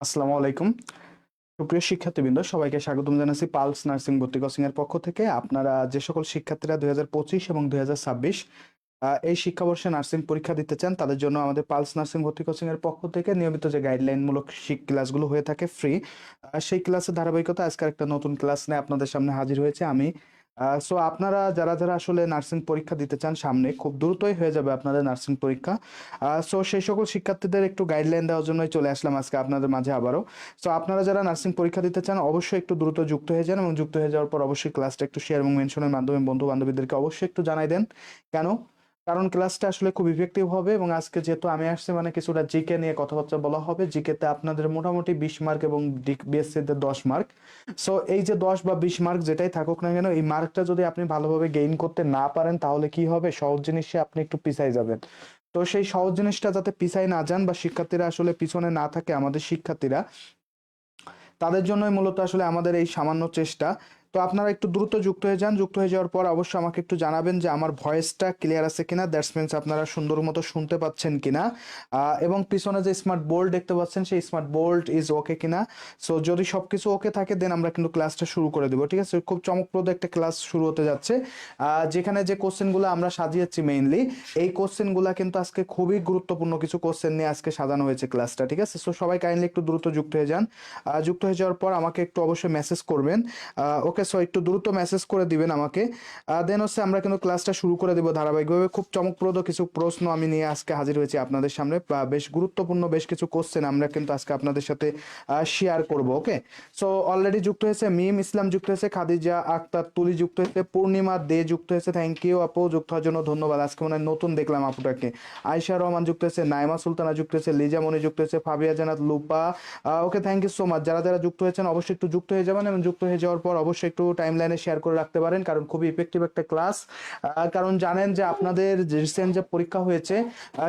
আসসালামু আলাইকুম। সুপ্রিয় শিক্ষার্থীবৃন্দ, সবাইকে স্বাগতম জানাচ্ছি পালস নার্সিং ভর্তি কোচিং এর পক্ষ থেকে। আপনারা যে সকল শিক্ষার্থীরা 2025 এবং 2026 এই শিক্ষাবর্ষে নার্সিং পরীক্ষা দিতে চান, তাদের জন্য আমাদের পালস নার্সিং ভর্তি কোচিং এর পক্ষ থেকে নিয়মিত যে গাইডলাইন মূলক ক্লাসগুলো হয়ে থাকে ফ্রি, সেই ক্লাসের ধারাবাহিকতা আজকের একটা নতুন ক্লাস নিয়ে আপনাদের সামনে হাজির হয়েছে আমি। সো আপনারা যারা যারা আসলে নার্সিং পরীক্ষা দিতে চান, সামনে খুব দ্রুতই হয়ে যাবে আপনাদের নার্সিং পরীক্ষা। সো সেই সকল শিক্ষার্থীদের একটু গাইডলাইন দেওয়ার জন্যই চলে আসলাম আজকে আপনাদের মাঝে আবারও। সো আপনারা যারা নার্সিং পরীক্ষা দিতে চান, অবশ্যই একটু দ্রুত যুক্ত হয়ে যান এবং যুক্ত হয়ে যাওয়ার পর অবশ্যই ক্লাসটা একটু শেয়ার এবং মেনশনের মাধ্যমে বন্ধু বান্ধবীদেরকে অবশ্যই একটু জানাই দেন। কেন? কারণ ক্লাসটা আসলে খুব ইফেক্টিভ হবে এবং আজকে যেহেতু আমি আসছি, মানে কিছুটা জিকে নিয়ে কথাবার্তা বলা হবে। জিকেতে আপনাদের মোটামুটি 20 মার্ক এবং বিএসসিতে 10 মার্ক। সো এই যে 10 বা 20 মার্ক যেটাই থাকুক না কেন, এই মার্কটা যদি আপনি ভালোভাবে গেইন করতে না পারেন, তাহলে কি হবে? সহজ জিনিসে আপনি একটু পিছাই যাবেন। তো সেই সহজ জিনিসটা যাতে পিছাই না যান, বা শিক্ষার্থীরা আসলে পিছনে না থাকে, আমাদের শিক্ষার্থীরা, তাদের জন্যই মূলত আসলে আমাদের এই সামান্য চেষ্টা। তো আপনারা একটু দ্রুত যুক্ত হয়ে যান। যুক্ত হয়ে যাওয়ার পর অবশ্যই আমাকে একটু জানাবেন যে আমার ভয়েসটা ক্লিয়ার আছে কিনা, দ্যাটস মিনস আপনারা সুন্দর মতো শুনতে পাচ্ছেন কিনা, এবং পিছনে যে স্মার্ট বোর্ড দেখতে পাচ্ছেন সেই স্মার্ট বোর্ড ইজ ওকে কিনা। সো যদি সবকিছু ওকে থাকে, দেন আমরা কিন্তু ক্লাসটা শুরু করে দেবো। ঠিক আছে, খুব চমকপ্রদ একটা ক্লাস শুরু হতে যাচ্ছে। যেখানে যে কোশ্চেনগুলো আমরা সাজিয়েছি মেইনলি, এই কোশ্চেনগুলো কিন্তু আজকে খুবই গুরুত্বপূর্ণ কিছু কোশ্চেন নিয়ে আজকে সাজানো হয়েছে ক্লাসটা। ঠিক আছে, সো সবাই কাইন্ডলি একটু দ্রুত যুক্ত হয়ে যান। যুক্ত হয়ে যাওয়ার পর আমাকে একটু অবশ্যই মেসেজ করবেন। ওকে, সো একটু দ্রুত মেসেজ করে দিবেন আমাকে। দেন হচ্ছে আমরা কিন্তু ক্লাসটা শুরু করে দেবো ধারাবাহিকভাবে। খুব চমকপ্রদ কিছু প্রশ্ন আমি নিয়ে আজকে হাজির হয়েছি আপনাদের সামনে। বেশ গুরুত্বপূর্ণ বেশ কিছু কোশ্চেন আমরা কিন্তু আজকে আপনাদের সাথে শেয়ার করব। ওকে, সো অলরেডি যুক্ত হয়েছে মিম ইসলাম, যুক্ত হয়েছে খাদিজা আক্তার তুলি, যুক্ত হয়েছে পূর্ণিমা দে, যুক্ত হয়েছে থ্যাংক ইউ আপু, যুক্ত হওয়ার জন্য ধন্যবাদ। আজকে মনে হয় নতুন দেখলাম আপুটাকে। আয়শা রহমান যুক্ত হয়েছে, নাইমা সুলতানা যুক্ত হয়েছে, লিজা মনি যুক্ত হয়েছে, Fabia Jannat Lupa. Okay, thank you so much. যারা যারা যুক্ত হয়েছেন অবশ্যই একটু যুক্ত হয়ে যাবেন এবং যুক্ত হয়ে যাওয়ার পর অবশ্যই একটু টাইম লাইনে শেয়ার করে রাখতে পারেন, কারণ খুবই ইফেক্টিভ একটা ক্লাস। কারণ জানেন যে আপনাদের রিসেন্ট যে পরীক্ষা হয়েছে,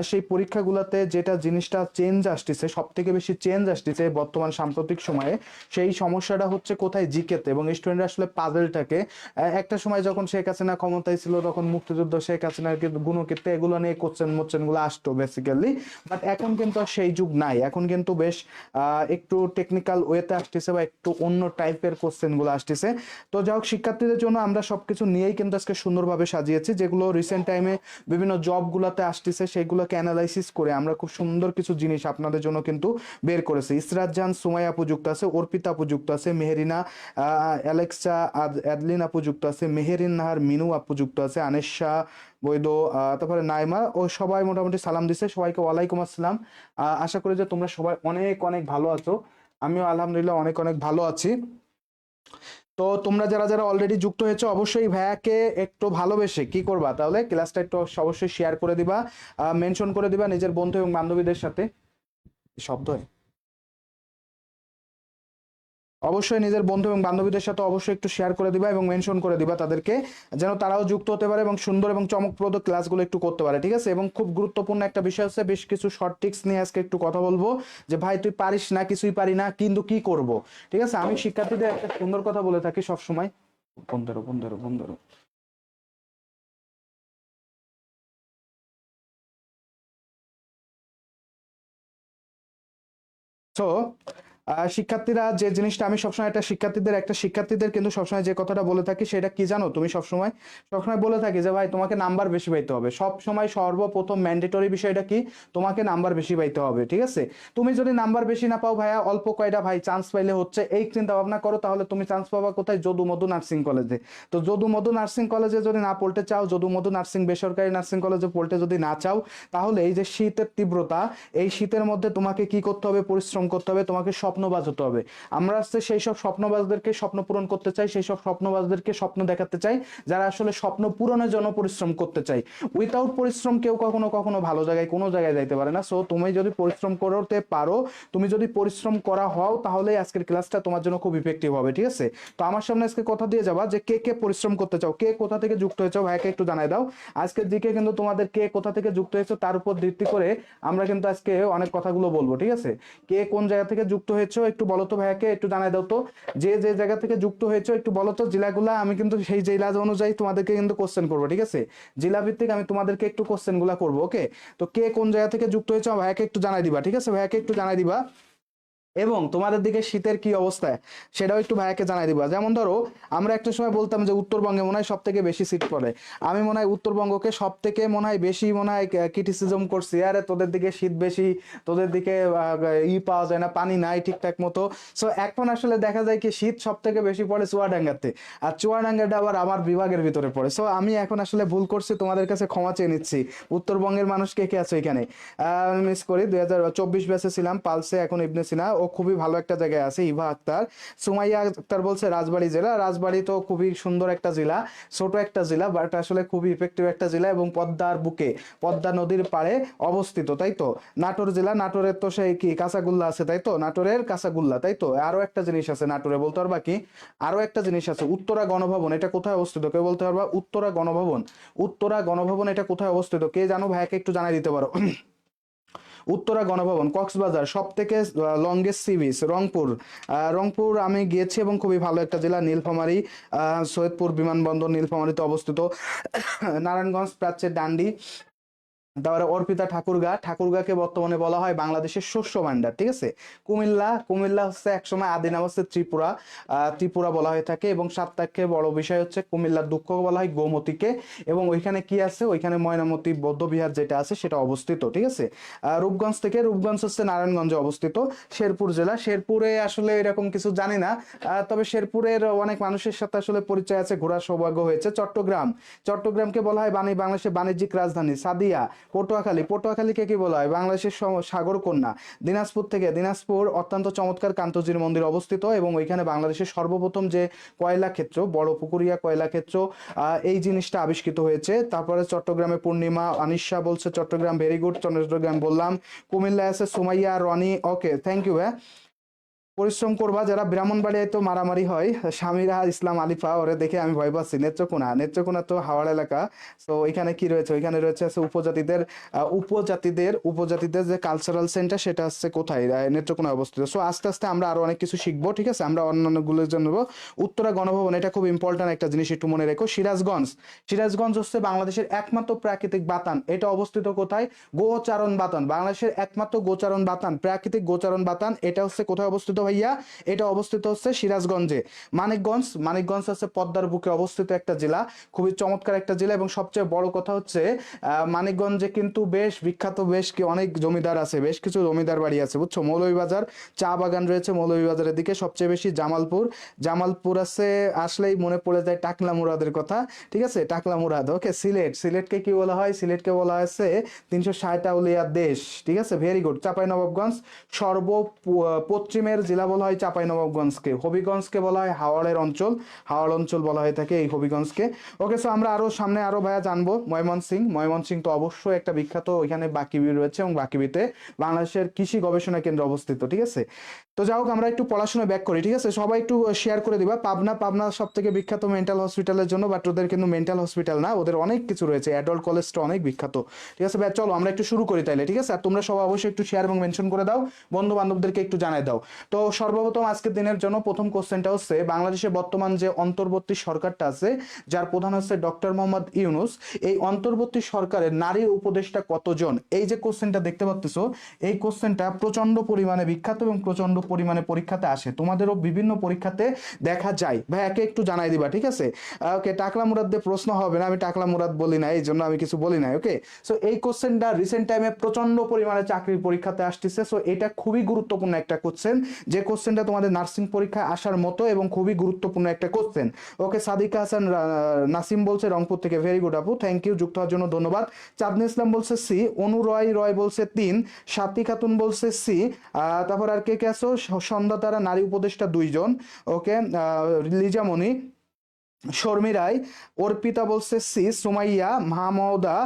সেই পরীক্ষাগুলোতে যেটা জিনিসটা চেঞ্জ আসতেছে, সব থেকে বেশি চেঞ্জ আসতেছে বর্তমান সাম্প্রতিক সময়ে, সেই সমস্যাটা হচ্ছে কোথায়? জিকেতে। এবং স্টুডেন্টরা আসলে পাজলটাকে, একটা সময় যখন শেখ হাসিনা ক্ষমতায় ছিল, তখন মুক্তিযুদ্ধ, শেখ হাসিনার গুণকীর্তি, এগুলো নিয়ে কোশ্চেন গুলো আসতো বেসিক্যালি। বাট এখন কিন্তু আর সেই যুগ নাই। এখন কিন্তু বেশ একটু টেকনিক্যাল ওয়েতে আসতেছে, বা একটু অন্য টাইপের কোশ্চেন গুলো আসতেছে। তো যাই হোক, শিক্ষার্থীদের জন্য আমরা সবকিছু নিয়েই কিন্তু আজকে সুন্দরভাবে সাজিয়েছি, যেগুলো রিসেন্ট টাইমে বিভিন্ন জব গুলাতে আসতেছে, সেগুলোকে অ্যানালাইসিস করে আমরা খুব সুন্দর কিছু জিনিস আপনাদের জন্য কিন্তু বের করেছি। ইসরাত জাহান সুমাইয়া আপু যুক্ত আছে, অর্পিতা আপু যুক্ত আছে, মেহেরিনা, অ্যালেক্সা অ্যাডলিন আপু যুক্ত আছে, মেহেরিন নাহার মিনু আপু যুক্ত আছে, আনেশা বৈদ, তারপরে নাইমা, ও সবাই মোটামুটি সালাম দিছে। সবাইকে ওয়ালাইকুম আসসালাম। আশা করি যে তোমরা সবাই অনেক অনেক ভালো আছো। আমিও আলহামদুলিল্লাহ অনেক অনেক ভালো আছি। তো তোমরা যারা যারা অলরেডি যুক্ত হয়েছো, অবশ্যই ভাইয়াকে একটু ভালোবেসে কি করবা, তাহলে ক্লাসটা একটু অবশ্যই শেয়ার করে দিবা, মেনশন করে দিবা নিজের বন্ধু এবং বান্ধবীদের সাথে। শব্দ হয়। অবশ্যই নিজের বন্ধু এবং বান্ধবীদের সাথে অবশ্যই একটু শেয়ার করে দিবা এবং মেনশন করে দিবা তাদেরকে, যেন তারাও যুক্ত হতে পারে এবং সুন্দর এবং চমকপ্রদ ক্লাসগুলো একটু করতে পারে। ঠিক আছে, এবং খুব গুরুত্বপূর্ণ একটা বিষয় আছে, বেশ কিছু শর্ট টিক্স নিয়ে আজকে একটু কথা বলবো। যে ভাই তুই পারিস না, কিছুই পারি না, কিন্তু কি করব? ঠিক আছে, আমি শিক্ষার্থীদের একটা সুন্দর কথা বলে থাকি সবসময়। বন্ধেরও বন্ধেরও বন্ধেরও সো শিক্ষার্থীরা, যে জিনিসটা আমি সবসময় একটা শিক্ষার্থীদের কিন্তু সবসময় যে কথাটা বলে থাকি, সেটা কি জানো? তুমি সবসময় সবসময় বলে থাকি যে ভাই তোমাকে নাম্বার বেশি পাইতে হবে। সব সময় সর্বপ্রথম ম্যান্ডেটরি বিষয়টা কি? তোমাকে নাম্বার বেশি পাইতে হবে। ঠিক আছে, তুমি যদি নাম্বার বেশি না পাও, ভাইয়া অল্প কয়টা ভাই চান্স পাইলে হচ্ছে, এই চিন্তা ভাবনা করো, তাহলে তুমি চান্স পাবা কোথায়? যদু মধু নার্সিং কলেজে। তো যদু মধু নার্সিং কলেজে যদি না পড়তে চাও, যদু মধু নার্সিং বেসরকারি নার্সিং কলেজে পড়তে যদি না চাও, তাহলে এই যে শীতের তীব্রতা, এই শীতের মধ্যে তোমাকে কি করতে হবে? পরিশ্রম করতে হবে, তোমাকে স্বপ্নবাজ হতে হবে। আমরা আসছে সেই সব স্বপ্নবাজদেরকে স্বপ্ন পূরণ করতে চাই, সেই সব স্বপ্নবাজদেরকে স্বপ্ন দেখাতে চাই, যারা আসলে স্বপ্ন পূরণের জন্য পরিশ্রম করতে চাই। উইথাউট পরিশ্রম কেউ কখনো কখনো ভালো জায়গায় কোনো জায়গায় যাইতে পারে না। সো তুমি যদি পরিশ্রম করতে পারো, তুমি যদি পরিশ্রম করা হও, তাহলে আজকের ক্লাসটা তোমার জন্য খুব ইফেক্টিভ হবে। ঠিক আছে, তো আমার সামনে আজকে কথা দিয়ে যাবা যে কে কে পরিশ্রম করতে চাও, কে কোথা থেকে যুক্ত হয়েছো, ভাইকে একটু জানাই দাও। আজকের দিকে কিন্তু তোমাদের কে কোথা থেকে যুক্ত হয়েছো তার উপর ভিত্তি করে আমরা কিন্তু আজকে অনেক কথাগুলো বলবো। ঠিক আছে, কে কোন জায়গা থেকে যুক্ত হয়েছো একটু বলো তো, ভাইয়াকে একটু জানাই দাও তো। যে যে জায়গা থেকে যুক্ত হয়েছো একটু বলো তো জেলাগুলা, আমি কিন্তু সেই জেলা অনুযায়ী তোমাদেরকে কিন্তু কোশ্চেন করবো। ঠিক আছে, জেলা ভিত্তিক আমি তোমাদেরকে একটু কোশ্চেন গুলা করবো। ওকে, তো কে কোন জায়গা থেকে যুক্ত হয়েছো ভাইয়াকে একটু জানাই দিবা। ঠিক আছে, ভাইয়াকে একটু জানাই দিবা। এবং তোমাদের দিকে শীতের কি অবস্থা সেটাও একটু ভাইয়াকে জানাই দিবা। যেমন ধরো আমরা একটা সময় বলতাম যে উত্তরবঙ্গে মনে হয় সব থেকে বেশি শীত পড়ে, আমি মনে হয় উত্তরবঙ্গকে সব থেকে মনে হয় বেশি মনে হয় ক্রিটিসিজম করছি, আরে তোদের দিকে শীত বেশি, তোদের দিকে পাওয়া যায় না, পানি নাই ঠিকঠাক মতো। সো এখন আসলে দেখা যায় কি শীত সব থেকে বেশি পড়ে চুয়াডাঙ্গাতে, আর চুয়াডাঙ্গাটা আবার আমার বিভাগের ভিতরে পড়ে। সো আমি এখন আসলে ভুল করছি, তোমাদের কাছে ক্ষমা চেয়ে নিচ্ছি। উত্তরবঙ্গের মানুষ কে কে আছে এখানে? আমি মিস করি 2024 ব্যাচে ছিলাম পালসে, এখন ইবনে সিনা, ও খুবই ভালো একটা জায়গায় আছে, ইভা আক্তার। সুমাইয়া আক্তার বলছে রাজবাড়ী জেলা, রাজবাড়ী তো খুবই সুন্দর একটা জেলা, ছোট একটা জেলা বাট আসলে খুবই ইফেক্টিভ একটা জেলা এবং পদ্মার বুকে, পদ্মা নদীর পাড়ে অবস্থিত, তাই তো। নাটোর জেলা, নাটোরের তো সেই কি কাঁচাগুল্লা আছে, তাই তো, নাটোরের কাঁচাগুল্লা, তাই তো। আরো একটা জিনিস আছে নাটোরে, বলতে পারবা কি? আরো একটা জিনিস আছে উত্তরা গণভবন, এটা কোথায় অবস্থিত কেউ বলতে পারবা? উত্তরা গণভবন, উত্তরা গণভবন এটা কোথায় অবস্থিত কে জানো? ভাইয়াকে একটু জানাই দিতে পারো। উত্তরা গণভবন কক্সবাজার, সব থেকে longest sea beach Rangpur. Rangpur আমি গিয়েছি এবং খুবই ভালো একটা জেলা। নীলফামারী, সৈয়দপুর বিমানবন্দর নীলফামারীতে অবস্থিত। নারায়ণগঞ্জ প্রাচ্যের ডান্ডি, তারপরে অর্পিতা ঠাকুরগা, ঠাকুরগাকে বর্তমানে বলা হয় বাংলাদেশের শস্য ভান্ডার, ঠিক আছে। কুমিল্লা, কুমিল্লা হচ্ছে একসময় আদি নাম হচ্ছে ত্রিপুরা, ত্রিপুরা বলা হয়ে থাকে। এবং সবথেকে বড় বিষয় হচ্ছে কুমিল্লার দুঃখ বলা হয় গোমতীকে, এবং ওইখানে কি আছে? ওইখানে ময়নামতি বৌদ্ধবিহার যেটা আছে সেটা অবস্থিত, ঠিক আছে। রূপগঞ্জ থেকে, রূপগঞ্জ হচ্ছে নারায়ণগঞ্জে অবস্থিত। শেরপুর জেলা, শেরপুরে আসলে এরকম কিছু জানি না, তবে শেরপুরের অনেক মানুষের সাথে আসলে পরিচয় আছে, ঘোরার সৌভাগ্য হয়েছে। চট্টগ্রাম, চট্টগ্রামকে বলা হয় বাংলাদেশের বাণিজ্যিক রাজধানী। সাদিয়া, পটুয়াখালী, পটুয়াখালীকে কি বলা হয়? বাংলাদেশের সাগর কন্যা। দিনাজপুর থেকে, দিনাজপুর অত্যন্ত চমৎকার কান্তজির মন্দির অবস্থিত, এবং ওইখানে বাংলাদেশের সর্বপ্রথম যে কয়লা ক্ষেত্র, বড় পুকুরিয়া কয়লা ক্ষেত্র, এই জিনিসটা আবিষ্কৃত হয়েছে। তারপরে চট্টগ্রামে পূর্ণিমা, আনিশা বলছে চট্টগ্রাম ভেরি গুড, চট্টগ্রাম বললাম। কুমিল্লায় আছে Sumaiya, Roni, okay thank you হ্যাঁ। পরিশ্রম করবা। যারা ব্রাহ্মণবাড়িয়ায় তো মারামারি হয়, সামিরা ইসলাম আলিফা, ওরে দেখে আমি ভয় পাচ্ছি। নেত্রকোনা, নেত্রকোনা তো হাওড় এলাকা। তো এখানে কি রয়েছে? ওইখানে রয়েছে আছে উপজাতিদের, উপজাতিদের যে কালচারাল সেন্টার সেটা হচ্ছে কোথায়? নেত্রকোনায় অবস্থিত। সো আস্তে আস্তে আমরা আরো অনেক কিছু শিখবো, ঠিক আছে, আমরা অন্যান্য গুলোর জন্য। উত্তরা গণভবন এটা খুব ইম্পর্টেন্ট একটা জিনিস, একটু মনে রেখো। সিরাজগঞ্জ, সিরাজগঞ্জ হচ্ছে বাংলাদেশের একমাত্র প্রাকৃতিক বাতান, এটা অবস্থিত কোথায়? গোচারণ বাতান, বাংলাদেশের একমাত্র গোচারণ বাতান, প্রাকৃতিক গোচারণ বাতান, এটা হচ্ছে কোথায় অবস্থিত ভাইয়া? এটা অবস্থিত হচ্ছে সিরাজগঞ্জে। মানিকগঞ্জ, মানিকগঞ্জ হচ্ছে পদ্মার বুকে অবস্থিত একটা জেলা, খুবই চমৎকার একটা জেলা। এবং সবচেয়ে বড় কথা হচ্ছে মানিকগঞ্জে কিন্তু বেশ বিখ্যাত, বেশ কি অনেক জমিদার আছে, বেশ কিছু জমিদার বাড়ি আছে, বুঝছো। মৌলভীবাজার, চা বাগান রয়েছে মৌলভীবাজারের দিকে। সবচেয়ে বেশি জামালপুর, জামালপুর আছে, আসলেই মনে পড়ে যায় টাকলা মুরাদের কথা, ঠিক আছে, টাকলা মুরাদ। ওকে, সিলেট, সিলেটকে কি বলা হয়? সিলেটকে বলা হয়েছে 360 আউলিয়ার দেশ, ঠিক আছে, ভেরি গুড। চাঁপাইনবাবগঞ্জ, পশ্চিমের জেলা বলা হয় চাঁপাইনবাবগঞ্জকে। হবিগঞ্জকে বলা হয় হাওড়ের অঞ্চল, হাওড় অঞ্চল বলা হয়ে থাকে এই হবিগঞ্জকে। ওকে, সো আমরা আরো সামনে আরো ভাইয়া জানবো। ময়মনসিং, ময়মনসিং তো অবশ্যই একটা বিখ্যাত, ওইখানে বাকিবি রয়েছে, এবং বাকিবিতে বাংলাদেশের কৃষি গবেষণা কেন্দ্র অবস্থিত, ঠিক আছে। তো যাই হোক, আমরা একটু পড়াশোনা ব্যাক করি, ঠিক আছে। সবাই একটু শেয়ার করে দিবা। পাবনা, পাবনা সব থেকে বিখ্যাত মেন্টাল হসপিটালের জন্য, বাট ওদের কিন্তু মেন্টাল হসপিটাল না, ওদের অনেক কিছু রয়েছে, অ্যাডাল্ট কলেজটা অনেক বিখ্যাত, ঠিক আছে ভাই। চলো আমরা একটু শুরু করি তাইলে, ঠিক আছে। আর তোমরা সবাই অবশ্যই একটু শেয়ার এবং মেনশন করে দাও, বন্ধু বান্ধবদেরকে একটু জানাই দাও। তো সর্বপ্রথম আজকের দিনের জন্য প্রথম কোশ্চেনটা হচ্ছে, বাংলাদেশে বর্তমান যে অন্তর্বর্তী সরকারটা আছে, যার প্রধান হচ্ছে ডক্টর মোহাম্মদ ইউনুস, এই অন্তর্বর্তী সরকারের নারী উপদেষ্টা কতজন? এই যে কোশ্চেনটা দেখতে পাচ্ছ, এই কোশ্চেনটা প্রচন্ড পরিমাণে বিখ্যাত এবং প্রচন্ড পরিমাণে পরীক্ষাতে আসে, তোমাদেরও বিভিন্ন পরীক্ষাতে দেখা যায়। ভাই একে একটু জানাই দিবা, ঠিক আছে। ওকে, টাকলা মুরাদ দিয়ে প্রশ্ন হবে না, আমি টাকলা মুরাদ বলি না, এই জন্য আমি কিছু বলি না। ওকে, সো এই কোশ্চেনটা রিসেন্ট টাইমে প্রচন্ড পরিমাণে চাকরির পরীক্ষাতে আসতেছে। সো এটা খুবই গুরুত্বপূর্ণ একটা কোশ্চেন, যে কোশ্চেনটা তোমাদের নার্সিং পরীক্ষায় আসার মতো এবং খুবই গুরুত্বপূর্ণ একটা কোশ্চেন। ওকে, সাদিকা হাসান নাসিম বলছে রংপুর থেকে, ভেরি গুড আপু, থ্যাংক ইউ, যুক্ত হওয়ার জন্য ধন্যবাদ। চাঁদনি ইসলাম বলছে সি, অনু রয় রয় বলছে 3, সাথী খাতুন বলছে সি। তারপর আর কে কে আছো? সন্ধ্যা তারা, নারী উপদেষ্টা 2 জন। ওকে, লিজামণি, শর্মি রায়, অর্পিতা বলছে সি, সুমাইয়া, মাহমুদা,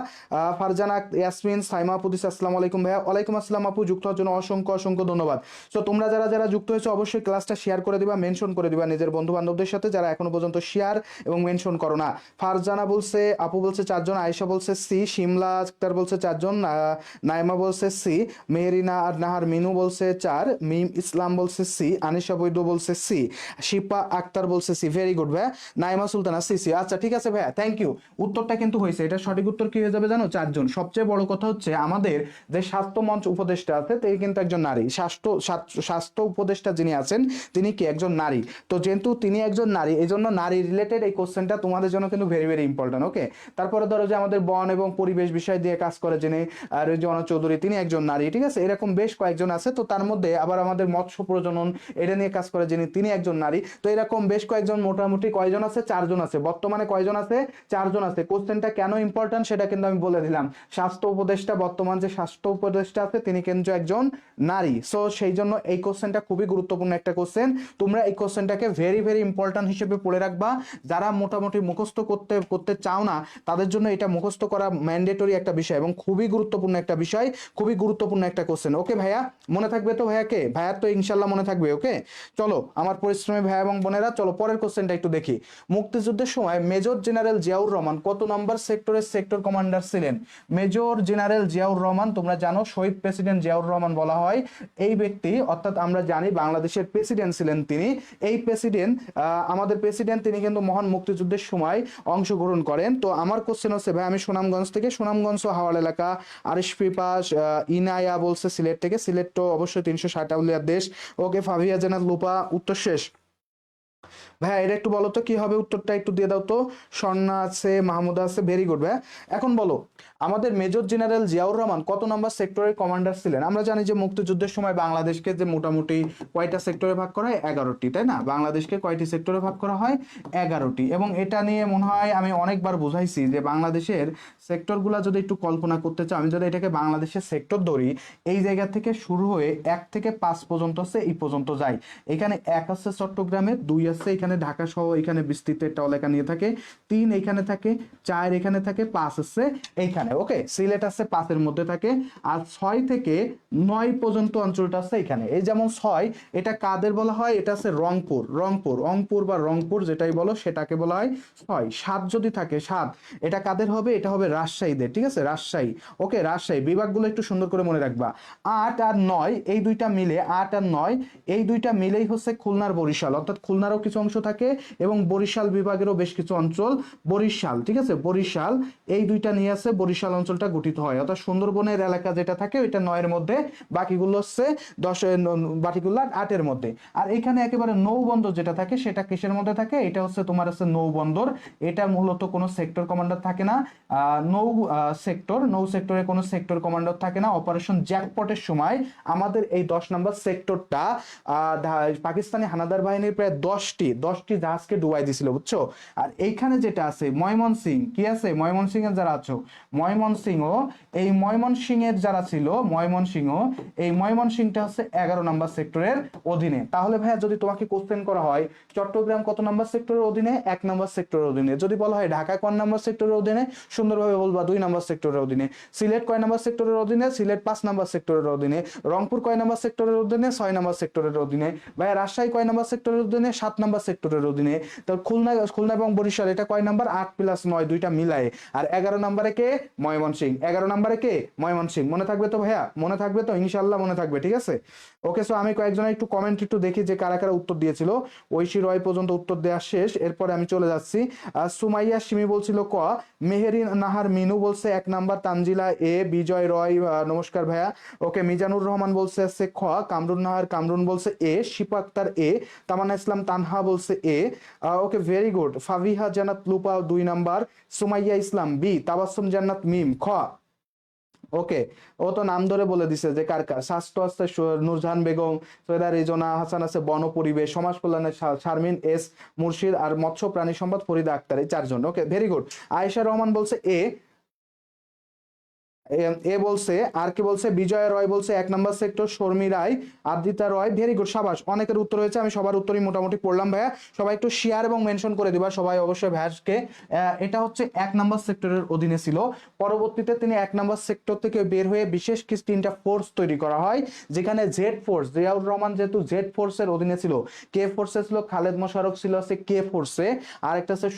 ফারজানা, ইয়াসমিন, সাইমা আপু দিছে আসসালামু আলাইকুম ভাইয়া। ওয়ালাইকুম আসসালাম আপু, যুক্ত হওয়ার জন্য অসংখ্য অসংখ্য ধন্যবাদ। সো তোমরা যারা যারা যুক্ত হয়েছে অবশ্যই ক্লাসটা শেয়ার করে দিবা, মেনশন করে দিবা নিজের বন্ধু বান্ধবদের সাথে, যারা এখনো পর্যন্ত শেয়ার এবং মেনশন করো না। ফারজানা বলছে, আপু বলছে 4 জন, আয়েশা বলছে সি, শিমলা আক্তার বলছে 4 জন, নাইমা বলছে সি, মেহরিনা আর নাহার মিনু বলছে 4, মিম ইসলাম বলছে সি, আনিশা বৈদ্য বলছে সি, শিপা আক্তার বলছে সি, ভেরি গুড ভাইয়া। নাইমা নাইমা সুলতানা সিসি। আচ্ছা ঠিক আছে ভাইয়া, থ্যাংক ইউ। উত্তরটা কিন্তু হয়েছে, এটা সঠিক উত্তর কি হয়ে যাবে জানো? 4 জন। সবচেয়ে বড় কথা হচ্ছে আমাদের যে স্বাস্থ্য মঞ্চ উপদেষ্টা আছে তিনি কিন্তু একজন নারী। স্বাস্থ্য উপদেষ্টা যিনি আছেন তিনি কি একজন নারী। তো যেহেতু তিনি একজন নারী, এই জন্য নারী রিলেটেড এই কোশ্চেনটা তোমাদের জন্য কিন্তু ভেরি ভেরি ইম্পর্টেন্ট। ওকে, তারপরে ধরো যে আমাদের বন এবং পরিবেশ বিষয় দিয়ে কাজ করে যিনি রেজওয়ানা চৌধুরী, তিনি একজন নারী। ঠিক আছে, এরকম বেশ কয়েকজন আছে। তো তার মধ্যে আবার আমাদের মৎস্য প্রজনন এটা নিয়ে কাজ করে যিনি, তিনি একজন নারী। তো এরকম বেশ কয়েকজন, মোটামুটি কয়জন আছে? 4 জন আছে। বর্তমানে কয়জন আছে? 4 জন আছে। কোশ্চেনটা কেন ইম্পর্টেন্ট সেটা কিন্তু আমি বলে দিলাম। স্বাস্থ্য উপদেষ্টা, বর্তমান যে স্বাস্থ্য উপদেষ্টা আছে তিনি কিন্তু একজন নারী। সো সেই জন্য এই কোশ্চেনটা খুবই গুরুত্বপূর্ণ একটা কোশ্চেন। তোমরা এই কোশ্চেনটাকে ভেরি ভেরি ইম্পর্টেন্ট হিসেবে পড়ে রাখবা। যারা মোটামুটি মুখস্থ করতে চাও না তাদের জন্য এটা মুখস্থ করা ম্যান্ডেটরি একটা বিষয় এবং খুবই গুরুত্বপূর্ণ একটা বিষয়, খুবই গুরুত্বপূর্ণ একটা কোশ্চেন। ওকে ভাইয়া, মনে থাকবে তো ভাইয়াকে? ভাইয়ার তো ইনশাল্লাহ মনে থাকবে। ওকে চলো আমার পরিশ্রমী ভাইয়া এবং বোনেরা, চলো পরের কোশ্চেনটা একটু দেখি। মুক্তিযুদ্ধের সময় মেজর জেনারেল জিয়াউর রহমান কত নম্বর সেক্টরের সেক্টর কমান্ডার ছিলেন? মেজর জেনারেল জিয়াউর রহমান, তোমরা জানো শহীদ প্রেসিডেন্ট জিয়াউর রহমান বলা হয় এই ব্যক্তি, অর্থাৎ আমরা জানি বাংলাদেশের প্রেসিডেন্ট ছিলেন তিনি। এই প্রেসিডেন্ট, আমাদের প্রেসিডেন্ট, তিনি কিন্তু মহান মুক্তিযুদ্ধের সময় অংশগ্রহণ করেন। তো আমার কোশ্চেন হচ্ছে ভাই, আমি সুনামগঞ্জ থেকে, সুনামগঞ্জ হাওড় এলাকা, আরএসপি পাস, ইনায়া বলছে সিলেট থেকে, সিলেট তো অবশ্যই 360 আউলিয়ার দেশ। ওকে, ফাভিয়া জান্নাত লুপা, উত্তর শেষ। ভাই এটা একটু বলো তো কি হবে, উত্তরটা একটু দিয়ে দাও তো। স্বর্ণা আছে, মাহমুদা আছে, ভেরি গুড ভাই। এখন বলো আমাদের মেজর জেনারেল জিয়াউর রহমান কত নম্বর সেক্টরের কমান্ডার ছিলেন? আমরা জানি যে মুক্তিযুদ্ধের সময় বাংলাদেশকে যে মোটামুটি কয়টা সেক্টরে ভাগ করা হয়? 11টি, তাই না? বাংলাদেশকে কয়টি সেক্টরে ভাগ করা হয়? 11টি। এবং এটা নিয়ে মনে হয় আমি অনেকবার বুঝাইছি যে বাংলাদেশের সেক্টরগুলো যদি একটু কল্পনা করতে চাও, আমি যদি এটাকে বাংলাদেশের সেক্টর ধরি, এই জায়গা থেকে শুরু হয়ে 1 থেকে 5 পর্যন্ত আছে, এই পর্যন্ত যায়। এখানে 1 আছে চট্টগ্রামে, 2 আছে এখানে ঢাকা সহ এখানে বিস্তৃত একটা এলাকা নিয়ে থাকে, 3 এখানে থাকে, 4 এখানে থাকে, 5 আছে এইখানে। ওকে, সিলেট আছে 5-এর মধ্যে থাকে। আর 6 থেকে 9 পর্যন্ত অঞ্চলটা আছে এখানে। এই যেমন 6, এটা কাদের বলা হয়? এটা আছে রংপুর, রংপুর বা রংপুর যেটাই বলো সেটাকে বলা হয় 6। 7 যদি থাকে, 7 এটা কাদের হবে? এটা হবে রাজশাহীদের। ঠিক আছে, রাজশাহী। ওকে, রাজশাহী। বিভাগগুলো একটু সুন্দর করে মনে রাখবা। 8 আর 9 এই দুইটা মিলে, 8 আর 9 এই দুইটা মিলেই হচ্ছে খুলনার বরিশাল, অর্থাৎ খুলনারও কিছু অংশ থাকে এবং বরিশাল বিভাগেরও বেশ কিছু অঞ্চল বরিশাল। ঠিক আছে, বরিশাল, এই দুইটা নিয়ে আছে বরিশাল অঞ্চলটা গঠিত হয়। অর্থাৎ সুন্দরবনের এলাকা যেটা থাকে ওইটা 9-এর মধ্যে, বাকিগুলো হচ্ছে 10, বাকিগুলো 8-এর মধ্যে। আর এখানে একেবারে নৌবন্দর যেটা থাকে সেটা কিসের মধ্যে থাকে? এটা হচ্ছে তোমার হচ্ছে নৌবন্দর। এটা মূলত কোনো সেক্টর কমান্ডার থাকে না। নৌ সেক্টরে কোনো সেক্টর কমান্ডার থাকে না। অপারেশন জ্যাকপটের সময় আমাদের এই 10 নম্বর সেক্টরটা পাকিস্তানি হানাদার বাহিনীর প্রায় 10টি জাহাজকে ডুবাই দিছিল, বুঝছো? আর এইখানে যেটা আছে ময়মনসিং, কি আছে? ময়মনসিং এর যারা আছো, এই ময়মনসিং এর যারা ছিল, এই ময়মনসিংটা হচ্ছে 11 নম্বর সেক্টরের অধীনে। তাহলে ভাইয়া যদি তোমাকে কোশ্চেন করা হয় চট্টগ্রাম কত নম্বর সেক্টরের অধীনে? 1 নম্বর সেক্টরের অধীনে। যদি বলা হয় ঢাকা কোন নম্বর সেক্টরের অধীনে? সুন্দরভাবে বলবা 2 নম্বর সেক্টরের অধীনে। সিলেট কয় নম্বর সেক্টরের অধীনে? সিলেট 5 নম্বর সেক্টরের অধীনে। রংপুর কয় নম্বর সেক্টরের অধীনে? 6 নম্বর সেক্টরের অধীনে। ভাইয়া রাজশাহী কয় নম্বর সেক্টরের অধীনে? 7 নম্বর সেক্টরের অধীনে। তো খুলনা এবং বরিশাল এটা কয় নাম্বার? 8 + 9 দুইটা মিলায়ে। আর 11 নম্বরে কে? ময়মনসিং। 11 নম্বরে কে? ময়মনসিং। মনে থাকবে তো ভাইয়া? মনে থাকবে তো? ইনশাআল্লাহ মনে থাকবে। ঠিক আছে, ওকে। সো আমি কয়েকজনের একটু কমেন্ট একটু দেখি যে কারা কারা উত্তর দিয়েছিল। ঐশী রয় পর্যন্ত উত্তর দেওয়া শেষ, এরপরে আমি চলে যাচ্ছি। সুমাইয়া সিমি বলছিল ক, মেহেরি নাহার মিনু বলছে 1 নাম্বার, তানজিলা এ, বিজয় রয় নমস্কার ভাইয়া। ওকে, মিজানুর রহমান বলছে আছে খ, কামরুন নাহার কামরুন বলছে এ, শিপা আক্তার এ, তামান্না ইসলাম তানহা বলছে এ। ওকে, very good. Fabiha Jannat Lupa 2 number, Sumaiya Islam B, Tabassum Jannat Mim খ। ওকে, ও তো নাম ধরে বলে দিছে যে কার কার। স্বাস্থ্য আছে নূরজাহান বেগম, সৈয়দা রেজনা হাসান আছে বন পরিবেশ, সমাজ কল্যাণের শারমিন এস মুর্শিদ, আর মৎস্য প্রাণী সম্পদ ফরিদা আক্তার, এই 4 জন। ওকে, ভেরি গুড। আয়েশা রহমান বলছে এ, বলছে। আর কি বলছে? বিজয় রয় বলছে 1 নম্বর সেক্টর, শর্মী রায়, আদ্রিতা রয়, ভেরি গুড, সাবাস। অনেকের উত্তর হয়েছে, আমি সবার উত্তরই মোটামুটি পড়লাম ভাইয়া। সবাই একটু শেয়ার এবং মেনশন করে দিবা সবাই অবশ্যই ভাইয়াকে। এটা হচ্ছে 1 নম্বর সেক্টরের অধীনে ছিল। পরবর্তীতে তিনি 1 নম্বর সেক্টর থেকে বের হয়ে বিশেষ কিছু 3টা ফোর্স তৈরি করা হয়, যেখানে জেড ফোর্স, জিয়াউর রহমান যেহেতু জেড ফোর্সের অধীনে ছিল, কে ফোর্সে ছিল খালেদ মোশাররফ ছিল আছে কে ফোর্সে, আর একটা আছে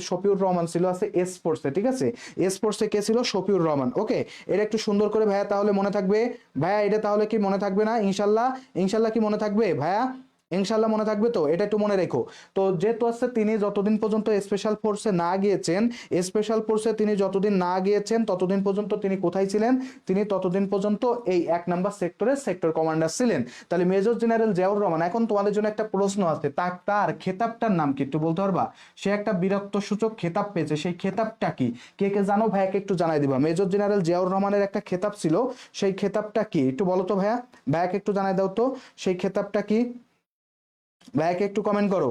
শফিউর রহমান ছিল আছে এস ফোর্সে। ঠিক আছে, এস ফোর্সে কে ছিল? শফিউর রহমান। ওকে, এটা একটু সুন্দর করে ভাইয়া তাহলে মনে থাকবে। ভাইয়া এটা তাহলে কি মনে থাকবে না? ইনশাল্লাহ কি মনে থাকবে ভাইয়া? ইনশাল্লাহ মনে থাকবে তো, এটা একটু মনে রেখো। তো যেহেতু আছে তিনি যতদিন পর্যন্ত স্পেশাল ফোর্সে না গিয়েছেন, স্পেশাল ফোর্সে তিনি যতদিন না গিয়েছেন ততদিন পর্যন্ত তিনি কোথায় ছিলেন? তিনি ততদিন পর্যন্ত এই 1 নম্বর সেক্টরে সেক্টর কমান্ডার ছিলেন। তাহলে মেজর জেনারেল জিয়াউর রহমান, এখন তোমাদের জন্য একটা প্রশ্ন আছে, তার খেতাবটার নাম কি একটু বলতে পারবা? সে একটা বীরত্ব সূচক খেতাব পেয়েছে, সেই খেতাবটা কি? কে কে জানো ভাইয়াকে একটু জানাই দিবা। মেজর জেনারেল জিয়াউর রহমানের একটা খেতাব ছিল, সেই খেতাবটা কি একটু বলো তো ভাইয়া, ভাইয়াকে একটু জানাই দাও তো সেই খেতাবটা কি। ভাইয়াকে একটু কমেন্ট করো।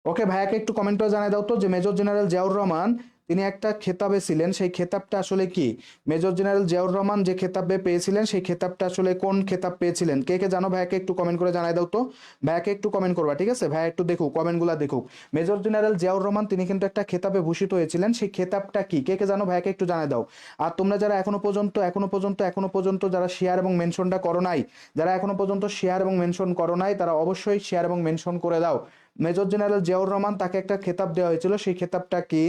ওকে, ভাইয়াকে একটু কমেন্ট করে জানাই দাও তো যে মেজর জেনারেল জিয়াউর রহমান তিনি একটা খেতাবে ছিলেন, সেই খেতাবটা আসলে কি? মেজর জেনারেল জিয়াউর রহমান যে খেতাবে পেয়েছিলেন সেই খেতাবটা আসলে কোন খেতাব পেয়েছিলেন? কে কে জানো ভাইয়াকে একটু কমেন্ট করে জানাই দাও তো। ভাইয়াকে একটু কমেন্ট করবা, ঠিক আছে? ভাইয়া একটু দেখুক, কমেন্টগুলো দেখুক। মেজর জেনারেল জিয়াউর রহমান তিনি কিন্তু একটা খেতাবে ভূষিত হয়েছিলেন, সেই খেতাবটা কি? কে কে জানো ভাইয়াকে একটু জানাই দাও। আর তোমরা যারা এখনো পর্যন্ত যারা শেয়ার এবং মেনশনটা করো নাই, যারা এখনো পর্যন্ত শেয়ার এবং মেনশন করো নাই, তারা অবশ্যই শেয়ার এবং মেনশন করে দাও। মেজর জেনারেল জিয়াউর রহমান তাকে একটা খেতাব দেওয়া হয়েছিল, সেই খেতাবটা কি?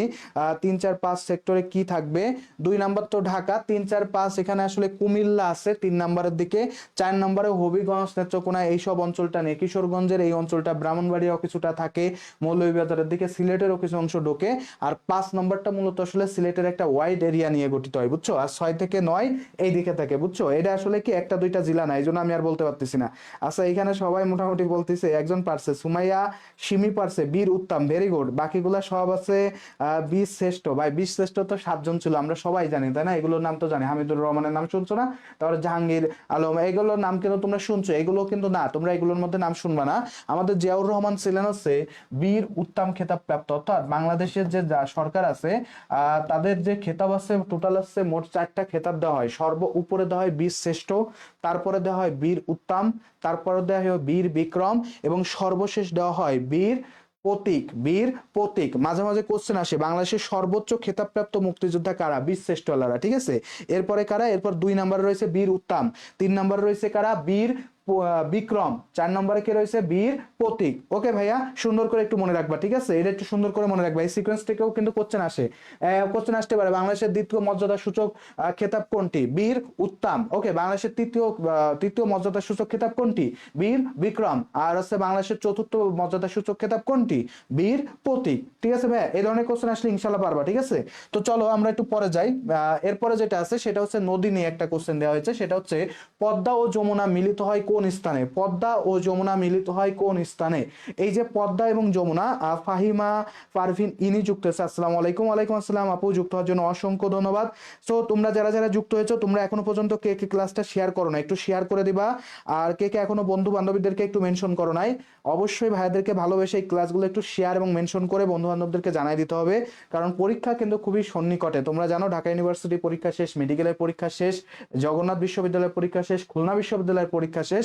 3, 4, 5 সেক্টরে কি থাকবে? 2 নম্বর তো ঢাকা, 3, 4, 5 এখানে আসলে কুমিল্লা আছে 3 নম্বরের দিকে, 4 নম্বরে হবিগঞ্জ, নেত্রকোনা এইসব অঞ্চলটা নেই, কিশোরগঞ্জের এই অঞ্চলটা, ব্রাহ্মণবাড়িয়াও কিছুটা থাকে, মৌলভীবাজারের দিকে সিলেটেরও কিছু অংশ ঢোকে। আর 5 নম্বরটা মূলত আসলে সিলেটের একটা ওয়াইড এরিয়া নিয়ে গঠিত হয়, বুঝছো? আর 6 থেকে 9 এই দিকে থাকে, বুঝছো? এটা আসলে কি একটা দুইটা জেলা না, এই জন্য আমি আর বলতে পারতেছি না। আচ্ছা, এখানে সবাই মোটামুটি বলতেছে, একজন পারছে, সুমাইয়া সিমি পারছে, বীর উত্তম, ভেরি গুড। বাকিগুলা সব আছে বীর শ্রেষ্ঠ। ভাই বীর শ্রেষ্ঠ তো 7 জন ছিল, আমরা সবাই জানি তাই না? এগুলোর নাম তো জানি, হামিদুর রহমানের নাম শুনছো না? তারপরে জাহাঙ্গীর আলম, এগুলোর নাম কিন্তু তোমরা শুনছো, এগুলো কিন্তু না, তোমরা এগুলোর মধ্যে নাম শুনবা না। আমাদের জিয়াউর রহমান ছিলেন হচ্ছে বীর উত্তম খেতাব প্রাপ্ত, অর্থাৎ বাংলাদেশের যে সরকার আছে তাদের যে খেতাব আছে টোটাল আছে মোট 4টা খেতাব দেওয়া হয়। সর্ব উপরে দেওয়া হয় বীর শ্রেষ্ঠ, তারপরে দেওয়া হয় বীর উত্তম, তারপরে দেওয়া হয় বীর বিক্রম, এবং সর্বশেষ দেওয়া হয় বীর প্রতীক। বীর প্রতীক। মাঝে মাঝে কোশ্চেন আসে বাংলাদেশের সর্বোচ্চ খেতাবপ্রাপ্ত মুক্তিযোদ্ধা কারা? বীর শ্রেষ্ঠলারা, ঠিক আছে? এরপরে কারা? এরপর 2 নম্বরে রয়েছে বীর উত্তম, 3 নম্বরে রয়েছে কারা? বীর বিক্রম, 4 নম্বরে কে রয়েছে? বীর প্রতীক। ওকে ভাইয়া, সুন্দর করে একটু মনে রাখবা, ঠিক আছে? এটা একটু সুন্দর করে মনে রাখবা, এই সিকোয়েন্স থেকেও কিন্তু কোশ্চেন আসে। কোশ্চেন আসতে পারে বাংলাদেশের দ্বিতীয় মর্যাদা সূচক খেতাব কোনটি? বীর উত্তম। ওকে, বাংলাদেশের তৃতীয় মর্যাদা সূচক খেতাব কোনটি? বীর বিক্রম। আর হচ্ছে বাংলাদেশের চতুর্থ মর্যাদা সূচক খেতাব কোনটি? বীর প্রতীক। ঠিক আছে ভাইয়া, এই ধরনের কোশ্চেন আসলে ইনশাল্লাহ পারবা, ঠিক আছে? তো চলো আমরা একটু পরে যাই। এরপরে যেটা আছে সেটা হচ্ছে নদী নিয়ে একটা কোশ্চেন দেওয়া হয়েছে, সেটা হচ্ছে পদ্মা ও যমুনা মিলিত হয় কোন স্থানে? পদ্মা ও যমুনা মিলিত হয় কোন স্থানে? এই যে পদ্মা এবং যমুনা, ফাহিমা পারভিন ইনি যুক্ত হয়েছে। আসসালামু আলাইকুম। ওয়ালাইকুম আসসালাম আপু, যুক্ত হওয়ার জন্য অসংখ্য ধন্যবাদ। সো তোমরা যারা যারা যুক্ত হয়েছো, তোমরা এখনো পর্যন্ত কে কে ক্লাসটা শেয়ার করো না, একটু শেয়ার করে দিবা। আর কে কে এখনো বন্ধু বান্ধবীদেরকে একটু মেনশন করো নাই, অবশ্যই ভাইয়াদেরকে ভালোবেসে এই ক্লাসগুলো একটু শেয়ার এবং মেনশন করে বন্ধু বান্ধবদেরকে জানাই দিতে হবে। কারণ পরীক্ষা কিন্তু খুবই সন্নিকটে, তোমরা জানো ঢাকা ইউনিভার্সিটি পরীক্ষা শেষ, মেডিকেলের পরীক্ষা শেষ, জগন্নাথ বিশ্ববিদ্যালয়ের পরীক্ষা শেষ, খুলনা বিশ্ববিদ্যালয়ের পরীক্ষা শেষ,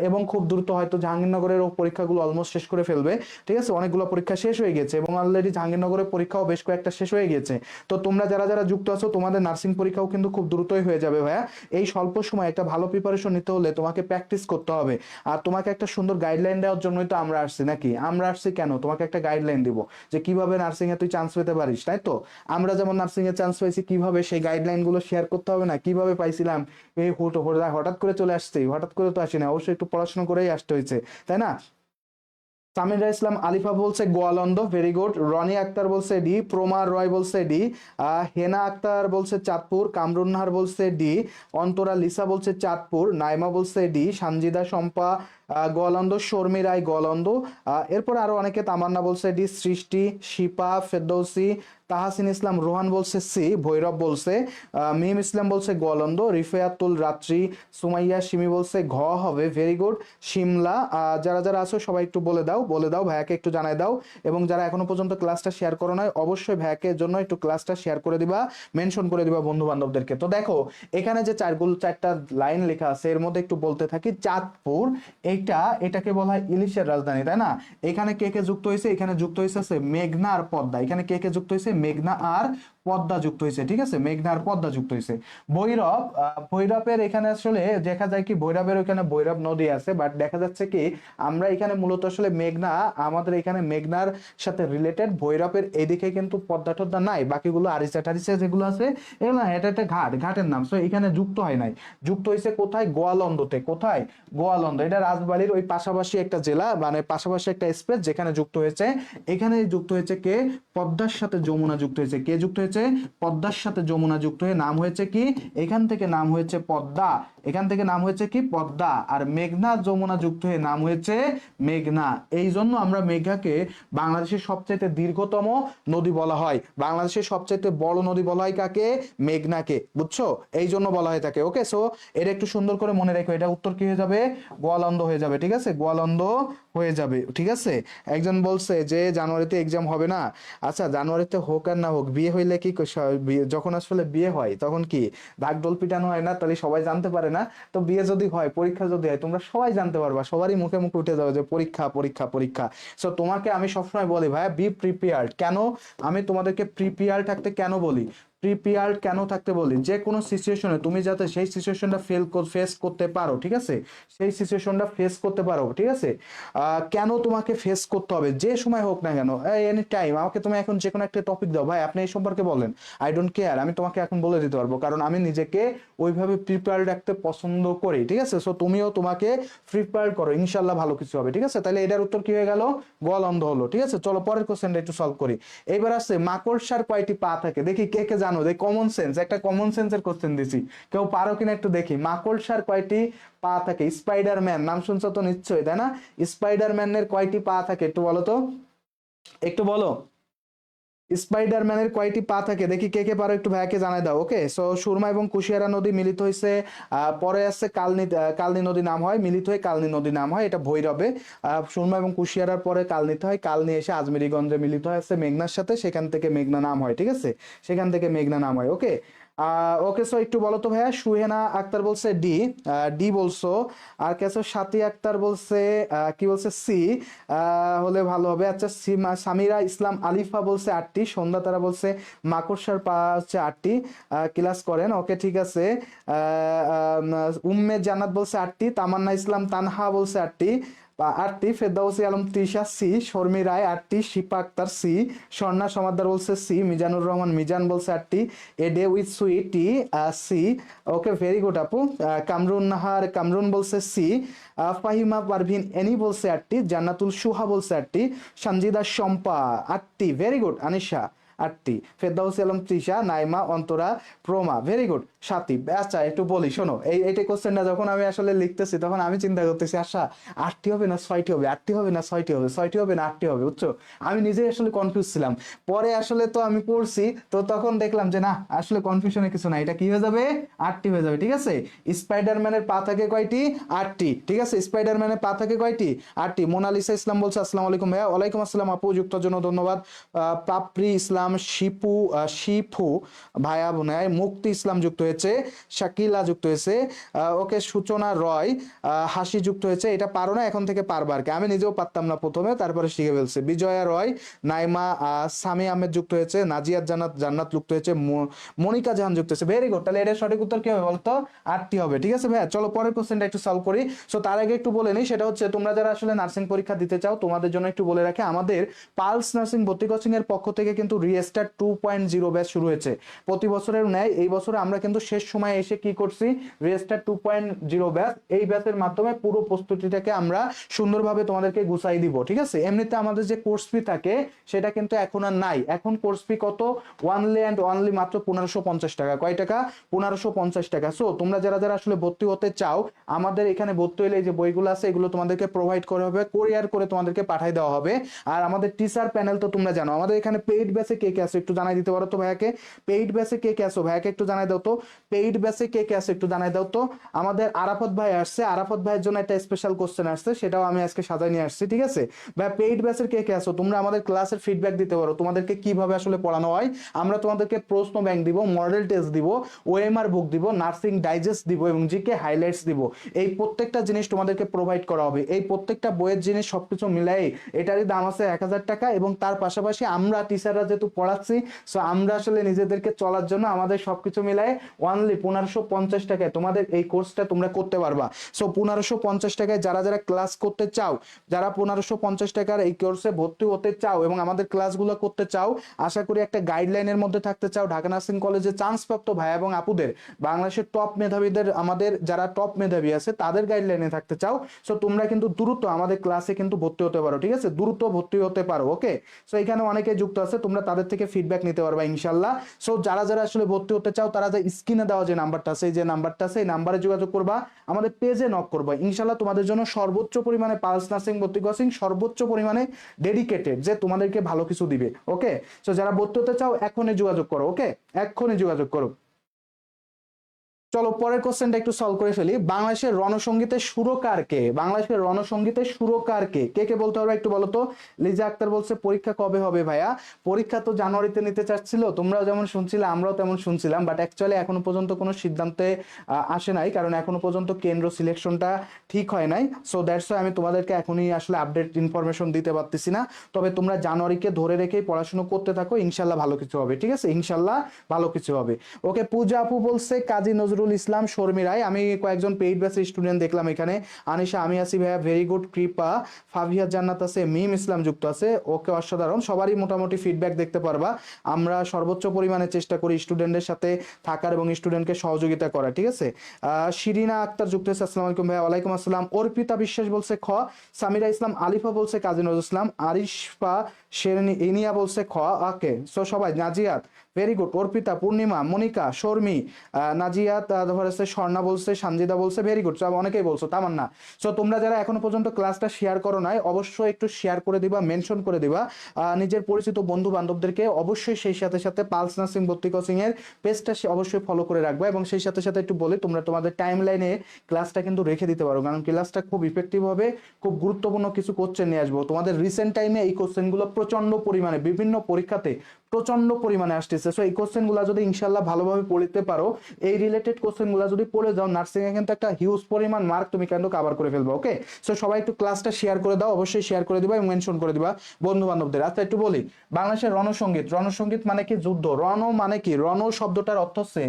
এবং খুব দ্রুত হয়তো জাহাঙ্গীরনগরেরও পরীক্ষাগুলো অলমোস্ট শেষ করে ফেলবে, ঠিক আছে? অনেকগুলো পরীক্ষা শেষ হয়ে গেছে এবং অলরেডি জাহাঙ্গীরনগরের পরীক্ষাও বেশ কয়েকটা শেষ হয়ে গেছে। তো তোমরা যারা যারা যুক্ত আছো, তোমাদের নার্সিং পরীক্ষাও কিন্তু খুব দ্রুতই হয়ে যাবে ভাইয়া। এই স্বল্প সময় একটা ভালো প্রিপারেশন নিতে হলে তোমাকে প্র্যাকটিস করতে হবে, আর তোমাকে একটা সুন্দর গাইডলাইন দেওয়ার জন্যই তো আমরা আসছি নাকি? আমরা আসছি কেন? তোমাকে একটা গাইডলাইন দিব যে কিভাবে নার্সিং এ তুই চান্স পেতে পারিস, তাই তো? আমরা যেমন নার্সিং এ চান্স পাইছি, কিভাবে সেই গাইডলাইন গুলো শেয়ার করতে হবে না, কিভাবে পাইছিলাম, এই হঠাৎ করে চলে আসছে, হঠাৎ করে তো আসি না, অবশ্যই একটু পড়াশোনা করেই আসতে হয়েছে, তাই না? সামিরা ইসলাম আলিফা বলছে গোয়ালন্দ, ভেরি গুড। রনি আক্তার বলছে ডি, প্রমার রয় বলছে ডি, হেনা আক্তার বলছে চাঁদপুর, কামরুন নাহার বলছে ডি, অন্তরা লিসা বলছে চাঁদপুর, নাইমা বলছে ডি, সানজিদা শম্পা গোয়ালন্দ, শর্মি রায় গোয়ালন্দ, এরপর আরো অনেকে, তামান্না বলছে ডি, সৃষ্টি, শিপা, ফেরদৌসি, তাহাসিন ইসলাম রোহান বলছে সি, ভৈরব বলছে, মিম ইসলাম বলছে গোয়ালন্দ, রিফায়াতুল রাত্রি, সুমাইয়া সিমি বলছে ঘ হবে, ভেরি গুড। শিমলা, যারা যারা আছো সবাই একটু বলে দাও ভাইয়াকে একটু জানাই দাও, এবং যারা এখনো পর্যন্ত ক্লাসটা শেয়ার করো নাই, অবশ্যই ভাইয়াকে জন্য একটু ক্লাসটা শেয়ার করে দিবা, মেনশন করে দিবা বন্ধু বান্ধবদেরকে। তো দেখো এখানে যে চারটা লাইন লেখা আছে, এর মধ্যে একটু বলতে থাকি। চাঁদপুর, এটাকে বলা হয় ইলিশের রাজধানী, তাই না? এখানে কে কে যুক্ত হয়েছে? এখানে যুক্ত হয়েছে মেঘনা আর পদ্মা। এখানে কে কে যুক্ত হয়েছে? মেঘনা আর পদ্মা যুক্ত হয়েছে, ঠিক আছে, মেঘনার পদ্মা যুক্ত হয়েছে। ভৈরব, ভৈরবের এখানে আসলে দেখা যায় কি ভৈরবের ওখানে ভৈরব নদী আছে, বাট দেখা যাচ্ছে কি আমরা এখানে মূলত আসলে মেঘনা, আমাদের এখানে মেঘনার সাথে রিলেটেড, ভৈরবের এদিকে কিন্তু পদ্মা টদ্মা নাই, বাকিগুলো আরিচা টারিচা যেগুলো আছে এগুলো না, এটা একটা ঘাট, ঘাটের নাম, সো এখানে যুক্ত হয় নাই। যুক্ত হয়েছে কোথায়? গোয়ালন্দতে। কোথায়? গোয়ালন্দ, এটা রাজবাড়ির ওই পাশাপাশি একটা জেলা, মানে পাশাপাশি একটা স্পেস যেখানে যুক্ত হয়েছে। এখানে যুক্ত হয়েছে কে? পদ্মার সাথে যমুনা যুক্ত হয়েছে। কে যুক্ত হয়েছে? পদ্মার সাথে যমুনা যুক্ত হয়ে নাম হয়েছে কি? এখান থেকে নাম হয়েছে পদ্মা। এখান থেকে নাম হয়েছে কি? পদ্মা। আর মেঘনা যমুনা যুক্ত হয়ে নাম হয়েছে মেঘনা। এই জন্য আমরা মেঘনাকে বাংলাদেশের সবচাইতে দীর্ঘতম নদী বলা হয়, বাংলাদেশের সবচাইতে বড় নদী বলা হয় কাকে? মেঘনাকে, বুঝছো? এই জন্য বলা হয় তাকে। ওকে, সো এটা একটু সুন্দর করে মনে রেখো, এটা উত্তর কি হয়ে যাবে? গোয়ালন্দ হয়ে যাবে, ঠিক আছে, গোয়ালন্দ হয়ে যাবে, ঠিক আছে। একজন বলছে যে জানুয়ারিতে এক্সাম হবে না। আচ্ছা, জানুয়ারিতে হোক আর না হোক, বিয়ে হইলে কি যখন আসলে বিয়ে হয় তখন কি ঢাকঢোল পিটানো হয় না? তাহলে সবাই জানতে পারে না? তো বিয়ে যদি হয়, পরীক্ষা যদি হয়, তোমরা সবাই জানতে পারবা, সবারই মুখে মুখে উঠে যাবে যে পরীক্ষা পরীক্ষা পরীক্ষা। সো তোমাকে আমি সবসময় বলি ভাইয়া, বি প্রিপেয়ার্ড। কেন আমি তোমাদেরকে প্রিপেয়ার থাকতে কেন বলি? প্রিপেয়ার্ড কেন থাকতে বলি? যে কোনো সিচুয়েশনে তুমি যাতে সেই সিচুয়েশনটা ফেস করতে পারো, ঠিক আছে, সেই সিচুয়েশনটা ফেস করতে পারো, ঠিক আছে। কেন তোমাকে ফেস করতে হবে? যে সময় হোক না কেন, এনি টাইম আমাকে তুমি এখন যে কোনো একটা টপিক দাও, ভাই আপনি এই সম্পর্কে বলেন, আই ডোন্ট কেয়ার, আমি তোমাকে এখন বলে দিতে পারবো, কারণ আমি নিজেকে ওইভাবে প্রিপেয়ার রাখতে পছন্দ করি, ঠিক আছে। সো তুমিও তোমাকে প্রিপেয়ার করো, ইনশাল্লাহ ভালো কিছু হবে, ঠিক আছে। তাহলে এটার উত্তর কি হয়ে গেল? গোয়ালন্দ হলো, ঠিক আছে। চলো পরের কোশ্চেনটা একটু সলভ করি। এইবার আসছে মাকড়সার কয়টি পা থাকে? দেখি কে কে জানো, দেখ কমন সেন্স, একটা কমন সেন্সের কোশ্চেন দিছি, কেউ পারো কিনা একটু দেখি। মাকড়সার কয়টি পা থাকে? স্পাইডারম্যান নাম শুনছো তো নিশ্চয়ই, তাই না? স্পাইডারম্যানের কয়টি পা থাকে একটু বলো তো, একটু বলো। স্পাইডারম্যানের কয়টি পা থাকে? দেখি কে কে পারো একটু ভাইয়াকে জানাই দাও। ওকে, সো সুরমা এবং কুশিয়ারা নদী মিলিত হয়েছে, পরে আসছে কালনী, কালনী নদী নাম হয়, মিলিত হয়ে কালনী নদী নাম হয়, এটা ভৈরবে। সুরমা এবং কুশিয়ারার পরে কালনীতে হয়, কালনী এসে আজমেরীগঞ্জে মিলিত হয় আছে মেঘনার সাথে, সেখান থেকে মেঘনা নাম হয়, ঠিক আছে, সেখান থেকে মেঘনা নাম হয়। ওকে, ওকে, সো একটু বলো তো ভাইয়া। সুহেনা আক্তার বলছে ডি, ডি বলছো। আর কেছো সাথী আক্তার বলছে কি বলছে? সি হলে ভালো হবে। আচ্ছা, সামিরা ইসলাম আলিফা বলছে 8টি। সন্ধ্যা তারা বলছে মাকড়সার পা হচ্ছে 8টি। ক্লাস করেন, ওকে ঠিক আছে। উম্মে জান্নাত বলছে 8টি। তামান্না ইসলাম তানহা বলছে 8টি, 8টি। ফেরদাউসি আলম তৃষা সি। শর্মি রায় 8টি। শিপা আক্তার সি। স্বর্ণা সমাদ্দার বলছে সি। মিজানুর রহমান মিজান বলছে 8টি। A day with sweety sea. Okay, very good আপু। কামরুন নাহার কামরুন বলছে সি। ফাহিমা পারভিন এনি বলছে 8টি। জান্নাতুল সুহা বলছে 8টি। সঞ্জিদা শম্পা 8টি, ভেরি গুড। আনিশা 8টি। Ferdousi Alam Trisha, Naima, Antara, Prama, very good. 7টি। আচ্ছা একটু বলি শোনো, এইটা কোশ্চেনটা যখন আমি আসলে লিখতেছি তখন আমি চিন্তা করতেছি, আচ্ছা 8টি হবে না 6টি হবে, 8টি হবে না 6টি হবে, 6টি হবে না 8টি হবে, বুঝছো? আমি নিজেই আসলে কনফিউজ ছিলাম। পরে আসলে তো আমি পড়ছি, তো তখন দেখলাম যে না, আসলে কনফিউশনে কিছু না, এটা কি হয়ে যাবে? 8টি হয়ে যাবে, ঠিক আছে। স্পাইডারম্যানের পা থাকে কয়টি? 8টি, ঠিক আছে। স্পাইডারম্যানের পা থাকে কয়টি? 8টি। মোনালিসা ইসলাম বলছে আসসালামু আলাইকুম ভাইয়া। ওয়ালাইকুম আসসালাম আপু, যুক্তর জন্য ধন্যবাদ। পাপড়ি ইসলাম, শিপু, শিফু ভাইয়া বোনায়, মুক্তি ইসলাম যুক্ত হয়েছে, শাকিলা যুক্ত হয়েছে, ওকে, সূচনা রয়, হাসি যুক্ত হয়েছে। এটা পারো না, এখন থেকে পারবা আর কি, আমি নিজেও পারতাম না প্রথমে, তারপরে শিখে ফেলছে। বিজয়া রয়, নাইমা, সামি আহমেদ যুক্ত হয়েছে, নাজিয়াত জান্নাত জান্নাত যুক্ত হয়েছে, মনিকা জাহান যুক্ত হয়েছে, ভেরি গুড। তাহলে এটার সঠিক উত্তর কি হবে বলতো? 8টি হবে, ঠিক আছে ভাইয়া। চলো পরের কোশ্চেনটা একটু সলভ করি। সো তার আগে একটু বলে নিই, সেটা হচ্ছে তোমরা যারা আসলে নার্সিং পরীক্ষা দিতে চাও তোমাদের জন্য একটু বলে রাখি, আমাদের পালস নার্সিং ভর্তি কোচিং এর পক্ষ থেকে কিন্তু রিস্টার্ট 2.0 ব্যাচ শুরু হয়েছে। প্রতি বছরের ন্যায় এই বছরে আমরা কিন্তু শেষ সময় এসে কি করছি? রিস্টার্ট 2.0 ব্যাচ, এই ব্যাচের মাধ্যমে পুরো প্রস্তুতিটাকে আমরা সুন্দরভাবে তোমাদেরকে গুছাই দিব, ঠিক আছে। এমনিতে আমাদের যে কোর্স ফি থাকে সেটা কিন্তু এখন আর নাই। এখন কোর্স ফি কত? ওয়ানলি অ্যান্ড ওয়ানলি মাত্র 1550 টাকা। কয় টাকা? 1550 টাকা। সো তোমরা যারা যারা আসলে ভর্তি হতে চাও, আমাদের এখানে ভর্তি হলে এই যে বইগুলো আছে এগুলো তোমাদেরকে প্রোভাইড করা হবে, কোরিয়ার করে তোমাদেরকে পাঠিয়ে দেওয়া হবে। আর আমাদের টিচার প্যানেল তো তোমরা জানো, আমাদের এখানে পেইড ব্যাচে কে কে আছে একটু জানাই দিতে পারো তো ভাইয়াকে। পেইড ব্যাচে কে কে আছো ভাইয়াকে একটু জানাই দাও তো। পেইড ব্যাচে কে কে আছে একটু জানাই দাও তো। আমাদের আরাফত ভাই আসছে, আরাফত ভাইয়ের জন্য একটা স্পেশাল কোশ্চেন আসছে, সেটাও আমি আজকে সাজাই নিয়ে আসছি, ঠিক আছে ভাই। পেইড ব্যাচের কে কে আছো তোমরা আমাদের ক্লাসের ফিডব্যাক দিতে পারো, তোমাদেরকে কিভাবে আসলে পড়ানো হয়। আমরা তোমাদেরকে প্রশ্ন ব্যাংক দিব, মডেল টেস্ট দিব, ওএমআর বুক দিব, নার্সিং ডাইজেস্ট দিব এবং জিকে হাইলাইটস দিব। এই প্রত্যেকটা জিনিস তোমাদেরকে প্রোভাইড করা হবে। এই প্রত্যেকটা বইয়ের জিনিস সবকিছু মিলাই এটারই দাম আছে 1000 টাকা, এবং তার পাশাপাশি আমরা টিচাররা যেহেতু পড়াচ্ছি। সো আমরা আসলে নিজেদেরকে চলার জন্য আমাদের সবকিছু মিলায় অনলি 1550 টাকায় তোমাদের এই কোর্সটা তোমরা করতে পারবা। সো 1550 টাকায় যারা যারা ক্লাস করতে চাও, যারা 1550 টাকার এই কোর্সে ভর্তি হতে চাও এবং আমাদের ক্লাসগুলো করতে চাও, আশা করি একটা গাইডলাইনের মধ্যে থাকতে চাও, ঢাকা নার্সিং কলেজে চান্স প্রাপ্ত ভাই এবং আপুদের, বাংলাদেশের টপ মেধাবীদের, আমাদের যারা টপ মেধাবী আছে তাদের গাইডলাইনে থাকতে চাও, সো তোমরা কিন্তু দ্রুত আমাদের ক্লাসে কিন্তু ভর্তি হতে পারো, ঠিক আছে, দ্রুত ভর্তি হতে পারো। ওকে, সো এখানে অনেকে যুক্ত আছে, তোমরা তাদের থেকে ফিডব্যাক নিতে পারবা ইনশাল্লাহ। সো যারা যারা আসলে ভর্তি হতে চাও তারা যে স্ক্রিনে দেওয়া যে নাম্বারটা আছে, যে নাম্বারটা আছে, এই নাম্বারে যোগাযোগ করবা, আমাদের পেজে নক করবা, ইনশাল্লাহ তোমাদের জন্য সর্বোচ্চ পরিমাণে পালস নার্সিং ভর্তি কোচিং সর্বোচ্চ পরিমাণে ডেডিকেটেড, যে তোমাদেরকে ভালো কিছু দিবে। ওকে, সো যারা ভর্তি হতে চাও এখনই যোগাযোগ করো। ওকে, এখনই যোগাযোগ করো। চলো পরের কোশ্চেনটা একটু সলভ করে ফেলি। বাংলাদেশের রণসঙ্গীতের সুরকার কে? বাংলাদেশের রণসঙ্গীতের সুরকার কে? কে কে বলতে পারবে একটু বলো তো। লিজা আক্তার বলছে পরীক্ষা কবে হবে ভাইয়া? পরীক্ষা তো জানুয়ারিতে নিতে চাচ্ছিল, তোমরাও যেমন শুনছিলে আমরাও তেমন শুনছিলাম, বাট অ্যাকচুয়ালি এখনো পর্যন্ত কোনো সিদ্ধান্তে আসে নাই, কারণ এখনো পর্যন্ত কেন্দ্র সিলেকশনটা ঠিক হয় নাই। সো দ্যাটস ওয়াই আমি তোমাদেরকে এখনই আসলে আপডেট ইনফরমেশন দিতে পারতেছি না। তবে তোমরা জানুয়ারিকে ধরে রেখেই পড়াশোনা করতে থাকো, ইনশাল্লাহ ভালো কিছু হবে, ঠিক আছে, ইনশাল্লাহ ভালো কিছু হবে। ওকে, পূজা আপু বলছে কাজী নজরুল ইসলাম শর্মী রায়। আমি কয়েকজন পেইড ব্যাচের স্টুডেন্ট দেখলাম এখানে, আনিশা আমি আছি ভাইয়া, ভেরি গুড। কৃপা, ফাভিয়া জান্নাত আছে, মিম ইসলাম যুক্ত আছে। ওকে, অসাধারণ, সবারই মোটামুটি ফিডব্যাক দেখতে পারবা। আমরা সর্বোচ্চ পরিমাণে চেষ্টা করি স্টুডেন্টদের সাথে থাকার এবং স্টুডেন্টকে সহযোগিতা করা, ঠিক আছে। শিরিনা আক্তার যুক্ত আছে, আসসালামু আলাইকুম ভাইয়া। ওয়ালাইকুম আসসালাম। অর্পিতা বিশ্বাস বলছে খ। সামিরা ইসলাম আলিফা বলছে কাজী নজরুল ইসলাম। আরিশপা শেরনি ইনিয়া বলছে খ। ওকে, সো সবাই, নাজিয়াত ভেরি গুড, অর্পিতা, পূর্ণিমা, মনিকা, শর্মী, নাজিয়াত, তারপর হচ্ছে স্বর্ণা বলছে, সানজিদা বলছে ভেরি গুড, সব অনেকেই বলছো, তামান্না। সো তোমরা যারা এখনো পর্যন্ত ক্লাসটা শেয়ার করো নাই, অবশ্যই একটু শেয়ার করে দিবা, মেনশন করে দিবা নিজের পরিচিত বন্ধু বান্ধবদেরকে। অবশ্যই সেই সাথে সাথে পালস নার্সিং ভর্তি কোচিং এর পেজটা অবশ্যই ফলো করে রাখবা, এবং সেই সাথে সাথে একটু বলি তোমরা তোমাদের টাইম লাইনে ক্লাসটা কিন্তু রেখে দিতে পারো, কারণ ক্লাসটা খুব ইফেক্টিভ হবে, খুব গুরুত্বপূর্ণ কিছু কোশ্চেন নিয়ে আসবো তোমাদের। রিসেন্ট টাইমে এই কোশ্চেনগুলো প্রচন্ড পরিমাণে বিভিন্ন পরীক্ষাতে প্রচন্ড পরিমাণে আসতেছে। সো এই কোশ্চেনগুলো যদি ইনশাল্লাহ ভালোভাবে পড়তে পারো, এই রিলেটেড কোশ্চেনগুলো যদি পড়ে যাও, নার্সিং এ কিন্তু একটা হিউজ পরিমাণ মার্ক তুমি কিন্তু কভার করে ফেলবে। ওকে, সো সবাই একটু ক্লাসটা শেয়ার করে দাও, অবশ্যই শেয়ার করে দিবা এবং মেনশন করে দিবা বন্ধু বান্ধবদের। আচ্ছা একটু বলি, বাংলাদেশের রণসঙ্গীত, রণসঙ্গীত মানে কি? যুদ্ধ। রণ মানে কি? রণ শব্দটার অর্থ হচ্ছে,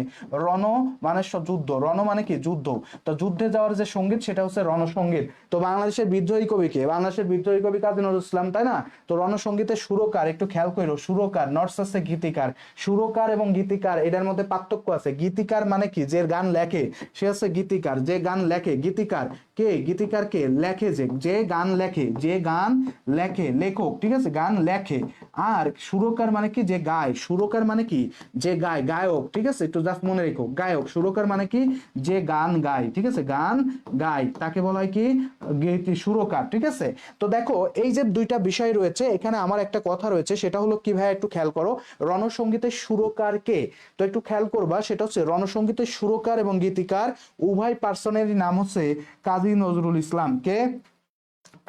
রণ মানে যুদ্ধ, রণ মানে কি? যুদ্ধ। তো যুদ্ধে যাওয়ার যে সঙ্গীত সেটা হচ্ছে রণসঙ্গীত। তো বাংলাদেশের বিদ্রোহী কবি কে? বাংলাদেশের বিদ্রোহী কবি কাজী নজরুল ইসলাম, তাই না? তো রণসঙ্গীতের সুরকার একটু খেয়াল করো, সুরকার নটস আছে গীতিকার। সুরকার এবং গীতিকার এটার মধ্যে পার্থক্য আছে। গীতিকার মানে কি? যে গান লেখে সে হচ্ছে গীতিকার, যে গান লেখে। গীতিকার কে? গীতিকার কে? লেখে, যে গান লেখে, যে গান লেখে, লেখক, ঠিক আছে, গান লেখে। আর সুরকার মানে কি? যে গায়। সুরকার মানে কি? যে গায়, গায়ক, ঠিক আছে, একটু জাস্ট মনে রেখো, গায়ক। সুরকার মানে কি? যে গান গায়, ঠিক আছে, গান গায়, তাকে বলা হয় কি? সুরকার, ঠিক আছে। তো দেখো এই যে দুইটা বিষয় রয়েছে এখানে, আমার একটা কথা রয়েছে, সেটা হলো কি ভাই, একটু খেয়াল করো, রণসঙ্গীতের সুরকার কে? তো একটু খেয়াল করবা, সেটা হচ্ছে রণসঙ্গীতের সুরকার এবং গীতিকার উভয় পার্সনেরই নাম হচ্ছে কাজী নজরুল ইসলাম। কে?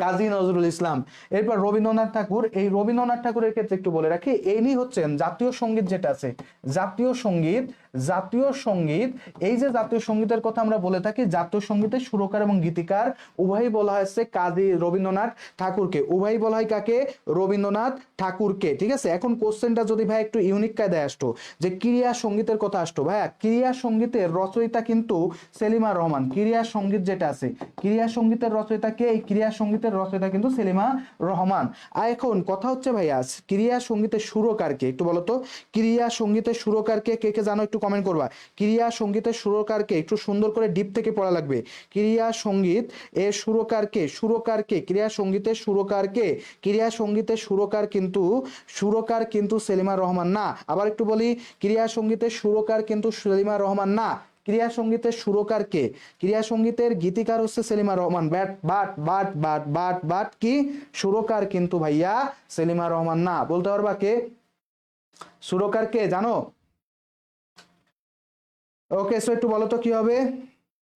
কাজী নজরুল ইসলাম। এরপর রবীন্দ্রনাথ ঠাকুর। এই রবীন্দ্রনাথ ঠাকুরের ক্ষেত্রে একটু বলে রাখি, ইনি হচ্ছেন জাতীয় সঙ্গীত যেটা আছে, জাতীয় সঙ্গীত, জাতীয় সঙ্গীত, এই যে জাতীয় সঙ্গীতের কথা আমরা বলে থাকি, জাতীয় সঙ্গীতের সুরকার এবং গীতিকার উভয়ই বলা হয়েছে কাজী রবীন্দ্রনাথ ঠাকুরকে। উভয়ই বলা হয় কাকে? রবীন্দ্রনাথ ঠাকুরকে, ঠিক আছে। এখন কোশ্চেনটা যদি ভাই একটু ইউনিক কায়দায় আসতো, যে ক্রিয়া সঙ্গীতের কথা আসতো, ভাইয়া ক্রিয়া সঙ্গীতের রচয়িতা কিন্তু সেলিমা রহমান। ক্রিয়া সঙ্গীত যেটা আছে, ক্রিয়া সঙ্গীতের রচয়িতা কে? এই ক্রিয়া সঙ্গীতের রচয়িতা কিন্তু সেলিমা রহমান। আর এখন কথা হচ্ছে ভাইয়া, ক্রিয়া সঙ্গীতের সুরকার কে? একটু বলো তো, ক্রিয়া সঙ্গীতের সুরকার কে? কে কে জানো একটু কমেন্ট করবা। ক্রিয়া সঙ্গীতের সুরকার কে? একটু সুন্দর করে ডিপ থেকে পড়া লাগবে। ক্রিয়া সঙ্গীত এর সুরকার কে? সুরকার কে? ক্রিয়া সঙ্গীতের সুরকার কে? ক্রিয়া সঙ্গীতের সুরকার কিন্তু সেলিমা রহমান না। আবার একটু বলি, ক্রিয়া সঙ্গীতের সুরকার কিন্তু সেলিমা রহমান না। ক্রিয়া সঙ্গীতের সুরকার কে? ক্রিয়া সঙ্গীতের গীতিকার হচ্ছে Selima Rahman, but but but but but but কি? সুরকার কিন্তু ভাইয়া সেলিমা রহমান না। বলতে পারবা কে সুরকার? কে জানো? ওকে, সো একটু বলো তো কি হবে।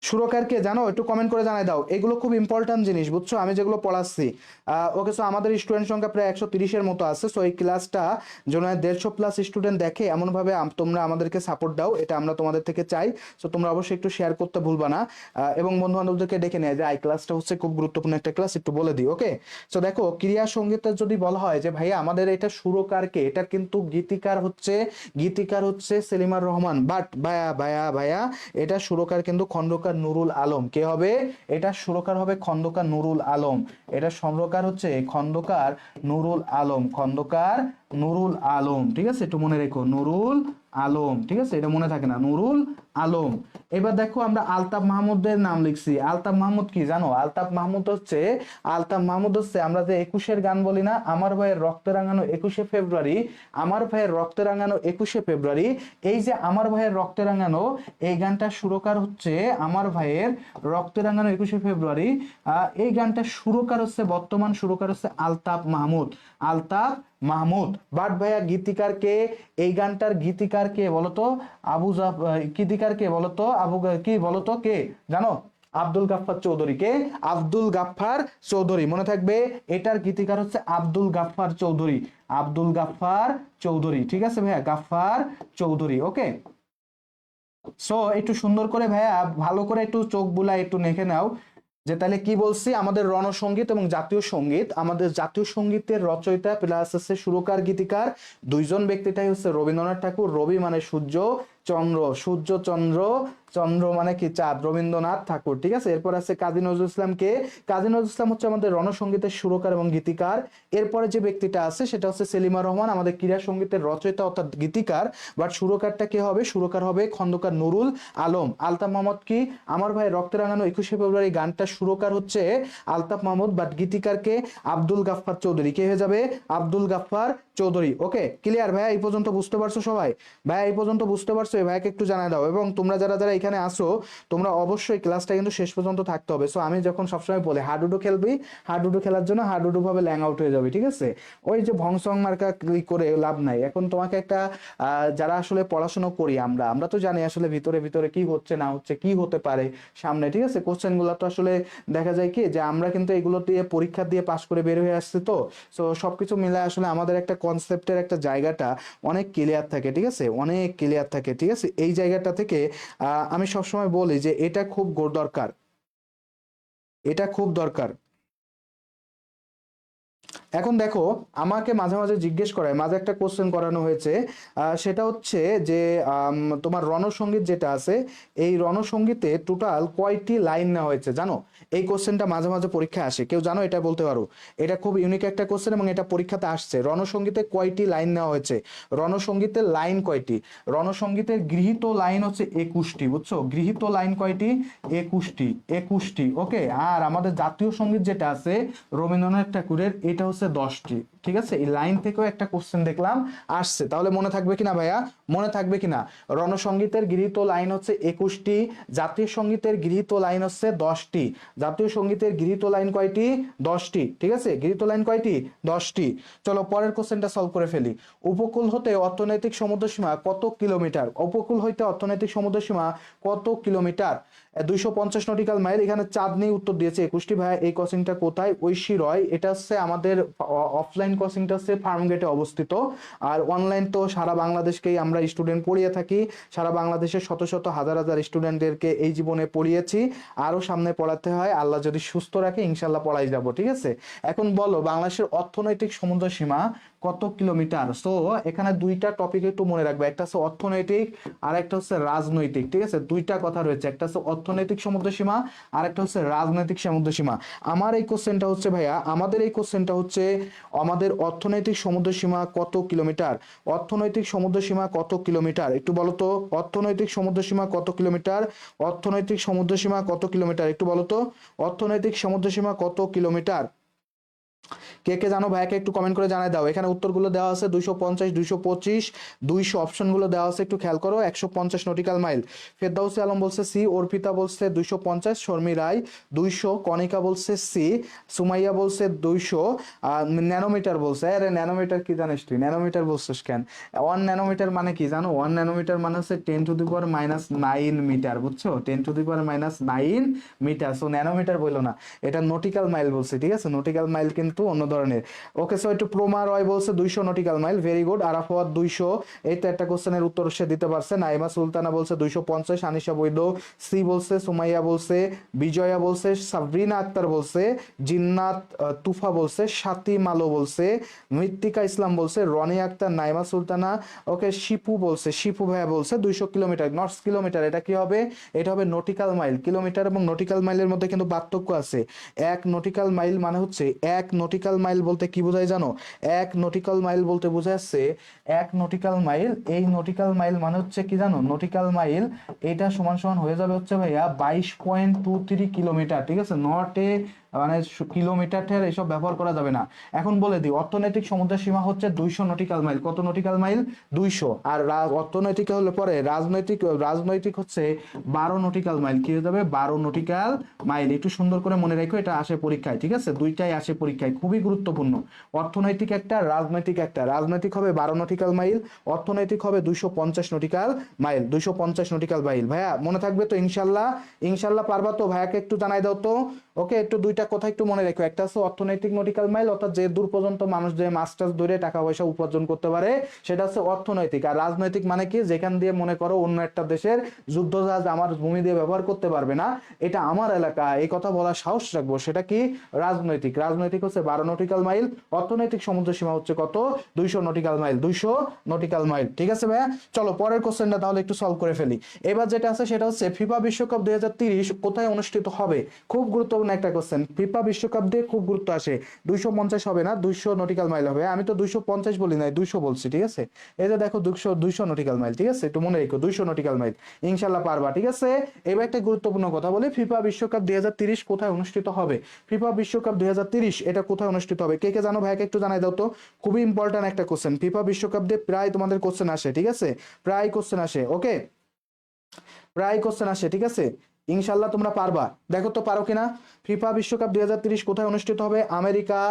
সুরকার কে জানো, একটু কমেন্ট করে জানাই দাও, এগুলো খুব ইম্পর্টেন্ট জিনিস বুঝছো, আমি যেগুলো পড়াচ্ছি। ওকে, সো আমাদের স্টুডেন্ট সংখ্যা প্রায় 130-এর মতো আছে, সো এই ক্লাসটা যেন 150+ স্টুডেন্ট দেখে এমনভাবে তোমরা আমাদেরকে সাপোর্ট দাও, এটা আমরা তোমাদের থেকে চাই। সো তোমরা অবশ্যই একটু শেয়ার করতে ভুলবা না, এবং বন্ধু বান্ধবদেরকে ডেকে নেয় যে এই ক্লাসটা হচ্ছে খুব গুরুত্বপূর্ণ একটা ক্লাস, একটু বলে দিই। ওকে, সো দেখো ক্রিয়া সঙ্গীতের যদি বলা হয় যে ভাইয়া আমাদের এটা সুরকারকে, এটা কিন্তু গীতিকার হচ্ছে সেলিমার রহমান, বাট ভাইয়া ভাইয়া ভাইয়া এটা সুরকার কিন্তু খন্দকার নুরুল আলম। কে হবে এটা? সুরকার হবে খন্দকার নুরুল আলম। এটা সুরকার হচ্ছে খন্দকার নুরুল আলম, খন্দকার নুরুল আলম, ঠিক আছে, একটু মনে রেখো, নুরুল আলম, ঠিক আছে, এটা মনে থাকে না, নুরুল আলম। এবার দেখো আমরা আলতাফ মাহমুদের নাম লিখছি। আলতাফ মাহমুদ কি জানো? আলতাফ মাহমুদ হচ্ছে আমরা যে 21-এর গান বলি না, আমার ভাইয়ের রক্তে রাঙানো 21শে ফেব্রুয়ারি, আমার ভাইয়ের রক্তে রাঙানো 21শে ফেব্রুয়ারি, এই যে আমার ভাইয়ের রক্তে রাঙানো এই গানটা সুরকার হচ্ছে আমার ভাইয়ের রক্তে রাঙানো 21শে ফেব্রুয়ারি। এই গানটা সুরকার হচ্ছে, বর্তমান সুরকার হচ্ছে আলতাফ মাহমুদ, আলতাফ মাহমুদ। বাট ভাইয়া গীতিকার কে? এই গানটার গীতিকার কে বলতো? গীতিকার কে বলতো? কি বলতো, কে জানো? আব্দুল গাফফার চৌধুরী। কে? আব্দুল গাফফার চৌধুরী, মনে থাকবে, এটার গীতিকার হচ্ছে আব্দুল গাফফার চৌধুরী, আব্দুল গাফফার চৌধুরী, ঠিক আছে ভাইয়া, গাফফার চৌধুরী। ওকে, সো একটু সুন্দর করে ভাইয়া ভালো করে একটু চোখ বুলা একটু দেখে নাও যে তাহলে কি বলছি, আমাদের রণসঙ্গীত এবং জাতীয় সঙ্গীত, আমাদের জাতীয় সঙ্গীতের রচয়িতা প্লাস হচ্ছে সুরকার গীতিকার দুইজন ব্যক্তিটাই হচ্ছে রবীন্দ্রনাথ ঠাকুর। রবি মানে সূর্য, চন্দ্র, সূর্য চন্দ্র, চন্দ্র মানে কি চাঁদ, রবীন্দ্রনাথ ঠাকুর, ঠিক আছে। এরপর আছে কাজী নজরুল ইসলাম। কে? কাজী নজরুল ইসলাম হচ্ছে আমাদের রণসঙ্গীতের সুরকার এবং গীতিকার। এরপরে যে ব্যক্তিটা আছে সেটা হচ্ছে সেলিমা রহমান, আমাদের ক্রীড়া সঙ্গীতের রচয়িতা অর্থাৎ গীতিকার, বাট সুরকারটা কে হবে? সুরকার হবে খন্দকার নুরুল আলম। আলতাফ মাহমুদ কি? আমার ভাই রক্তে রাঙানো 21শে ফেব্রুয়ারি গানটা সুরকার হচ্ছে আলতাফ মাহমুদ, বাট গীতিকার কে? আব্দুল গাফফার চৌধুরী। কে হয়ে যাবে? আব্দুল গাফফার চৌধুরী। ওকে, ক্লিয়ার ভাইয়া? এই পর্যন্ত বুঝতে পারছো সবাই? ভাইয়া এই পর্যন্ত বুঝতে পারছো? এই ভাইয়াকে একটু জানাই দাও, এবং তোমরা যারা যারা এখানে আসো তোমরা অবশ্যই ক্লাসটা কিন্তু শেষ পর্যন্ত থাকতে হবে। সো আমি যখন সবসময় বলি হাডুডু খেলবি, হাডুডু খেলার জন্য হাডুডু ভাবে ল্যাং আউট হয়ে যাবে, ঠিক আছে? ওই যে ভংসং মার্কা করে লাভ নাই। এখন তোমাকে একটা যারা আসলে পড়াশোনা করি আমরা, আমরা তো জানি আসলে ভিতরে ভিতরে কি হচ্ছে না হচ্ছে, কি হতে পারে সামনে, ঠিক আছে। কোশ্চেন গুলো তো আসলে দেখা যায় কি যে আমরা কিন্তু এগুলো দিয়ে পরীক্ষা দিয়ে পাশ করে বের হয়ে আসছি, তো সো সবকিছু মিলে আসলে আমাদের একটা কনসেপ্টের একটা জায়গাটা অনেক ক্লিয়ার থাকে, ঠিক আছে, অনেক ক্লিয়ার থাকে, ঠিক আছে। এই জায়গাটা থেকে আমি সবসময় বলি যে এটা খুব দরকার, এটা খুব দরকার। এখন দেখো আমাকে মাঝে মাঝে জিজ্ঞেস করায়, মাঝে একটা কোশ্চেন করানো হয়েছে, সেটা হচ্ছে যে তোমার রণসঙ্গীত যেটা আছে, এই রণসঙ্গীতে টোটাল কয়টি লাইন নেওয়া হয়েছে জানো? এই কোশ্চেনটা মাঝে মাঝে পরীক্ষায় আসে, কেউ জানো? এটা বলতে পারো? এটা খুব ইউনিক একটা কোশ্চেন এবং এটা পরীক্ষাতে আসছে। রণসঙ্গীতে কয়টি লাইন নেওয়া হয়েছে? রণসঙ্গীতের লাইন কয়টি? রণসঙ্গীতের গৃহীত লাইন হচ্ছে 21টি, বুঝছো? গৃহীত লাইন কয়টি? 21টি, 21টি। ওকে, আর আমাদের জাতীয় সঙ্গীত যেটা আছে রবীন্দ্রনাথ ঠাকুরের, এটা হচ্ছে 10টি, ঠিক আছে। এই লাইন থেকেও একটা কোশ্চেন দেখলাম আসছে, তাহলে মনে থাকবে কিনা ভাইয়া? মনে থাকবে কিনা? রণসঙ্গীতের গৃহীত লাইন হচ্ছে 21টি, জাতীয় সঙ্গীতের গৃহীত লাইন হচ্ছে 10টি। জাতীয় সঙ্গীতের গৃহীত লাইন কয়টি? 10টি, ঠিক আছে। গৃহীত লাইন কয়টি? 10টি। চলো পরের কোশ্চেনটা সলভ করে ফেলি। উপকূল হতে অর্থনৈতিক সমুদ্রসীমা কত কিলোমিটার? উপকূল হইতে অর্থনৈতিক সমুদ্রসীমা কত কিলোমিটার? 250 nautical mile. এখানে চাঁদনি উত্তর দিয়েছে 21টি। ভাইয়া এই কোচিংটা কোথায়? ঐশী রয়। এটা হচ্ছে আমাদের অফলাইন কোচিংটা হচ্ছে ফার্মগেটে অবস্থিত, আর অনলাইন তো সারা বাংলাদেশকেই আমরা স্টুডেন্ট পড়িয়ে থাকি। সারা বাংলাদেশের শত শত হাজার হাজার স্টুডেন্টদেরকে এই জীবনে পড়িয়েছি, আরো সামনে পড়াতে হয়, আল্লাহ যদি সুস্থ রাখে ইনশাল্লাহ পড়াই যাব, ঠিক আছে। এখন বলো বাংলাদেশের অর্থনৈতিক সমুদ্র সীমা কত কিলোমিটার? সো এখানে দুইটা টপিক একটু মনে রাখবে, একটা হচ্ছে অর্থনৈতিক আর একটা হচ্ছে রাজনৈতিক, ঠিক আছে। দুইটা কথা রয়েছে, একটা হচ্ছে অর্থনৈতিক সমুদ্র সীমা আর একটা হচ্ছে রাজনৈতিক সমুদ্র সীমা। আমার এই কোশ্চেনটা হচ্ছে ভাইয়া, আমাদের এই কোশ্চেনটা হচ্ছে আমাদের অর্থনৈতিক সমুদ্র সীমা কত কিলোমিটার? অর্থনৈতিক সমুদ্র সীমা কত কিলোমিটার একটু বলো তো? অর্থনৈতিক সমুদ্র সীমা কত কিলোমিটার? অর্থনৈতিক সমুদ্র সীমা কত কিলোমিটার একটু বলো তো? অর্থনৈতিক সমুদ্র সীমা কত কিলোমিটার? কে কে জানো ভাইয়াকে একটু কমেন্ট করে জানাই দাও। এখানে উত্তরগুলো দেওয়া আছে 250, 225, 200, অপশনগুলো দেওয়া আছে একটু খেয়াল করো। 150 নটিক্যাল মাইল। ফেরদাউসি আলম বলছে সি, অর্পিতা বলছে 250, শর্মি রায় 200, কনিকা বলছে সি, সুমাইয়া বলছে 200, ন্যানোমিটার বলছে। আরে ন্যানোমিটার কি জানিস তুই? ন্যানোমিটার বলছিস কেন? 1 ন্যানোমিটার মানে কি জানো? 1 ন্যানোমিটার মানে হচ্ছে 10⁻⁹ মিটার, বুঝছো? 10⁻⁹ মিটার। সো ন্যানোমিটার বললো না, এটা নটিক্যাল মাইল বলছে, ঠিক আছে? নটিক্যাল মাইল কিন্তু অন্য ধরনের। ওকে, সো একটু প্রোমা রয় বলছে 200 nautical mile, very good. Arafat 200, এই তো একটা কোশ্চেনের উত্তর সে দিতে পারছে। নাইমা সুলতানা বলছে 250, আনিশা বৈদ্য সি বলছে, সুমাইয়া বলছে, বিজয়া বলছে, সাবরিনা আক্তার বলছে, জিন্নাত তুফা বলছে, সাথী মালো বলছে, মৃত্তিকা ইসলাম বলছে, রনি আক্তার, নাইমা সুলতানা। ওকে, শিপু বলছে, শিপু ভাইয়া বলছে 200 কিলোমিটার, নটস কিলোমিটার। এটা কি হবে? এটা হবে নটিক্যাল মাইল। কিলোমিটার এবং নটিক্যাল মাইলের মধ্যে কিন্তু পার্থক্য আছে। 1 নটিক্যাল মাইল মানে হচ্ছে, 1 নটিক্যাল মাইল বলতে কি বোঝায় জানো? 1 নটিক্যাল মাইল বলতে বোঝাচ্ছে, 1 নটিক্যাল মাইল, এই নটিক্যাল মাইল মানে হচ্ছে কি জানো? নটিক্যাল মাইল এটা সমান সমান হয়ে যাবে হচ্ছে ভাইয়া 22.23 কিলোমিটার, ঠিক আছে? নটে মানে কিলোমিটার ঠের এসব ব্যবহার করা যাবে না। এখন বলে দিই, অর্থনৈতিক সমুদ্র সীমা হচ্ছে 200 নটিক্যাল মাইল। কত নটিক্যাল মাইল? 200। আর অর্থনৈতিক হলে পরে রাজনৈতিক, রাজনৈতিক হচ্ছে 12 নটিক্যাল মাইল। কি হয়ে যাবে? 12 নটিক্যাল মাইল। একটু সুন্দর করে মনে রাখো, এটা আসে পরীক্ষায়, ঠিক আছে? দুইটাই আসে পরীক্ষায়, খুবই গুরুত্বপূর্ণ। অর্থনৈতিক একটা, রাজনৈতিক একটা। রাজনৈতিক হবে 12 নটিক্যাল মাইল, অর্থনৈতিক হবে 250 নটিক্যাল মাইল। 250 nautical mile. ভাইয়া মনে থাকবে তো ইনশাল্লাহ? ইনশাল্লাহ পারবা তো? ভাইয়াকে একটু জানাই দাও তো। ওকে, একটু দুইটা কথা একটু মনে রাখো। একটা হচ্ছে অর্থনৈতিক নটিক্যাল মাইল, অর্থাৎ যে দূর পর্যন্ত মানুষ যে মাস্টার্স ধরে টাকা পয়সা উপার্জন করতে পারে, সেটা হচ্ছে অর্থনৈতিক। আর রাজনৈতিক মানে কি? যেখান দিয়ে মনে করো অন্য একটা দেশের যুদ্ধজাহাজ আমার ভূমি দিয়ে ব্যবহার করতে পারবে না, এটা আমার এলাকা, এই কথা বলার সাহস রাখবো, সেটা কি? রাজনৈতিক। রাজনৈতিক হচ্ছে 12 নটিক্যাল মাইল, অর্থনৈতিক সমুদ্র সীমা হচ্ছে কত? 200 নটিক্যাল মাইল। 200 নটিক্যাল মাইল, ঠিক আছে ভাইয়া? চলো পরের কোশ্চেনটা তাহলে একটু সলভ করে ফেলি। এবার যেটা আছে সেটা হচ্ছে ফিফা বিশ্বকাপ 2030 কোথায় অনুষ্ঠিত হবে? খুব গুরুত্বপূর্ণ একটা কোশ্চেন। ফিফা বিশ্বকাপ দিয়ে খুব গুরুত্ব আসে। 250 হবে না, 200 নটিক্যাল মাইল হবে। আমি তো 250 বলি নাই, 200 বলছি, ঠিক আছে? এই যে দেখো 200 নটিক্যাল মাইল, ঠিক আছে? একটু মনে রেখো 200 নটিক্যাল মাইল। ইনশাল্লাহ পারবা, ঠিক আছে? এবার একটা গুরুত্বপূর্ণ কথা বলি, ফিফা বিশ্বকাপ 2030 কোথায় অনুষ্ঠিত হবে? ফিফা বিশ্বকাপ 2030 এটা কোথায় অনুষ্ঠিত হবে? কে কে জানো? ভাইকে একটু জানাই দাও তো। খুবই ইম্পর্টেন্ট একটা কোশ্চেন। ফিফা বিশ্বকাপ দিয়ে প্রায় তোমাদের কোশ্চেন আসে, ঠিক আছে? প্রায় কোশ্চেন আসে। ওকে, প্রায় কোশ্চেন আসে, ঠিক আছে? ইনশাল্লাহ তোমরা পারবা। দেখো তো পারো কিনা। ফিফা বিশ্বকাপ 2030 কোথায় অনুষ্ঠিত হবে? আমেরিকা,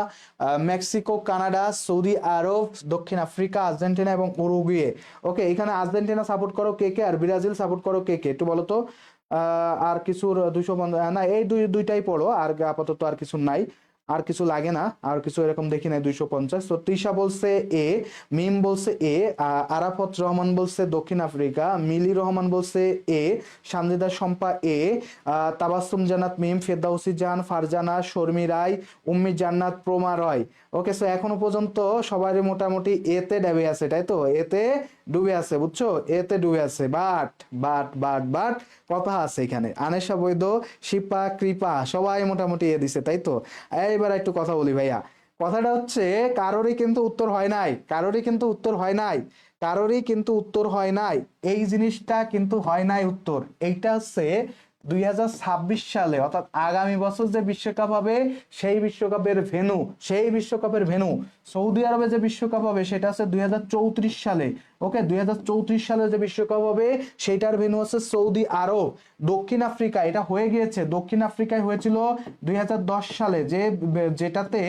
মেক্সিকো, কানাডা, সৌদি আরব, দক্ষিণ আফ্রিকা, আর্জেন্টিনা এবং উরুগুয়ে। ওকে, এখানে আর্জেন্টিনা সাপোর্ট করো কে কে, আর ব্রাজিল সাপোর্ট করো কে কে, একটু বলো তো। আর কিছুর 250 না, এই দুইটাই পড়ো, আর আপাতত আর কিছু নাই, আর কিছু লাগে না, আর কিছু এরকম দেখি নাই। 250। তো তৃষা বলছে এ, মিম বলছে এ, আরাফত রহমান বলছে দক্ষিণ আফ্রিকা, মিলি রহমান বলছে এ, সানজিদা শম্পা এ, তাবাসসুম জান্নাত মিম, ফেরদাউসি জাহান, ফারজানা, শর্মি রায়, উম্মি জান্নাত, প্রমা রয়। ওকে, সো এখনো পর্যন্ত সবারই মোটামুটি এতে ডুবে আছে, তাই তো? এতে ডুবে আছে, বুঝছো? এতে ডুবে আছে। বাট কথা আছে এখানে। আনেশা বৈদ্য, শিপা, কৃপা সবাই মোটামুটি এ দিছে, তাই তো? এইবার একটু কথা বলি ভাইয়া। কথাটা হচ্ছে, কারোরই কিন্তু উত্তর হয় নাই, কারোরই কিন্তু উত্তর হয় নাই, কারোরই কিন্তু উত্তর হয় নাই। এই জিনিসটা কিন্তু হয় নাই উত্তর। এইটা হচ্ছে 2026 সালে, অর্থাৎ আগামী বছর যে বিশ্বকাপ হবে, সেই বিশ্বকাপের ভেন্যু, সেই বিশ্বকাপের ভেন্যু সৌদি আরবে যে বিশ্বকাপ হবে সেটা হচ্ছে 2034 সালে। ওকে, 2034 সালে যে বিশ্বকাপ হবে সেটার ভেন্যু হচ্ছে সৌদি আরব। দক্ষিণ আফ্রিকা এটা হয়ে গিয়েছে, দক্ষিণ আফ্রিকায় হয়েছিল 2010 সালে, যেটাতে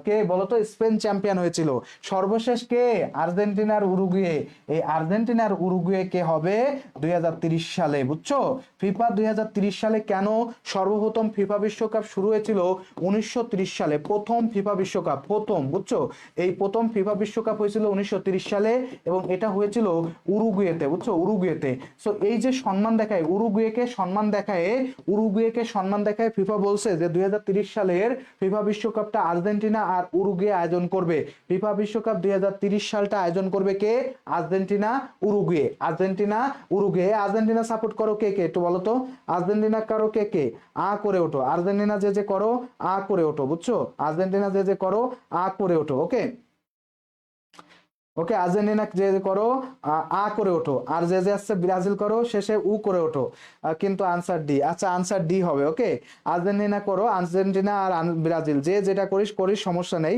কে বলতো? স্পেন চ্যাম্পিয়ন হয়েছিল। সর্বশেষ কে? আর্জেন্টিনার উরুগুয়ে। এই আর্জেন্টিনার উরুগুয়ে কে হবে 2030 সালে, বুঝছো? ফিফা 2030 সালে কেন? সর্বপ্রথম ফিফা বিশ্বকাপ শুরু হয়েছিল 1930 সালে, প্রথম ফিফা বিশ্বকাপ, প্রথম, বুঝছো? এই প্রথম ফিফা বিশ্বকাপ হয়েছিল 1930 সালে, এবং এটা হয়েছিল উরুগুয়েতে, বুঝছো? উরুগুয়েতে। সো এই যে সম্মান দেখায় উরুগুয়েকে, সম্মান দেখায় উরুগুয়েকে, সম্মান দেখায় ফিফা বলছে যে 2030 সালের ফিফা বিশ্বকাপটা আর্জেন্টিনা আর উরুগুয়ে আয়োজন করবে। ফিফা বিশ্বকাপ 2030 সালটা আয়োজন করবে কে? Argentina, Uruguay. Argentina, Uruguay. Argentina support করো কে কে, একটু বলো তো। আর্জেন্টিনা কারো কে কে, আ করে ওঠো। আর্জেন্টিনা যে যে করো, আ করে ওঠো, বুঝছো? আর্জেন্টিনা যে যে করো, আ করে ওঠো। ওকে, ওকে, আর্জেন্টিনা যে যে করো আ করে ওঠো, আর যে যে আসছে ব্রাজিল করো শেষে উ করে ওঠো। কিন্তু আনসার ডি। আচ্ছা, আনসার ডি হবে। ওকে, আর্জেন্টিনা করো, আর্জেন্টিনা আর ব্রাজিল যে যেটা করিস করিস, সমস্যা নেই।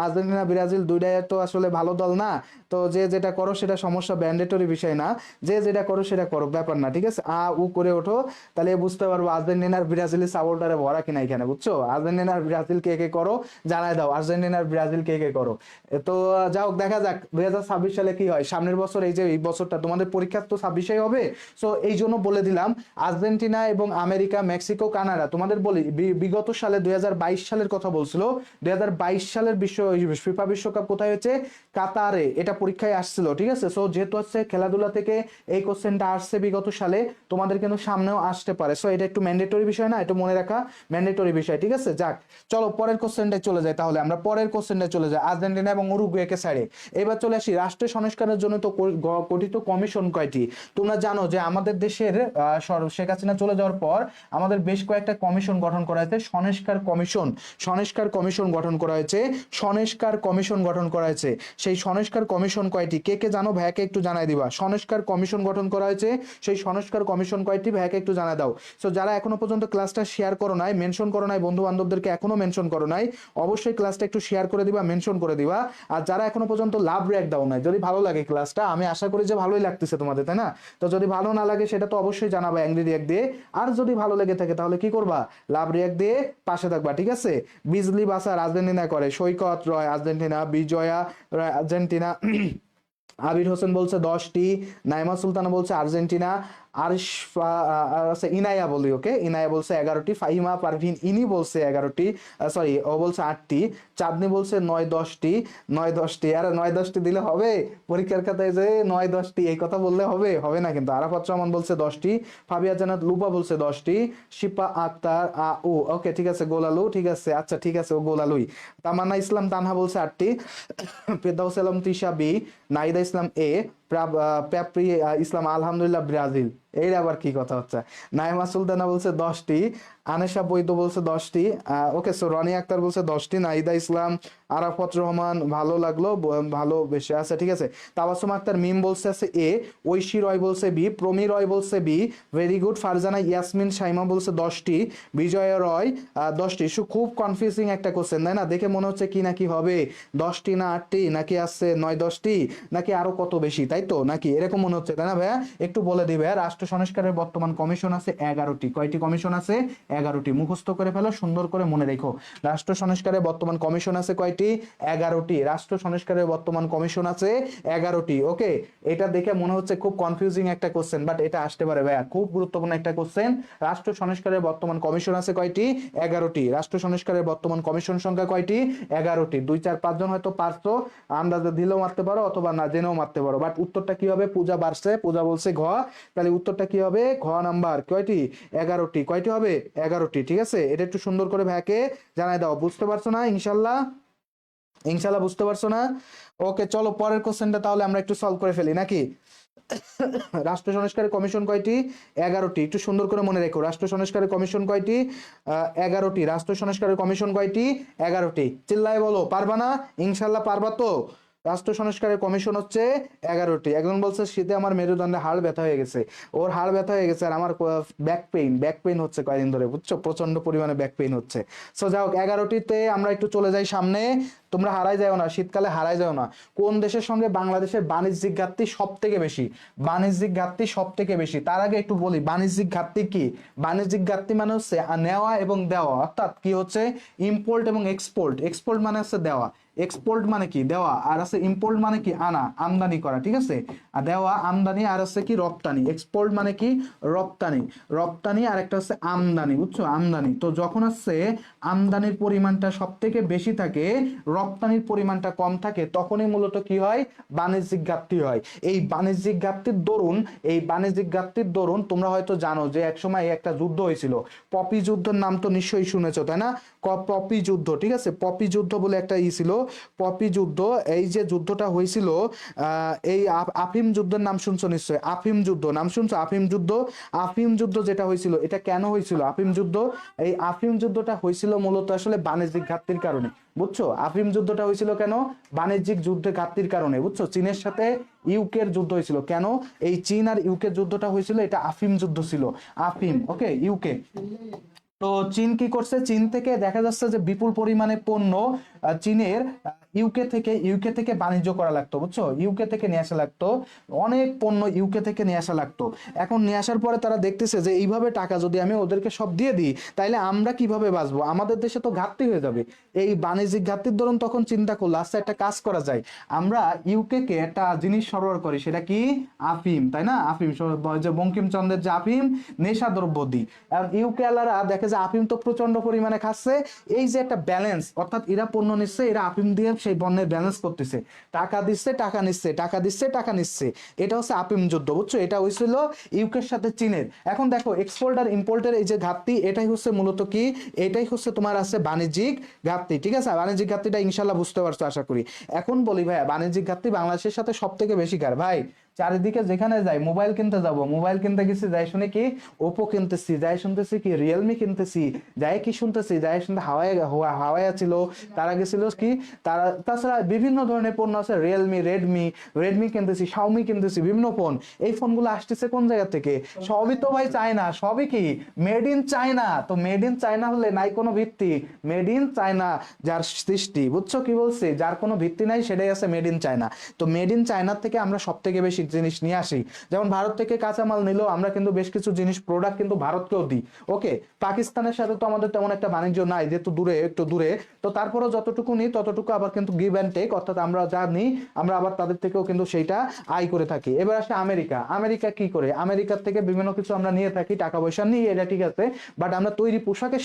আর্জেন্টিনা ব্রাজিল দুইটাই তো আসলে ভালো দল না, তো যে যেটা করো সেটা সমস্যা, ব্যান্ডেটরি বিষয় না, যে যেটা করো সেটা করো, ব্যাপার না, ঠিক আছে। উ করে ওঠো, তাহলে বুঝতে পারবো আর্জেন্টিনার ব্রাজিলের সাপোর্টারে ভরা কিনা এখানে, বুঝছো? আর্জেন্টিনার ব্রাজিল কে কে করো জানাই দাও, আর্জেন্টিনার ব্রাজিল কে কে করো। তো যাও দেখা যাক 2026 সালে কি হয়। সামনের বছর এই যে এই বছরটা তোমাদের পরীক্ষা তো 26-এই হবে। সো এই জন্য বলে দিলাম, আর্জেন্টিনা এবং আমেরিকা, মেক্সিকো, কানাডা, তোমাদের বলি বিগত সালে 2022 সালের কথা বলছিল। 2022 সালের ফিফা বিশ্বকাপ কোথায় হয়েছে? কাতারে। এটা পরীক্ষায় আসছিল, ঠিক আছে। সো যেহেতু হচ্ছে খেলাধুলা থেকে এই কোশ্চেনটা আসছে বিগত সালে, তোমাদের কিন্তু সামনেও আসতে পারে। সো এটা একটু ম্যান্ডেটরি বিষয় না, এটা মনে রাখা ম্যান্ডেটরি বিষয়, ঠিক আছে। যাক, চলো পরের কোশ্চেনটায় চলে যাই। তাহলে আমরা পরের কোশ্চেনটায় চলে যাই, আর্জেন্টিনা এবং উরুগুয়েকে সাইডে। এবার চলে আসি, রাষ্ট্র সংস্কারের জন্য তো গঠিত কমিশন কয়টি? তোমরা জানো যে আমাদের দেশের শেখ হাসিনা চলে যাওয়ার পর আমাদের বেশ কয়েকটা কমিশন গঠন করা হয়েছে। সংস্কার কমিশন, সংস্কার কমিশন গঠন করা হয়েছে, সংস্কার কমিশন গঠন করা হয়েছে। সেই সংস্কার কমিশন কয়টি? কে কে জানো ভাইয়াকে একটু জানাই দিবা। সংস্কার কমিশন গঠন করা হয়েছে, সেই সংস্কার কমিশন কয়টি ভাইয়াকে একটু জানাই দাও। সো যারা এখনো পর্যন্ত ক্লাসটা শেয়ার করো নাই, মেনশন করো নাই, বন্ধু বান্ধবদেরকে এখনো মেনশন করো নাই, অবশ্যই ক্লাসটা একটু শেয়ার করে দিবা, মেনশন করে দিবা। আর যারা এখনো পর্যন্ত লাভ রিঅ্যাক্ট দাও নাই, যদি ভালো লাগে ক্লাসটা, আমি আশা করি যে ভালোই লাগতেছে তোমাদের, তাই না? তো যদি ভালো না লাগে সেটা তো অবশ্যই জানাবা অ্যাংরি রিঅ্যাক্ট দিয়ে। আর যদি ভালো লেগে থাকে তাহলে কি করবা? লাভ রিঅ্যাক্ট দিয়ে পাশে থাকবা, ঠিক আছে। বিজলি বাসার আর্জেন্টিনা করে, সৈকত রয় আর্জেন্টিনা, বিজয়া রয় আর্জেন্টিনা, আবির হোসেন বলছে 10টি, নাইমা সুলতানা বলছে আর্জেন্টিনা, আরিশফা আচ্ছা ইনায়া বলি, ওকে, ইনায়া বলছে 11টি, ফাহিমা পারভিন ইনি বলছে 11টি, সরি ও বলছে 8টি, চাঁদনি বলছে 9-10টি, 9-10টি। আর 9-10টি দিলে হবে পরীক্ষার খাতায় যে 9-10টি এই কথা বললে হবে? হবে না কিন্তু। আরাফাত রহমান বলছে 10টি, ফাবিয়া জান্নাত লুপা বলছে 10টি, শিপা আক্তার ও ওকে ঠিক আছে, গোলালু, ঠিক আছে, আচ্ছা ঠিক আছে, ও গোলালুই। তামান্না ইসলাম তানহা বলছে 8টি, ফেরদাউস আলম তৃষা বি, নাইদা ইসলাম এ, প্যাপ্রি ইসলাম আলহামদুলিল্লাহ ব্রাজিল। এর আবার কি কথা হচ্ছে? নাইমা সুলতানা বলছে 10টি, আনেশা বৈদ্য বলছে 10টি, ওকে। সো রনি আক্তার বলছে 10টি, নাইদা ইসলাম, আরাফাত রহমান ভালো লাগলো, ভালো বেশি আছে, ঠিক আছে। তাবাসুম আক্তার মিম বলছে আছে এ, ঐশী রয় বলছে বি, প্রমি রয় বলছে B, very good. Farzana Yasmin Shaima বলছে 10টি, বিজয় রয় 10টি। খুব কনফিউজিং একটা কোশ্চেন, তাই না? দেখে মনে হচ্ছে কি না কি হবে, 10টি না 8টি, নাকি আসছে 9-10টি, নাকি আরো কত বেশি, তাই তো? নাকি এরকম মনে হচ্ছে, তাই না ভাইয়া? একটু বলে দিবে। রাষ্ট্র সংস্কারের বর্তমান কমিশন আছে 11টি। কয়টি কমিশন আছে? 11টি। মুখস্থ করে ফেলো, সুন্দর করে মনে রেখো। রাষ্ট্র সংস্কারের বর্তমান কমিশন আছে কয়টি? 11টি। রাষ্ট্র সংস্কারের বর্তমান কমিশন আছে 11টি। ওকে, এটা দেখে মনে হচ্ছে খুব কনফিউজিং একটা কোশ্চেন, বাট এটা আসতে পারে ভাইয়া, খুব গুরুত্বপূর্ণ একটা কোশ্চেন। রাষ্ট্র সংস্কারের বর্তমান কমিশন আছে কয়টি? 11টি। রাষ্ট্র সংস্কারের বর্তমান কমিশন সংখ্যা কয়টি? 11টি। 2-4-5 জন হয়তো পারছো, আন্দাজে দিলেও মারতে পারো অথবা না জেনেও মারতে পারো, বাট উত্তরটা কি হবে? পূজা বাড়ছে, পূজা বলছে ঘ, তাহলে উত্তরটা কি হবে? ঘ নাম্বার। কয়টি? 11টি। কয়টি হবে? 11টি, ঠিক আছে। এটা একটু সুন্দর করে ভাইকে জানাই দাও। বুঝতে পারছো না? ইনশাল্লাহ, ইনশাল্লাহ বুঝতে পারছো না? ওকে, চলো পরের কোশ্চেনটা তাহলে আমরা একটু সলভ করে ফেলি নাকি। রাষ্ট্র সংস্কারের কমিশন কয়টি? 11টি। একটু সুন্দর করে মনে রেখো, রাষ্ট্র সংস্কারের কমিশন কয়টি? 11টি। রাষ্ট্র সংস্কারের কমিশন কয়টি? 11টি। চিল্লায় বলো, পারবা না? ইনশাল্লাহ পারবা তো? রাষ্ট্র সংস্কারের কমিশন হচ্ছে 11টি। একজন বলছে শীতে আমার মেরুদণ্ডে হাড় ব্যথা হয়ে গেছে, ওর হাড় ব্যথা হয়ে গেছে, আর আমার ব্যাক পেইন হচ্ছে কয়দিন ধরে, বুঝছো? প্রচন্ড পরিমাণে ব্যাক পেইন হচ্ছে। সো যাই হোক, 11টিতে আমরা একটু চলে যাই সামনে। তোমরা হারাই যাও না, শীতকালে হারাই যাও না। কোন দেশের সঙ্গে বাংলাদেশের বাণিজ্যিক ঘাটতি সব থেকে বেশি? বাণিজ্যিক ঘাটতি সব থেকে বেশি। তার আগে একটু বলি বাণিজ্যিক ঘাটতি কি। বাণিজ্যিক ঘাটতি মানে হচ্ছে নেওয়া এবং দেওয়া, অর্থাৎ কি হচ্ছে ইম্পোর্ট এবং এক্সপোর্ট। এক্সপোর্ট মানে হচ্ছে দেওয়া, এক্সপোর্ট মানে কি দেওয়া, আর আছে ইম্পোর্ট মানে কি আনা, আমদানি করা, ঠিক আছে। আর দেওয়া আমদানি, আর আছে কি রপ্তানি। এক্সপোর্ট মানে কি রপ্তানি, রপ্তানি, আর একটা হচ্ছে আমদানি, বুঝছো? আমদানি। তো যখন হচ্ছে আমদানির পরিমাণটা সব থেকে বেশি থাকে, রপ্তানির পরিমাণটা কম থাকে, তখনই মূলত কি হয়? বাণিজ্যিক ঘাটতি হয়। এই বাণিজ্যিক ঘাটতির দরুন, এই বাণিজ্যিক ঘাটতির দরুন তোমরা হয়তো জানো যে একসময় একটা যুদ্ধ হয়েছিল, পপি যুদ্ধের নাম তো নিশ্চয়ই শুনেছো, তাই না? পপি যুদ্ধ, ঠিক আছে। পপি যুদ্ধ বলে একটা ছিল, পপি যুদ্ধ। এই যে যুদ্ধটা হয়েছিল, এই আফিম যুদ্ধের নাম শুনছো নিশ্চয়, আফিম যুদ্ধ নাম শুনছো? আফিম যুদ্ধ, আফিম যুদ্ধ যেটা হয়েছিল, এটা কেন হয়েছিল আফিম যুদ্ধ? এই আফিম যুদ্ধটা হয়েছিল মূলত আসলে বাণিজ্যিক ঘাটতির কারণে। বুঝছো? আফিম যুদ্ধটা হয়েছিল কেন? বাণিজ্যিক যুদ্ধে ঘাটতির কারণে, বুঝছো? চীনের সাথে ইউকের যুদ্ধ হয়েছিল। কেন এই চীন আর ইউকের যুদ্ধটা হয়েছিল? এটা আফিম যুদ্ধ ছিল, আফিম। ওকে, ইউকে। তো চীন কি করছে? চীন থেকে দেখা যাচ্ছে যে বিপুল পরিমাণে পণ্য চীনের ইউকে থেকে বাণিজ্য করা লাগতো, বুঝছো? ইউকে থেকে নিয়ে আসা লাগতো, অনেক পণ্য ইউকে থেকে নিয়ে আসা লাগতো। এখন নিয়ে আসার পরে তারা দেখতেছে যে এইভাবে টাকা যদি আমি ওদেরকে সব দিয়ে দিই, তাইলে আমরা কিভাবে বাঁচবো? আমাদের দেশে তো ঘাটতি হয়ে যাবে। এই বাণিজ্যিক ঘাটতির দরুন তখন চিন্তা করলো, আচ্ছা একটা কাজ করা যায়, আমরা ইউকে কে একটা জিনিস সরবরাহ করি, সেটা কি? আফিম, তাই না? আফিম, যে বঙ্কিমচন্দ্রের যে আফিম, নেশা দ্রব্য দিই। আর ইউকে আলারা দেখে যে আফিম তো প্রচন্ড পরিমাণে খাচ্ছে, এই যে একটা ব্যালেন্স, অর্থাৎ এরা পণ্য নিচ্ছে, এরা আফিম দিয়ে সেই পণ্যের ব্যালেন্স করতেছে, টাকা দিচ্ছে টাকা নিচ্ছে, টাকা দিচ্ছে টাকা নিচ্ছে। এটা হচ্ছে আফিম যুদ্ধ, বুঝছো? এটা হয়েছিল ইউকের সাথে চীনের। এখন দেখো এক্সপোর্ট আর ইম্পোর্টের এই যে ঘাটতি, এটাই হচ্ছে মূলত কি? এটাই হচ্ছে তোমার আছে বাণিজ্যিক ঘাটতি, ঠিক আছে? বাণিজ্যিক ঘাটতিটা ইনশাল্লাহ বুঝতে পারছো আশা করি। এখন বলি ভাইয়া, বাণিজ্যিক ঘাটতি বাংলাদেশের সাথে সব থেকে বেশি কার ভাই? চারিদিকে যেখানে যাই, মোবাইল কিনতে যাব, মোবাইল কিনতে গেছি, যাই শুনে কি ওপো কিনতেছি, যাই শুনতেছি কি রিয়েলমি কিনতেছি, যাই কি শুনতেছি, যাই শুনতে হাওয়াই ছিল, তারা গেছিল কি, তারা তাছাড়া বিভিন্ন ধরনের পণ্য আছে, রিয়েলমি, রেডমি কিনতেছি, শাওমি কিনতেছি, বিভিন্ন ফোন। এই ফোনগুলো আসতেছে কোন জায়গা থেকে? সবই তো ভাই চায়না, সবই কি মেড ইন চায়না। তো মেড ইন চায়না হলে নাই কোনো ভিত্তি, মেড ইন চায়না যার সৃষ্টি, বুঝছো কি বলছি? যার কোনো ভিত্তি নাই সেটাই আছে মেড ইন চায়না। তো মেড ইন চায়নার থেকে আমরা সব থেকে বেশি জিনিস নিয়ে আসি। যেমন ভারত থেকে কাঁচামাল নিলেও আমরা কিন্তু বেশ কিছু জিনিস প্রোডাক্ট কিন্তু ভারতকেও দিই। ওকে, পাকিস্তানের সাথে তো আমাদের তেমন একটা বাণিজ্য নাই, যেহেতু দূরে, একটু দূরে। তো তারপরেও যতটুকু নিই ততটুকু আবার কিন্তু গিভ অ্যান্ড টেক, অর্থাৎ আমরা যা নিই আমরা আবার তাদের থেকেও কিন্তু সেইটা আয় করে থাকি। এবার আসে আমেরিকা। আমেরিকা কি করে? আমেরিকার থেকে বিভিন্ন কিছু আমরা নিয়ে থাকি, টাকা পয়সা নিই, এটা ঠিক আছে, বাট আমরা তৈরি পোশাকের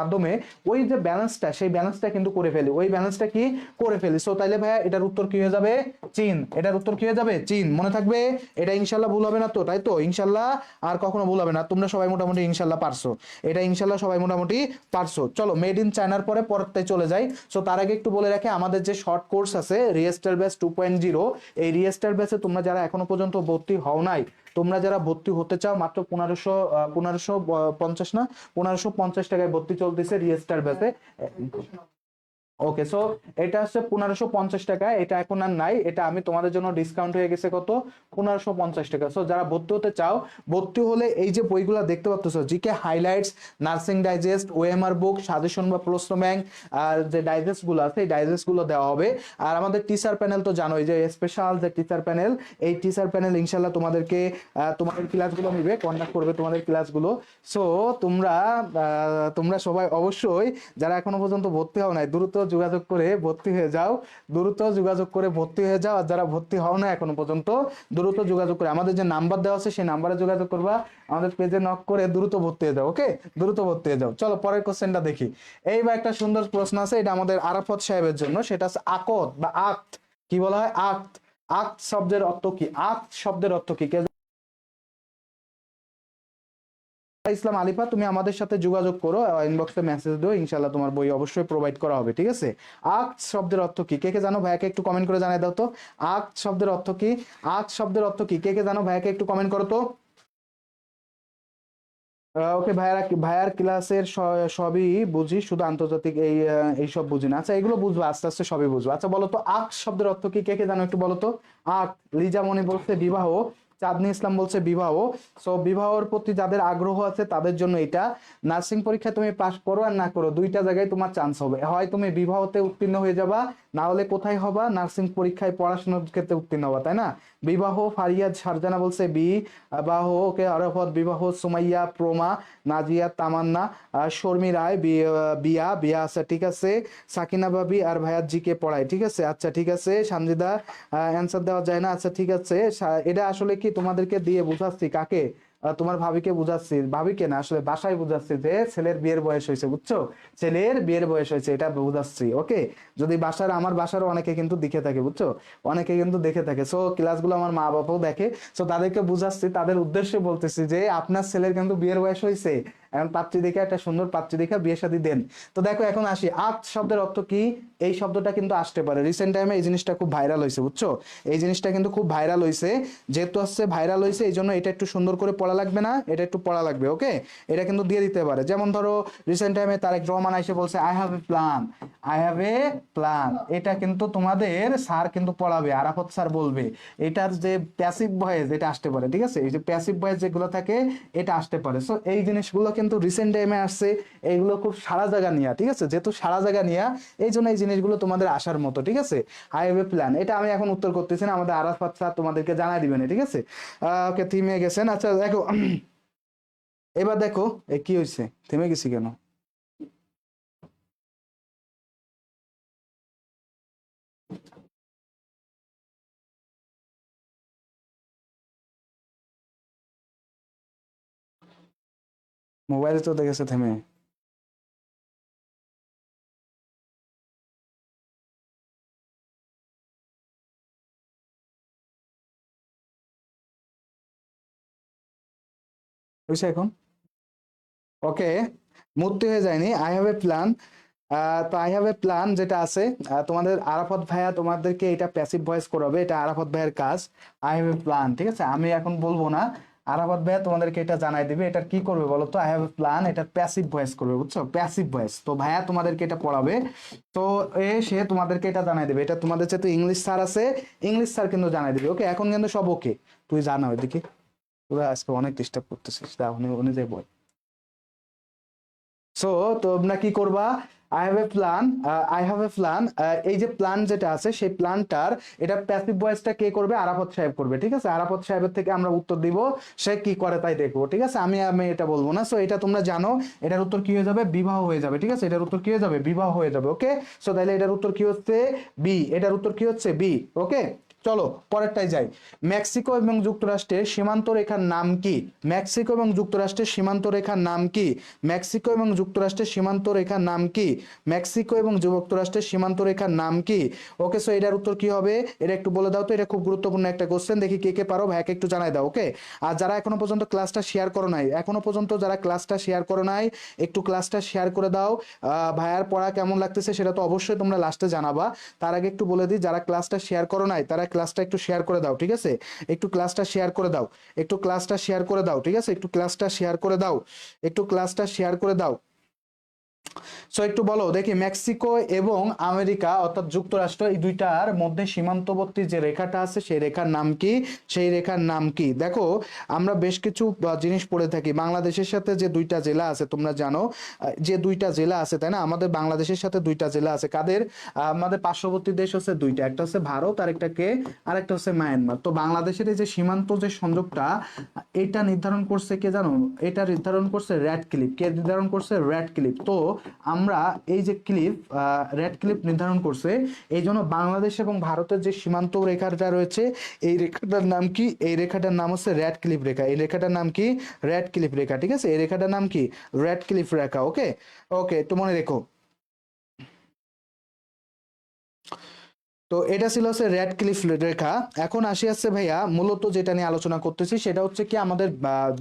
মাধ্যমে ওই যে ব্যালেন্সটা, সেই ব্যালেন্সটা কিন্তু করে ফেলি, ওই ব্যালেন্সটা কি করে ফেলি। সো তাইলে ভাইয়া এটার উত্তর কি হয়ে যাবে? চীন। এটার উত্তর কি হয়ে যাবে? চীন। মনে থাকবে? এটা ইনশাল্লাহ ভুল হবে না তো? তাই তো? ইনশাল্লাহ আর কখনো ভুল হবে না। তোমরা সবাই মোটামুটি ইনশাল্লাহ পারছো, এটা ইনশাল্লাহ সবাই মোটামুটি পারছো। চলো মেড ইন চায়নার পরে পরেরটাই চলে যাই। সো তার আগে একটু বলে রাখি, আমাদের যে শর্ট কোর্স আছে রিয়েস্টার ব্যাচ 2.0, এই রিয়েস্টার ব্যাচে তোমরা যারা এখনো পর্যন্ত ভর্তি হও নাই, তোমরা যারা ভর্তি হতে চাও, মাত্র 1550 না 1550 টাকায় ভর্তি চলতেছে রিয়েস্টার ব্যাচে। ওকে, সো এটা হচ্ছে 1550 টাকা, এটা এখন আর নাই, এটা আমি তোমাদের জন্য ডিসকাউন্ট হয়ে গেছে কত? 1550 টাকা। সো যারা ভর্তি হতে চাও, ভর্তি হলে এই যে বইগুলো দেখতে পাচ্ছ, GK highlights, nursing digest, OMR বুক, সাজেশন বা প্রশ্ন ব্যাংক, আর যে ডাইজেস্ট গুলো আছে এই ডাইজেস্ট গুলো দেওয়া হবে। আর আমাদের টিচার প্যানেল তো জানোই, যে স্পেশাল যে টিচার প্যানেল, এই টিচার প্যানেল ইনশাল্লাহ তোমাদেরকে তোমাদের ক্লাসগুলো নিবে, কন্ডাক্ট করবে তোমাদের ক্লাসগুলো। সো তোমরা সবাই অবশ্যই যারা এখনো পর্যন্ত ভর্তি হও নাই, দ্রুত যোগাযোগ করে ভর্তি হয়ে যাও, দ্রুত যোগাযোগ করে ভর্তি হয়ে যাও। আর যারা ভর্তি হও না এখনো পর্যন্ত, দ্রুত যোগাযোগ করে আমাদের যে নাম্বার দেওয়া আছে সেই নাম্বারে যোগাযোগ করবা, আমাদের পেজে নক করে দ্রুত ভর্তি হয়ে যাও। ওকে, দ্রুত ভর্তি হয়ে যাও। চলো পরের কোশ্চেনটা দেখি। এইবার একটা সুন্দর প্রশ্ন আছে, এটা আমাদের আরাফত সাহেবের জন্য, সেটা আছে আকত বা আক্ত। কি বলা হয়? আক্ত। আক্ত শব্দের অর্থ কি? আক্ত শব্দের অর্থ কি? ইসলাম আলিফা, তুমি আমাদের সাথে যোগাযোগ করো, ইনবক্সে মেসেজ দিও, ইনশাআল্লাহ তোমার বই অবশ্যই প্রোভাইড করা হবে, ঠিক আছে? আক্ত শব্দের অর্থ কি? কে কে জানো? ভাইয়াকে একটু কমেন্ট করে জানিয়ে দাও তো। আক্ত শব্দের অর্থ কি? আক্ত শব্দের অর্থ কি? কে কে জানো? ভাইয়াকে একটু কমেন্ট করো তো। ওকে, ভাইয়ার ক্লাসের সবই বুঝি, শুধু আন্তর্জাতিক এই সব বুঝি না। আচ্ছা, এগুলো বুঝবো, আস্তে আস্তে সবই বুঝবো। আচ্ছা বলো তো, আক্ত শব্দের অর্থ কি? কে কে জানো একটু বলো তো। আক্ত, লিজামণি বলছে বিবাহ, চাঁদনি ইসলাম বলছে বিবাহ। সো বিবাহের প্রতি যাদের আগ্রহ আছে তাদের জন্য এটা। নার্সিং পরীক্ষায় তুমি পাশ করো আর না করো, দুইটা জায়গায় তোমার চান্স হবে, হয় তুমি বিবাহতে উত্তীর্ণ হয়ে যাবা, না হলে কোথায় হবা? নার্সিং পরীক্ষায় পড়াশোনার ক্ষেত্রে উত্তীর্ণ হবা, তাই না? বিবাহ, ফারিয়াদ সারজানা বলছে বিবাহ, ওকে, আরাফত বিবাহ, সুমাইয়া, প্রমা, নাজিয়া, তামান্না, শর্মি রায় বিয়া বিয়া, আচ্ছা ঠিক আছে। সাকিনা ভাবি আর ভাইয়াত জি কে পড়ায়, ঠিক আছে, আচ্ছা ঠিক আছে। সানজিদা, অ্যান্সার দেওয়া যায় না, আচ্ছা ঠিক আছে। এটা আসলে কি তোমাদেরকে দিয়ে বুঝাচ্ছি কাকে? তোমার ভাবিকে বুঝাচ্ছি, ভাবিকে না আসলে বাসায় বুঝাচ্ছি যে ছেলের বিয়ের বয়স হয়েছে, বুঝছো? ছেলের বিয়ের বয়স হয়েছে, এটা বুঝাচ্ছি। ওকে, যদি আমার বাসারও অনেকে কিন্তু দেখে থাকে, বুঝছো? অনেকে কিন্তু দেখে থাকে। সো ক্লাসগুলো আমার মা বাবাও দেখে। সো তাদেরকে বুঝাচ্ছি, তাদের উদ্দেশ্যে বলতেছি যে আপনার ছেলের কিন্তু বিয়ের বয়স হয়েছে, এখন পাত্রী দেখে, একটা সুন্দর পাত্রী দেখে বিয়ে শাদী দেন। তো দেখো এখন আসি, আক্ত শব্দের অর্থ কি? এই শব্দটা কিন্তু আসতে পারে, রিসেন্ট টাইমে এই জিনিসটা খুব ভাইরাল হয়েছে, বুঝছো? এই জিনিসটা কিন্তু খুব ভাইরাল হয়েছে, যেহেতু আসছে ভাইরাল হয়েছে এই জন্য এটা একটু সুন্দর করে পড়া লাগবে না, এটা একটু পড়া লাগবে। ওকে, এটা কিন্তু দিয়ে দিতে পারে। যেমন ধরো রিসেন্ট টাইমে তারেক রহমান এসে বলছে I have a plan, I have a plan, এটা কিন্তু তোমাদের স্যার কিন্তু পড়াবে, আরাফাত স্যার বলবে এটার যে প্যাসিভ ভয়েস এটা আসতে পারে, ঠিক আছে, এই যে প্যাসিভ ভয়েস যেগুলো থাকে এটা আসতে পারে। সো এই জিনিসগুলো কিন্তু রিসেন্ট টাইমে আসছে, এইগুলো খুব সারা জায়গা নিয়ে, ঠিক আছে, যেহেতু সারা জায়গা নিয়ে এই জন্য এই জিনিসগুলো তোমাদের আসার মতো, ঠিক আছে। আই হ্যাভ এ প্ল্যান, এটা আমি এখন উত্তর করতেছি না, আমাদের আরাফাত স্যার তোমাদেরকে জানাই দিবেন, ঠিক আছে। ওকে, থিমে গেছেন, আচ্ছা দেখো এবার দেখো কি হয়েছে, থেমে গেছি কেন? মোবাইল তো দেখেছে থেমে। হয়েছে এখন? ওকে, মূর্তি হয়ে যায়নি, আই হ্যাভ এ প্ল্যান। তো আই হ্যাভ এ প্ল্যান যেটা আছে, তোমাদের আরাফাত ভাইয়া তোমাদেরকে এটা প্যাসিভ ভয়েস করাবে, এটা আরাফাত ভাইয়ের কাজ। আই হ্যাভ এ প্ল্যান, ঠিক আছে, আমি এখন বলবো না, আরাফাত ভাইয়া তোমাদেরকে এটা জানাই দিবে। এটা কি করবে বলো তো? আই হ্যাভ এ প্ল্যান, এটা প্যাসিভ ভয়েস করবে, বুঝছো, প্যাসিভ ভয়েস। তো ভাইয়া তোমাদেরকে এটা পড়াবে, তো সে তোমাদেরকে এটা জানাই দেবে। এটা তোমাদের যেহেতু ইংলিশ স্যার আছে, ইংলিশ স্যার কিন্তু জানাই দিবে। ওকে, এখন কিন্তু সব ওকে, তুই জানা ওইদিকে, তোরা আজকে অনেক ডিস্টার্ব করতেছিস, তা উনি উনি যে বল। সো তোমরা কি করবা? I have a plan, I have a plan, এই যে প্ল্যান যেটা আছে সেই প্ল্যানটার এটা প্যাসিভ ভয়েসটা কে করবে? আরাফাত সাহেব করবে, ঠিক আছে। আরাফাত সাহেবের থেকে আমরা উত্তর দিব, সে কি করে তাই দেখবো, ঠিক আছে, আমি আমি এটা বলবো না। সো এটা তোমরা জানো, এটার উত্তর কি হয়ে যাবে? বিবাহ হয়ে যাবে, ঠিক আছে, এটার উত্তর কি হয়ে যাবে? বিবাহ হয়ে যাবে। ওকে, সো তাহলে এটার উত্তর কি হচ্ছে? বি, এটার উত্তর কি হচ্ছে? বি। ওকে, চলো পরেরটাই যাই। মেক্সিকো এবং যুক্তরাষ্ট্রের সীমান্ত রেখার নাম কি? মেক্সিকো এবং যুক্তরাষ্ট্রের সীমান্ত রেখার নাম কি? মেক্সিকো এবং যুক্তরাষ্ট্রের সীমান্ত রেখার নাম কি? মেক্সিকো এবং যুক্তরাষ্ট্রের সীমান্ত রেখার নাম কি? ওকে, সো এটার উত্তর কি হবে? এটা একটু বলে দাও তো, এটা খুব গুরুত্বপূর্ণ একটা কোশ্চেন, দেখি কে কে পারো, ভাইকে একটু জানাই দাও। ওকে, আর যারা এখনো পর্যন্ত ক্লাসটা শেয়ার করো নাই, এখনো পর্যন্ত যারা ক্লাসটা শেয়ার করো নাই, একটু ক্লাসটা শেয়ার করে দাও। ভাইয়ার পড়া কেমন লাগতেছে সেটা তো অবশ্যই তোমরা লাস্টে জানাবা। তার আগে একটু বলে দিই, যারা ক্লাসটা শেয়ার করো নাই তারা ক্লাসটা একটু শেয়ার করে দাও, ঠিক আছে, একটু ক্লাসটা শেয়ার করে দাও, একটু ক্লাসটা শেয়ার করে দাও, ঠিক আছে, একটু ক্লাসটা শেয়ার করে দাও, একটু ক্লাসটা শেয়ার করে দাও। সো একটু বলো দেখি, মেক্সিকো এবং আমেরিকা অর্থাৎ যুক্তরাষ্ট্র এই দুইটার মধ্যে সীমান্তবর্তী যে রেখাটা আছে সেই রেখার নাম কি? সেই রেখার নাম কি? দেখো, আমরা বেশ কিছু জিনিস পড়ে থাকি। বাংলাদেশের সাথে যে দুইটা জেলা আছে তোমরা জানো, যে দুইটা জেলা আছে, তাই না, আমাদের বাংলাদেশের সাথে দুইটা জেলা আছে, কাদের? আমাদের পার্শ্ববর্তী দেশ হচ্ছে দুইটা, একটা হচ্ছে ভারত আর একটা কে, আর একটা হচ্ছে মায়ানমার। তো বাংলাদেশের এই যে সীমান্ত যে সংযোগটা, এটা নির্ধারণ করছে কে জানো? এটা নির্ধারণ করছে রেড ক্লিফ। কে নির্ধারণ করছে? Red cliff. তো আমরা এই যে ক্লিফ, রেড ক্লিফ নির্ধারণ করছে, এই জন্য বাংলাদেশ এবং ভারতের যে সীমান্ত রেখাটা রয়েছে এই রেখাটার নাম কি? এই রেখাটার নাম হচ্ছে রেড ক্লিফ রেখা। এই রেখাটার নাম কি? রেড ক্লিফ রেখা, ঠিক আছে, এই রেখাটার নাম কি? রেড ক্লিফ রেখা। ওকে, ওকে, একটু মনে রেখো। তো এটা ছিল হচ্ছে রেড ক্লিফ রেখা। এখন আসি আছে ভাইয়া, মূলত যেটা নিয়ে আলোচনা করতেছি সেটা হচ্ছে কি আমাদের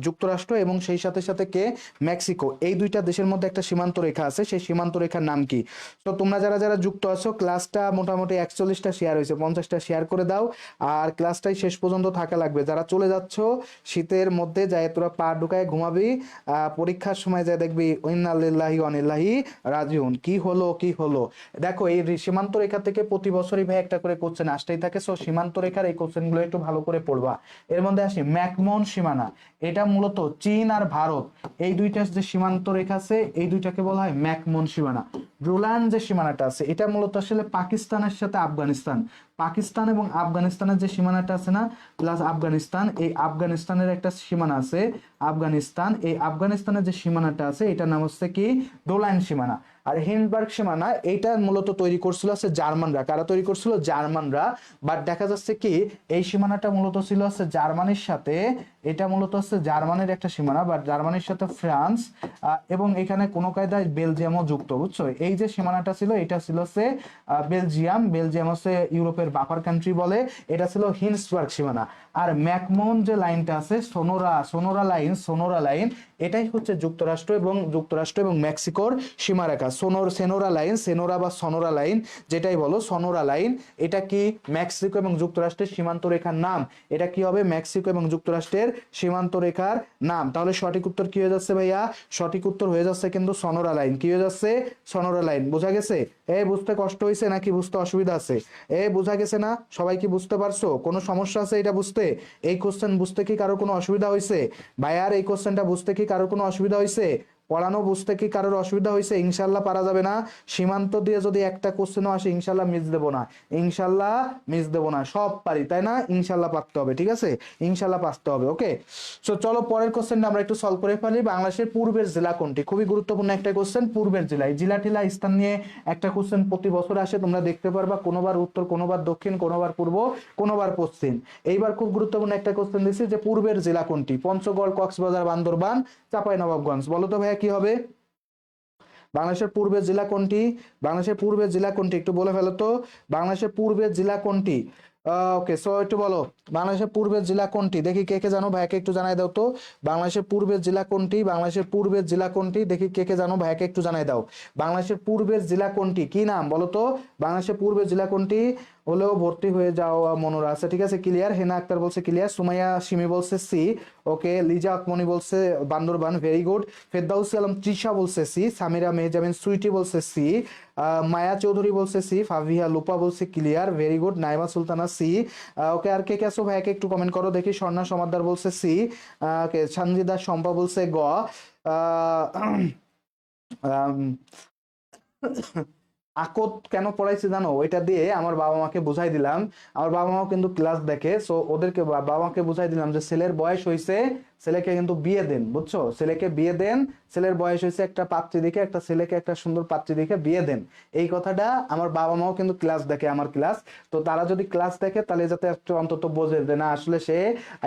যুক্তরাষ্ট্র এবং সেই সাথে সাথে কে? মেক্সিকো, এই দুইটা দেশের মধ্যে একটা সীমান্ত রেখা আছে, সেই সীমান্ত রেখার নাম কি? তো তোমরা যারা যারা যুক্ত আছো, ক্লাসটা মোটামুটি 41টা শেয়ার হয়েছে, 50টা শেয়ার করে দাও, আর ক্লাসটাই শেষ পর্যন্ত থাকা লাগবে। যারা চলে যাচ্ছ শীতের মধ্যে, যায় তোরা পা ঢুকায় ঘুমাবি, পরীক্ষার সময় যায় দেখবি ইন্নালিল্লাহি ওয়া ইন্নাইহি রাজিউন, কি হলো কি হলো। দেখো, এই সীমান্ত রেখা থেকে প্রতি বছরই ভাই একটা করে কোশ্চেন আসতেই থাকে। সো সীমান্ত রেখার এই কোশ্চেন গুলো একটু ভালো করে পড়বা। এর মধ্যে আসি ম্যাকমোহন সীমানা, এটা মূলত চীন আর ভারত এই দুইটা যে সীমান্ত রেখা আছে এই দুইটাকে বলা হয় ম্যাকমোহন সীমানা। রোলান যে সীমানাটা আছে এটা মূলত আসলে পাকিস্তানের সাথে আফগানিস্তান, পাকিস্তান এবং আফগানিস্তানের যে সীমানাটা আছে না, প্লাস আফগানিস্তান, এই আফগানিস্তানের একটা সীমানা আছে, আফগানিস্তান, এই আফগানিস্তানের যে সীমানাটা আছে এটার নাম হচ্ছে কি? ডোলাইন সীমানা। আর হিন্ডবার্গ সীমানা এইটা মূলত তৈরি করছিল হচ্ছে জার্মানরা। কারা তৈরি করছিল? জার্মানরা। বাট দেখা যাচ্ছে কি এই সীমানাটা মূলত ছিল হচ্ছে জার্মানির সাথে, এটা মূলত হচ্ছে জার্মানির একটা সীমানা, বাট জার্মানির সাথে ফ্রান্স এবং এখানে কোনো কায়দায় বেলজিয়ামও যুক্ত, বুঝছো। এই যে সীমানাটা ছিল এটা ছিল হচ্ছে বেলজিয়াম, বেলজিয়াম হচ্ছে ইউরোপের বাফার কান্ট্রি বলে, এটা ছিল হিন্সবার্গ সীমানা। আর ম্যাকমোহন যে লাইনটা আছে, সোনোরা, সোনোরা লাইন, সোনোরা লাইন, এটাই হচ্ছে যুক্তরাষ্ট্র এবং মেক্সিকোর সীমারেখা। সেনোরা লাইন, সেনোরা বা সনোরা লাইন যেটাই বলো, সনোরা লাইন, এটা কি? মেক্সিকো এবং যুক্তরাষ্ট্রের সীমান্ত রেখার নাম। এটা কি হবে? মেক্সিকো এবং যুক্তরাষ্ট্রের সীমান্ত রেখার নাম। তাহলে সঠিক উত্তর কি হয়ে যাচ্ছে ভাইয়া? সঠিক উত্তর হয়ে যাচ্ছে কিন্তু সনোরা লাইন। কি হয়ে যাচ্ছে? Sonora line. বোঝা গেছে? বুঝতে কষ্ট হয়েছে নাকি বুঝতে অসুবিধা আছে? বোঝা গেছে না? সবাই কি বুঝতে পারছো? কোনো সমস্যা আছে এটা বুঝতে? এই কোশ্চেন বুঝতে কি কারো কোনো অসুবিধা হয়েছে? ভাইয়ার এই কোশ্চেনটা বুঝতে কি কারো কোনো অসুবিধা হয়েছে? পড়ানো বুঝতে কি কারোর অসুবিধা হয়েছে? ইনশাল্লাহ পারা যাবে না? সীমান্ত দিয়ে যদি একটা কোশ্চেনও আসে ইনশাল্লাহ মিস দেবো না, ইনশাল্লাহ মিস দেবো না, সব পারি তাই না? ইনশাল্লাহ পারতে হবে, ঠিক আছে? ইনশাল্লাহ পারতে হবে। ওকে, সো চলো পরের কোশ্চেনটা আমরা একটু সলভ করে ফেলি। বাংলাদেশের পূর্বের জেলা কোনটি? খুবই গুরুত্বপূর্ণ একটা কোশ্চেন। পূর্বের জেলা, এই জেলা টিলা স্থান নিয়ে একটা কোশ্চেন প্রতি বছর আসে, তোমরা দেখতে পারবা। কোনোবার উত্তর, কোনোবার দক্ষিণ, কোনোবার পূর্ব, কোনোবার পশ্চিম। এইবার খুব গুরুত্বপূর্ণ একটা কোশ্চেন দিচ্ছি যে পূর্বের জেলা কোনটি? পঞ্চগড়, কক্সবাজার, বান্দরবান, চাঁপাইনবাবগঞ্জ। বলো তো ভাইয়া কি হবে? বাংলাদেশের পূর্বের জেলা কোনটি? বাংলাদেশের পূর্বের জেলা কোনটি একটু বলে ফেলো তো। বাংলাদেশের পূর্বের জেলা কোনটি? ওকে, সো একটু বলো বাংলাদেশের পূর্বের জেলা কোনটি? দেখি কে কে জানো, ভাইকে একটু জানাই দাও তো। বাংলাদেশের পূর্বের জেলা কোনটি? বাংলাদেশের পূর্বের জেলা কোনটি? দেখি কে কে জানো, ভাইকে একটু জানাই দাও। বাংলাদেশের পূর্বের জেলা কোনটি? কি নাম বলো তো? বাংলাদেশের পূর্বের জেলা কোনটি? হলেও ভর্তি হয়ে যাও মনোরা। আচ্ছা ঠিক আছে, ক্লিয়ার। হেনা আক্তার বলছে ক্লিয়ার। সুমাইয়া সিমি বলছে সি। ওকে, লিজা আকমনি বলছে বান্দরবান, ভেরি গুড। ফেরদাউসি আলম তৃষা বলছে সি। সামিরা মেহজাবিন সুইটি বলছে সি। মায়া চৌধুরী বলছে সি। ফাভিয়া লুপা বলছে clear, very good. Naima Sultana C. Okay, আর কে কে আছো ভাইকে একটু কমেন্ট করো দেখি। স্বর্ণা সমাদ্দার বলছে সি। ওকে, সঞ্জিদা শম্পা বলছে গ। আকত কেন পড়াইছি জানো? ওইটা দিয়ে আমার বাবা মাকে বুঝাই দিলাম। আমার বাবা মাও কিন্তু ক্লাস দেখে, সো ওদেরকে বাবা মাকে বুঝাই দিলাম যে ছেলের বয়স হয়েছে, ছেলেকে কিন্তু বিয়ে দেন, বুঝছো? ছেলেকে বিয়ে দেন, ছেলের বয়স হয়েছে, একটা পাত্রী দেখে, একটা ছেলেকে একটা সুন্দর পাত্রী দেখে বিয়ে দেন। এই কথাটা আমার বাবা মাও কিন্তু ক্লাস দেখে, আমার ক্লাস। তো তারা যদি ক্লাস দেখে তাহলে যাতে একটু অন্তত বোঝে যে না আসলে সে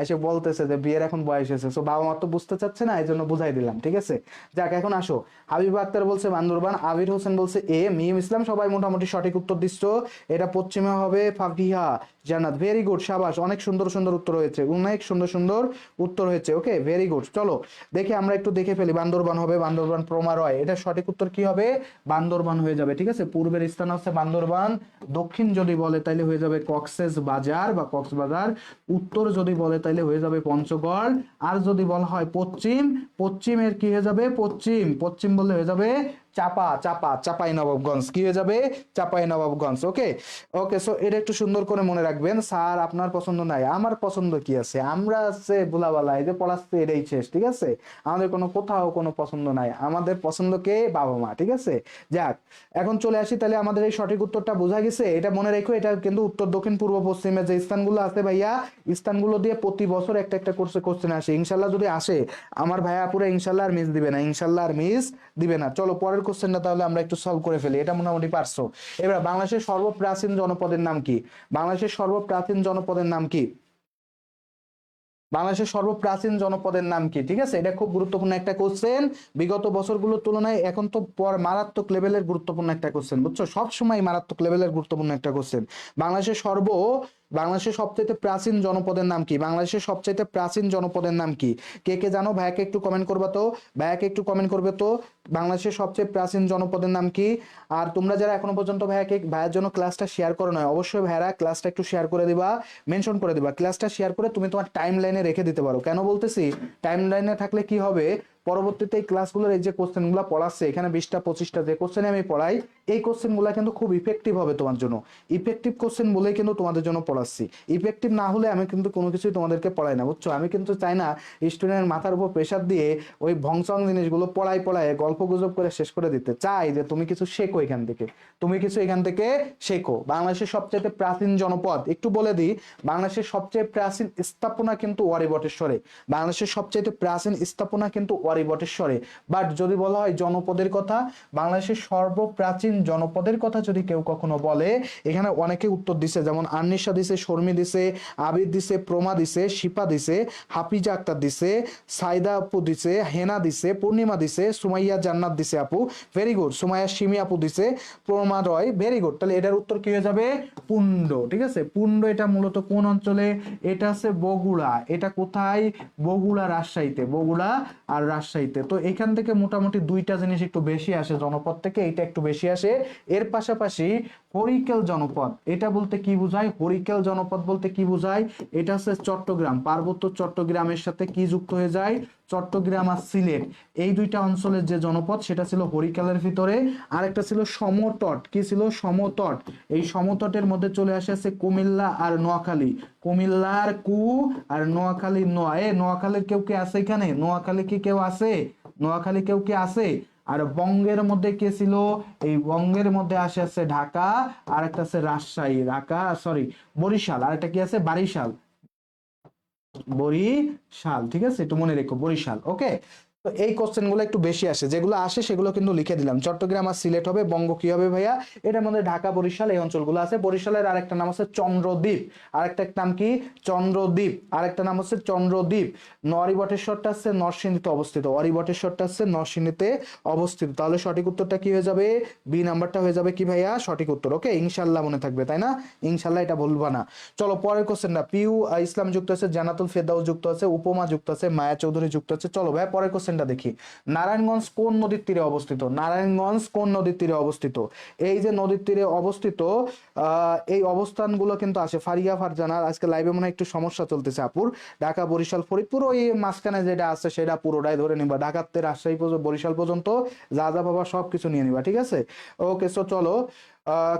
এসে বলতেছে যে বিয়ের এখন বয়স হয়েছে। সো বাবা মা তো বুঝতে চাচ্ছে না, এই জন্য বুঝাই দিলাম, ঠিক আছে? যাক, এখন আসো। হাবিবা আক্তার বলছে বান্দরবান, আবির হোসেন বলছে মিম ইসলাম, সবাই মোটামুটি সঠিক উত্তর দিচ্ছ। এটা পশ্চিমে হবে। ফাবিহা জান্নাত, ভেরি গুড, সাবাস, অনেক সুন্দর সুন্দর উত্তর হয়েছে, অনেক সুন্দর সুন্দর উত্তর হয়েছে। ওকে, ভেরি গুড। চলো দেখে আমরা একটু দেখে ফেলি। বান্দরবান হবে, বান্দরবান প্রমারয়। এটা সঠিক উত্তর কি হবে? বান্দরবান হয়ে যাবে, ঠিক আছে? পূর্বের স্থান হচ্ছে বান্দরবান। দক্ষিণ যদি বলে তাইলে হয়ে যাবে কক্সেস বাজার বা কক্সবাজার। উত্তর যদি বলে তাইলে হয়ে যাবে পঞ্চগড়। আর যদি বলা হয় পশ্চিম, পশ্চিমের কি হয়ে যাবে? পশ্চিম, পশ্চিম বললে হয়ে যাবে চাঁপাইনবাবগঞ্জ। কি হয়ে যাবে? চাঁপাইনবাবগঞ্জ। ওকে ওকে, সো এটা একটু সুন্দর করে মনে রাখবেন। স্যার আপনার পছন্দ নাই, আমার পছন্দ কি আছে? আমরা আছে বুলাবালা, এই যে পড়াচ্ছে এটাই শেষ, ঠিক আছে? আমাদের কোনো কোথাও কোনো পছন্দ নাই, আমাদের পছন্দ কে? বাবা মা, ঠিক আছে? যাক, এখন চলে আসি তাহলে। আমাদের এই সঠিক উত্তরটা বোঝা গেছে। এটা মনে রেখো, এটা কিন্তু উত্তর দক্ষিণ পূর্ব পশ্চিমে যে স্থানগুলো আছে ভাইয়া, স্থানগুলো দিয়ে প্রতি বছর একটা একটা কোর্সে কোশ্চেন আসে। ইনশাল্লাহ যদি আসে আমার ভাইয়া পুরো ইনশাল্লাহ আর মিস দিবে না, ইনশাল্লাহ আর মিস দিবে না। চলো পরের কোশ্চেনটা তাহলে আমরা একটু সলভ করে ফেলি। এটা মোটামুটি পারছো। এবার বাংলাদেশের সর্বপ্রাচীন জনপদের নাম কি? বাংলাদেশের সর্বপ্রাচীন জনপদের নাম কি? বাংলাদেশের সর্বপ্রাচীন জনপদের নাম কি? ঠিক আছে, এটা খুব গুরুত্বপূর্ণ একটা কোশ্চেন। বিগত বছরগুলোর তুলনায় এখন তো মারাত্মক লেভেলের গুরুত্বপূর্ণ একটা কোশ্চেন, বুঝছো? সবসময় মারাত্মক লেভেলের গুরুত্বপূর্ণ একটা কোশ্চেন। বাংলাদেশের বাংলাদেশের সবচাইতে প্রাচীন জনপদের নাম কি? বাংলাদেশের সবচাইতে প্রাচীন জনপদের নাম কি? কে কে জানো? ভাইয়াকে একটু কমেন্ট করবে তো, ভাইয়াকে একটু কমেন্ট করবে তো। বাংলাদেশের সবচেয়ে প্রাচীন জনপদের নাম কি? আর তোমরা যারা এখনো পর্যন্ত ভাইয়ের জন্য ক্লাসটা শেয়ার করো না, অবশ্যই ভাইয়ারা ক্লাসটা একটু শেয়ার করে দিবা, মেনশন করে দিবা। ক্লাসটা শেয়ার করে তুমি তোমার টাইম লাইনে রেখে দিতে পারো। কেন বলতেছি? টাইম লাইনে থাকলে কি হবে, পরবর্তীতে এই ক্লাসগুলোর এই যে কোশ্চেনগুলো পড়াচ্ছে, এখানে 20টা 25টা যে কোশ্চেনে আমি পড়াই, এই কোশ্চেনগুলো কিন্তু খুব ইফেক্টিভ হবে তোমার জন্য। ইফেক্টিভ কোশ্চেন বলেই কিন্তু তোমাদের জন্য পড়াচ্ছি। ইফেক্টিভ না হলে আমি কিন্তু কোনো কিছুই তোমাদেরকে পড়াই না, বুঝছো? আমি কিন্তু চাই না স্টুডেন্টের মাথার উপর প্রেশার দিয়ে ওই ভংচং জিনিসগুলো পড়ায় গল্প গুজব করে শেষ করে দিতে চাই। যে তুমি কিছু শেখো এখান থেকে, তুমি কিছু এখান থেকে শেখো। বাংলাদেশের সবচেয়ে প্রাচীন জনপদ একটু বলে দিই। বাংলাদেশের সবচেয়ে প্রাচীন স্থাপনা কিন্তু ওয়ারী বটেশ্বরে। বাংলাদেশের সবচেয়ে প্রাচীন স্থাপনা কিন্তু ওয়ারী বটেশ্বরে। বাট যদি বলা হয় জনপদের কথা, বাংলাদেশের সর্বপ্রাচীন জনপদের কথা যদি কেউ কখনো বলে, এখানে অনেকে উত্তর দিছে, যেমন আন্নিশা দিছে, শর্মী দিছে, আবির দিছে, প্রমা দিছে, শিপা দিছে, হাফিজা আক্তার দিছে, সাইদা আপু দিছে, হেনা দিছে, পূর্ণিমা দিছে, সুমাইয়া জান্নাত দিছে আপু, ভেরি গুড। সুমাইয়া সিমি আপু দিছে, প্রমা রয়, ভেরি গুড। তাহলে এটার উত্তর কি হয়ে যাবে? পুন্ড, ঠিক আছে? পুন্ড এটা মূলত কোন অঞ্চলে? এটা আছে বগুড়া। এটা কোথায়? বগুড়া, রাজশাহীতে। বগুড়া আর রাজশাহীতে। তো এখান থেকে মোটামুটি দুইটা জিনিস একটু বেশি আসে জনপদ থেকে, এটা একটু বেশি আসে। আসে। এর পাশাপাশি হরিকেল জনপদ, এটা বলতে কি বোঝায়? হরিকেল জনপদ বলতে কি বোঝায়? এটা হচ্ছে চট্টগ্রাম, পার্বত্য চট্টগ্রামের সাথে কি যুক্ত হয়ে যায়? চট্টগ্রাম আর সিলেট, এই দুইটা অঞ্চলের যে জনপদ সেটা ছিল হরিকেলের ভিতরে। আরেকটা ছিল সমতট, কি ছিল? সমতট। এই সমতটের মধ্যে চলে আসে কুমিল্লা আর নোয়াখালী। কুমিল্লার কু আর নোয়াখালীর নোয়া। নোয়াখালীর কেউ কি আছে এখানে? নোয়াখালী কি কেউ আছে? নোয়াখালী কেউ কি আছে? আর বঙ্গের মধ্যে কে ছিল? এই বঙ্গের মধ্যে আছে ঢাকা, আর একটা আছে রাজশাহী, ঢাকা সরি বরিশাল, আর একটা কি আছে? বরিশাল, বরিশাল, ঠিক আছে, একটু মনে রেখো, বরিশাল। ওকে, তো এই কোশ্চেন গুলো একটু বেশি আসে, যেগুলো আসে সেগুলো কিন্তু লিখে দিলাম। চট্টগ্রাম আর সিলেট হবে, বঙ্গ কি হবে ভাইয়া? এটার মধ্যে ঢাকা বরিশাল এই অঞ্চলগুলো আছে। বরিশালের আরেকটা নাম আছে চন্দ্রদ্বীপ, আরেকটা নাম কি? চন্দ্রদ্বীপ, আরেকটা নাম হচ্ছে চন্দ্রদ্বীপ। নরবটেশ্বরটা আছে নরসিংদীতে অবস্থিত, অরিবটেশ্বরটা আছে নরসিংদীতে অবস্থিত। তাহলে সঠিক উত্তরটা কি হয়ে যাবে? বি নাম্বারটা হয়ে যাবে কি ভাইয়া? সঠিক উত্তর। ওকে, ইনশাল্লাহ মনে থাকবে, তাই না? ইনশাল্লাহ, এটা বলবা না। চলো পরের কোশ্চেনটা। পিউ ইসলাম যুক্ত আছে, জান্নাতুল ফেরদাউস যুক্ত আছে, উপমা যুক্ত আছে, মায়া চৌধুরী যুক্ত আছে। চলো ভাই পরের কোশ্চেনটা দেখি। নারায়ণগঞ্জ কোন নদীর তীরে অবস্থিত? নারায়ণগঞ্জ কোন নদীর তীরে অবস্থিত? এই যে নদীর তীরে অবস্থিত, এই অবস্থানগুলো কিন্তু আসে ফারিয়া ফারজানার। আজকে লাইভে মনে হয় একটু সমস্যা চলতেছে আপুর। ঢাকা, বরিশাল, ফরিদপুর, ওই মাঝখানে যেটা আছে সেটা পুরোটাই ধরে নিবা। ঢাকাতে রাজশাহী পর্যন্ত, বরিশাল পর্যন্ত যা যা পাবা সবকিছু নিয়ে নিবা, ঠিক আছে? ওকে, সো চলো,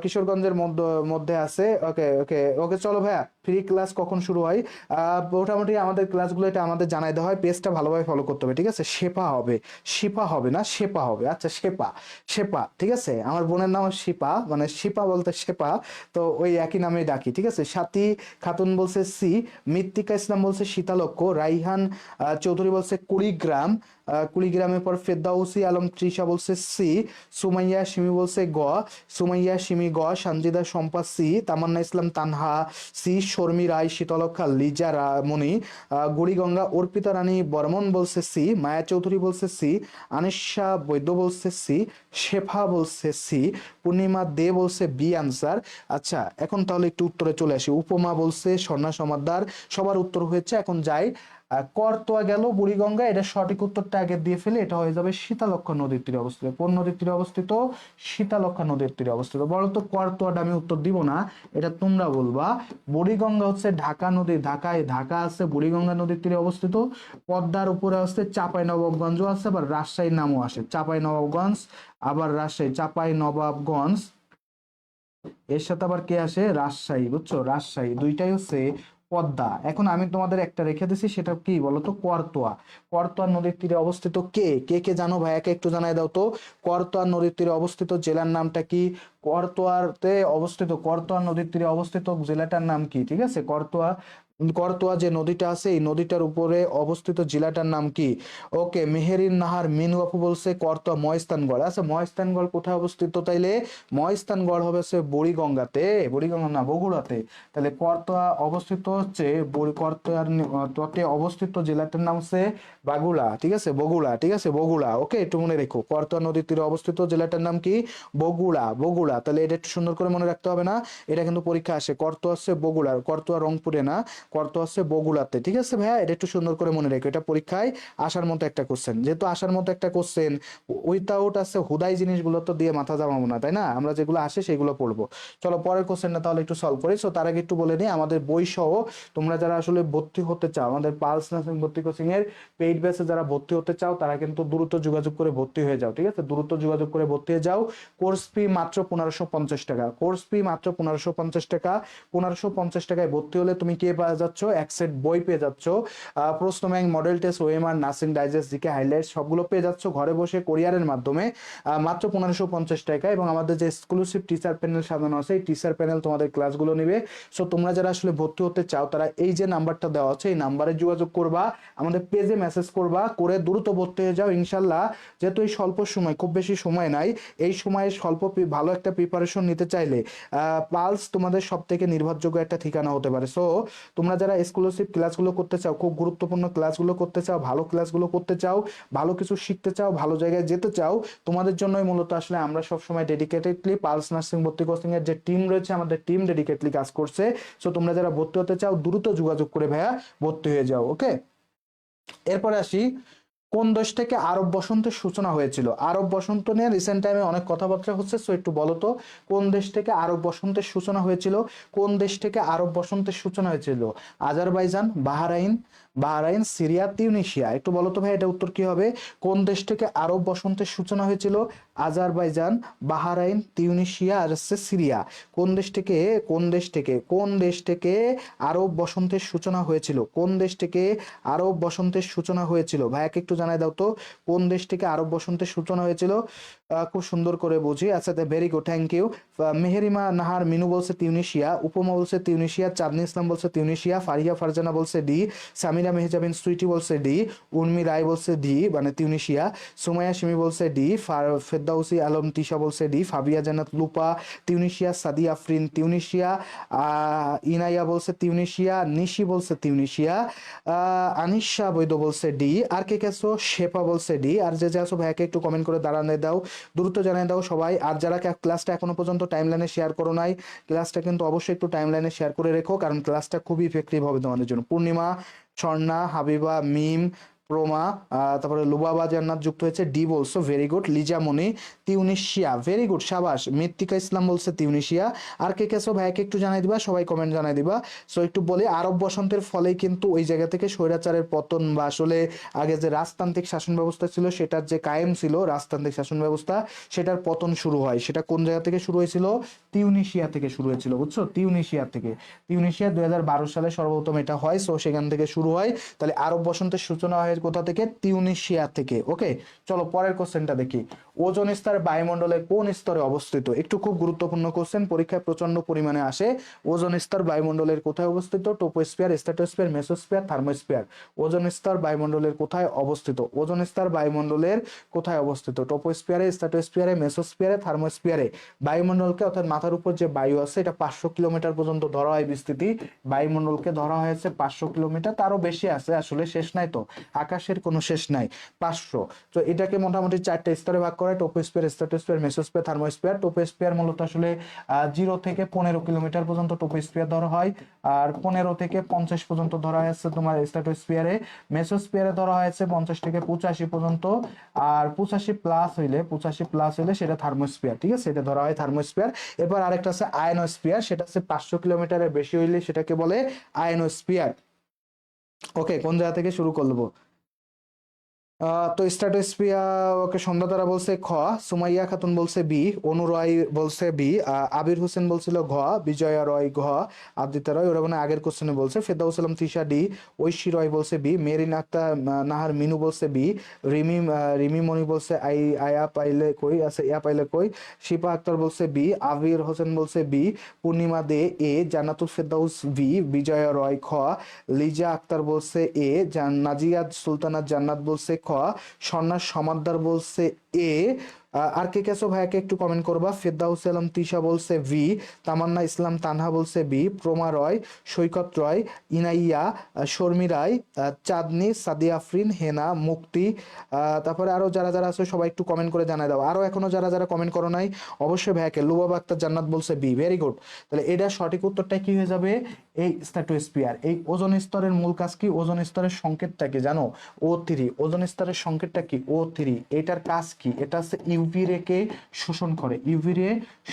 কিশোরগঞ্জের মধ্যে মধ্যে আছে। ওকে ওকে ওকে, চলো ভাইয়া, ফ্রি ক্লাস কখন শুরু হয়? মোটামুটি আমাদের ক্লাসগুলো এটা আমাদের জানাই দেওয়া হয়, পেজটা ভালোভাবে ফলো করতে হবে, ঠিক আছে? শেপা হবে, শিপা হবে না, শেপা হবে। আচ্ছা, শেপা, শেপা, ঠিক আছে। আমার বোনের নাম শিপা, মানে শিপা বলতে শেপা, তো ওই একই নামেই ডাকি, ঠিক আছে? সাথী খাতুন বলছে সি, মৃত্তিকা ইসলাম বলছে শীতালক্ষ, রাইহান চৌধুরী বলছে কুড়িগ্রাম, কুড়িগ্রামের পর ফেরদাউসি আলম তৃষা বলছে সি, সুমাইয়া সিমি বলছে গ, সুমাইয়া সিমি গ, সঞ্জিদা শম্পা সি, তামান্না ইসলাম তানহা সি, শর্মি রায় শীতলক্ষা লিজা মণি, গুড়িগঙ্গা অর্পিতা রানী বর্মন বলছে সি, মায়া চৌধুরী বলছে সি, আনিশা বৈদ্য বলছে সি, শেফা বলছে সি, পূর্ণিমা দে বলছে বি আনসার। আচ্ছা, এখন তাহলে একটু উত্তরে চলে আসি। উপমা বলছে স্বর্ণা সমাদ্দার, সবার উত্তর হয়েছে। এখন যাই, করতোয়া গেল, বুড়িগঙ্গা, এটা সঠিক উত্তরটা আগে দিয়ে ফেলে, এটা হয়ে যাবে শীতালক্ষ্যা নদীর তীরে অবস্থিত। কোন নদীর তীরে অবস্থিত? শীতালক্ষ্যা নদীর তীরে অবস্থিত। বলো তো, করতোয়াটা আমি উত্তর দিব না, এটা তোমরা বলবা। বুড়িগঙ্গা হচ্ছে ঢাকা নদী, ঢাকায় ঢাকা আছে, বুড়িগঙ্গা নদীর তীরে অবস্থিত। পদ্মার উপরে আসছে চাঁপাই নবাবগঞ্জ আছে, আবার রাজশাহীর নামও আসে, চাঁপাই নবাবগঞ্জ, আবার রাজশাহী, চাঁপাই নবাবগঞ্জ, এর সাথে আবার কে আসে? রাজশাহী, বুঝছো? রাজশাহী, দুইটাই হচ্ছে পদ্মা। এখন আমি তোমাদের একটা রেখে দিছি, সেটা কি বলতো? করতোয়া। করতোয়া নদীর তীরে অবস্থিত কে কে কে জানো ভাইয়াকে একটু জানাই দাও তো। করতোয়া নদীর তীরে অবস্থিত জেলার নামটা কি? করতোয়াতে অবস্থিত, করতোয়া নদীর তীরে অবস্থিত জেলাটার নাম কি? ঠিক আছে, করতোয়া, করতোয়া যে নদীটা আছে এই নদীটার উপরে অবস্থিত জেলাটার নাম কি? ওকে, মেহেরিন নাহার মিনু আপু বলছে করতোয়া মহেস্থানগড়। আচ্ছা, মহেস্থানগড় কোথায় অবস্থিত তাইলে? মহেস্থানগড় হবে হচ্ছে বুড়িগঙ্গাতে, বুড়িগঙ্গা না, বগুড়াতে। তাহলে করতোয়া অবস্থিত হচ্ছে করতোয়ার তটে অবস্থিত জেলাটার নাম হচ্ছে বাগুড়া, ঠিক আছে? বগুড়া, ঠিক আছে, বগুড়া। ওকে, একটু মনে রেখো, করতোয়া নদীর তীরে অবস্থিত জেলাটার নাম কি? বগুড়া, বগুড়া। তাহলে এটা একটু সুন্দর করে মনে রাখতে হবে না, এটা কিন্তু পরীক্ষা আসে। করতোয়া হচ্ছে বগুড়া, করতোয়া রংপুরে না, করতোয়া হচ্ছে বগুড়াতে, ঠিক আছে ভাইয়া? এটা একটু সুন্দর করে মনে রেখো, এটা পরীক্ষায় আসার মতো একটা কোশ্চেন। যেহেতু আসার মতো একটা কোশ্চেন, উইথাউট আছে হুদাই জিনিসগুলো তো দিয়ে মাথা জামাবো না, তাই না? আমরা যেগুলো আসে সেগুলো পড়বো। চলো পরের কোশ্চেনটা তাহলে একটু সলভ করি। সো তার আগে একটু বলে নিই, আমাদের বই সহ তোমরা যারা আসলে ভর্তি হতে চাও, আমাদের পালস নার্সিং ভর্তি কোচিং এর পেইড ব্যাচে যারা ভর্তি হতে চাও, তারা কিন্তু দ্রুত যোগাযোগ করে ভর্তি হয়ে যাও, ঠিক আছে? দ্রুত যোগাযোগ করে ভর্তি হয়ে যাও। কোর্স ফি মাত্র 1550 টাকা, কোর্স ফি মাত্র 1550 টাকা। 1550 টাকায় ভর্তি হলে তুমি কে পেয়ে যাচ্ছ? এক সেট বই পেয়ে যাচ্ছ, প্রশ্ন bank, model test, OMR, nursing digest, GK highlights সবগুলো পেয়ে যাচ্ছ ঘরে বসে কোরিয়ারের মাধ্যমে, মাত্র 1550 টাকা। এবং আমাদের যে এক্সক্লুসিভ টিচার প্যানেল সাজানো আছে, এই টিচার প্যানেল তোমাদের ক্লাসগুলো নেবে। সো তোমরা যারা আসলে ভর্তি হতে চাও, তারা এই যে নাম্বারটা দেওয়া আছে এই নাম্বারে যোগাযোগ করবা, আমাদের পেজে মেসেজ করবা, করে দ্রুত ভর্তি হয়ে যাও ইনশাল্লাহ। যেহেতু এই স্বল্প সময়, খুব বেশি সময় নাই, এই সময়ে ভালো একটা প্রিপারেশন নিতে চাইলে পালস তোমাদের সব থেকে নির্ভরযোগ্য একটা ঠিকানা হতে পারে। সো তোমরা যারা এক্সক্লুসিভ ক্লাসগুলো করতে চাও, খুব গুরুত্বপূর্ণ ক্লাসগুলো করতে চাও, ভালো ক্লাসগুলো করতে চাও, ভালো কিছু শিখতে চাও, ভালো জায়গায় যেতে চাও, তোমাদের জন্যই মূলত আসলে আমরা সবসময় ডেডিকেটেডলি পালস নার্সিং ভর্তি কোচিং এর যে টিম রয়েছে, আমাদের টিম ডেডিকেটলি কাজ করছে। সো তোমরা যারা ভর্তি হতে চাও, দ্রুত যোগাযোগ করে ভাইয়া ভর্তি হয়ে যাও। ওকে, এরপরে আসি, কোন দেশ থেকে আরব বসন্তের সূচনা হয়েছিল? আরব বসন্ত নিয়ে রিসেন্ট টাইমে অনেক কথাবার্তা হচ্ছে, সো একটু বলো তো কোন দেশ থেকে আরব বসন্তের সূচনা হয়েছিল? কোন দেশ থেকে আরব বসন্তের সূচনা হয়েছিল? Azerbaijan, Bahrain, Syria, Tunisia. একটু বলো তো ভাই, এটা উত্তর কি হবে? কোন দেশ থেকে আরব বসন্তের সূচনা হয়েছিল? আজারবাইজান, বাহরাইন, তিউনিসিয়া আর হচ্ছে সিরিয়া। কোন দেশ থেকে আরব বসন্তের সূচনা হয়েছিল? কোন দেশ থেকে আরব বসন্তের সূচনা হয়েছিল? ভাইয়াকে একটু জানাই দাও তো, কোন দেশ থেকে আরব বসন্তের সূচনা হয়েছিল? খুব সুন্দর করে বুঝি। আচ্ছা, very good, thank you. Meherima Nahar Minu বলছে তিউনিসিয়া, উপমা বলছে তিউনিসিয়া, চাঁদনি ইসলাম বলছে তিউনিসিয়া, ফারিয়া ফারজানা বলছে ডি, সামিরা মেহজাবিন সুইটি বলছে ডি, উর্মি রায় বলছে ডি মানে তিউনিসিয়া, সুমাইয়া সিমি বলছে ডি, ফেরদাউসি আলম তিশা বলছে ডি, ফাবিয়া জান্নাত লুপা তিউনিসিয়া, সাদি আফরিন তিউনিসিয়া, ইনাইয়া বলছে তিউনিসিয়া, নিশি বলছে তিউনিসিয়া, আনিশা বৈদ বলছে ডি। আর কে কে আছো? শেফা বলছে ডি। আর যে যে আছো ভাইয়াকে একটু কমেন্ট করে দাঁড়ানো দাও, দ্রুত জানিয়ে দাও সবাই। আর যারা ক্লাসটা এখনো পর্যন্ত টাইমলাইনে শেয়ার করো নাই, ক্লাসটা কিন্তু অবশ্যই একটু টাইমলাইনে শেয়ার করে রেখো, কারণ ক্লাসটা খুবই ইফেক্টিভ হবে তোমাদের জন্য। পূর্ণিমা, স্বর্ণা, হাবিবা, মিম, প্রমা, তারপরে লুবাবা জান্নাত যুক্ত হয়েছে ডি বলছো, very good. Lizamoni Tunisia, very good, সাবাস। মৃত্তিকা ইসলাম বলছে তিউনিসিয়া। আর কে কেছো ভাইয়াকে একটু জানাই দিবা, সবাই কমেন্ট জানাই দিবা। সো একটু বলি, আরব বসন্তের ফলেই কিন্তু ওই জায়গা থেকে স্বৈরাচারের পতন, বা আসলে আগে যে রাজতান্ত্রিক শাসন ব্যবস্থা ছিল সেটার যে কায়েম ছিল রাজতান্ত্রিক শাসন ব্যবস্থা, সেটার পতন শুরু হয়। সেটা কোন জায়গা থেকে শুরু হয়েছিল? তিউনিসিয়া থেকে শুরু হয়েছিল, বুঝছো? তিউনিসিয়া 2012 সালে সর্বপ্রথম এটা হয়, সো সেখান থেকে শুরু হয়। তাহলে আরব বসন্তের সূচনা হয় কোথা থেকে? তিউনিসিয়া থেকে। ওকে, চলো পরের কোশ্চেনটা দেখি। ওজোন স্তর বায়ুমণ্ডলের কোন স্তরে অবস্থিত? একটু খুব গুরুত্বপূর্ণ কোশ্চেন, পরীক্ষায় প্রচন্ড পরিমাণে আসে। ওজোন স্তর বায়ুমণ্ডলের কোথায় অবস্থিত? Troposphere, stratosphere, mesosphere, thermosphere. Ozone স্তর বায়ুমণ্ডলের কোথায় অবস্থিত? ওজোন স্তর বায়ুমণ্ডলের কোথায় অবস্থিত? টোপোস্ফিয়ারে, স্ট্র্যাটোস্ফিয়ারে, মেসোস্ফিয়ারে, থার্মোস্ফিয়ারে। বায়ুমণ্ডলকে, অর্থাৎ মাথার উপর যে বায়ু আছে, এটা 500 কিলোমিটার পর্যন্ত ধরা হয় বিস্তৃতি। বায়ুমণ্ডলকে ধরা হয়েছে 500 কিলোমিটার, তারও বেশি আছে, আসলে শেষ নাই তো, আকাশের কোনো শেষ নাই। 500। তো এটাকে মোটামুটি 4টে স্তরে ভাগ করে: troposphere, stratosphere, mesosphere, thermosphere. Troposphere মূলত আসলে 0 থেকে 15 কিলোমিটার পর্যন্ত টোপোস্ফিয়ার ধরা হয়, আর 15 থেকে 50 পর্যন্ত ধরা হয়েছে তোমার স্ট্র্যাটোস্ফিয়ারে। মেসোস্ফিয়ারে ধরা হয়েছে 50 থেকে 85 পর্যন্ত, আর 85 প্লাস হইলে সেটা থার্মোস্ফিয়ার, ঠিক আছে, এটা ধরা হয় থার্মোস্ফিয়ার। এরপর আরেকটা আছে আয়নোস্ফিয়ার, সেটা হচ্ছে 500 কিলোমিটারের বেশি হইলে সেটাকে বলে আয়নোস্ফিয়ার। ওকে, কোন জায়গা থেকে শুরু করবো? তো স্ট্র্যাটোস্ফিয়ার, ওকে, সন্ধ্যা তারা বলছে খ, সুমাইয়া খাতুন বলছে বি, অনু রয় বলছে বি, আবির হোসেন বলছিল ঘ, বিজয়া রয় ঘ, আদিত্য রয় ওরা মানে আগের কোশ্চেনে বলছে, ফেরদাউস আলম তৃষা ডি, ঐশী রয় বলছে বি, মেরিন আক্তার নাহার মিনু বলছে বি, রিমি মনি বলছে আয়া পাইলে কই আছে, ইয়া পাইলে কই, শিপা আক্তার বলছে বি, আবির হোসেন বলছে বি, পূর্ণিমা দে এ, জান্নাতুল ফেরদাউস বি, বিজয়া রয় খ, লিজা আক্তার বলছে এ, নাজিয়া সুলতানা জান্নাত বলছে খ, স্বর্ণা সমাদ্দার বলছে এ। আর কে কেছো ভাইয়াকে একটু কমেন্ট করবা। ফেরদাউস আলম তিশা বলছে ভি, তামান্না ইসলাম তানহা বলছে বি, প্রমা রয়, সৈকত রয়, ইনাইয়া, শর্মি রায়, চাঁদনি, সাদি আফরিন, হেনা, মুক্তি। তারপরে আরো যারা যারা আছে সবাই একটু কমেন্ট করে জানাই দাও। আরো এখনো যারা যারা কমেন্ট করো নাই অবশ্যই ভাইয়াকে। লুবাব আক্তার জান্নাত বলছে বি, ভেরি গুড। তাহলে এটা সঠিক উত্তরটা কি হয়ে যাবে? এই স্ট্র্যাটোস্ফিয়ার। এই ওজোন স্তরের মূল কাজ কি? ওজোন স্তরের সংকেতটা কি জানো? O3। ওজোন স্তরের সংকেতটা কি? O3। এটার কাজ কি? এটা হচ্ছে ইউভি রেকে শোষণ করে, ইউভি রে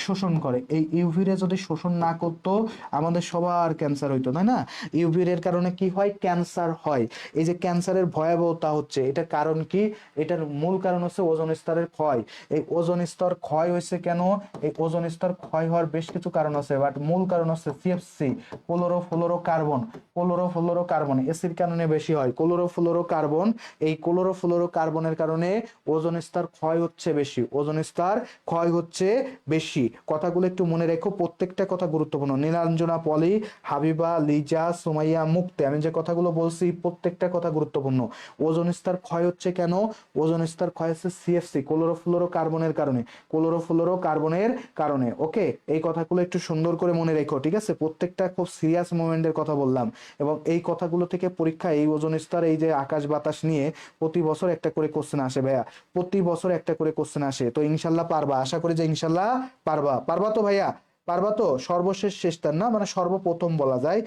শোষণ করে। এই ইউভি রে যদি শোষণ না করতো আমাদের সবার ক্যান্সার হইতো, তাই না? ইউভি রের কারণে কি হয়? ক্যান্সার হয়। এই যে ক্যান্সারের ভয়াবহতা হচ্ছে, এটার কারণ কি? এটার মূল কারণ হচ্ছে ওজোন স্তরের ক্ষয়। এই ওজোন স্তর ক্ষয় হয়েছে কেন? এই ওজোন স্তর ক্ষয় হওয়ার বেশ কিছু কারণ আছে, বাট মূল কারণ হচ্ছে সিএফসি, ক্লোরোফ্লোরোকার্বন এসির কারণে বেশি হয়। ক্লোরোফ্লোরোকার্বন, এই ক্লোরোফ্লোরোকার্বনের কারণে ওজোন স্তর ক্ষয় হচ্ছে বেশি, ওজোন স্তর ক্ষয় হচ্ছে বেশি। কথাগুলো একটু মনে রেখো, প্রত্যেকটা কথা গুরুত্বপূর্ণ। নীলাঞ্জনা, পলি, হাবিবা, লিজা, সুমাইয়া, মুক্তি, আমি যে কথাগুলো বলছি প্রত্যেকটা কথা গুরুত্বপূর্ণ। ওজোন স্তর ক্ষয় হচ্ছে কেন? ওজোন স্তর ক্ষয় হচ্ছে সিএফসি, ক্লোরোফ্লোরোকার্বনের কারণে, ক্লোরোফ্লোরোকার্বনের কারণে। ওকে, এই কথাগুলো একটু সুন্দর করে মনে রেখো, ঠিক আছে? প্রত্যেকটা খুব সিরিয়াস মোমেন্টের কথা বললাম, এবং এই কথাগুলো থেকে পরীক্ষায় এই ওজোন স্তর, এই যে আকাশ বাতাস নিয়ে প্রতি বছর একটা করে কোশ্চেন আসে ভাইয়া, প্রতি বছর একটা করে কোশ্চেন আসে। তো ইনশাল্লাহ পারবা, আশা করি যে ইনশাল্লাহ পারবা। পারবা তো ভাইয়া? পারবা তো? সর্বশেষ শেষটার না, মানে সর্বপ্রথম বলা যায়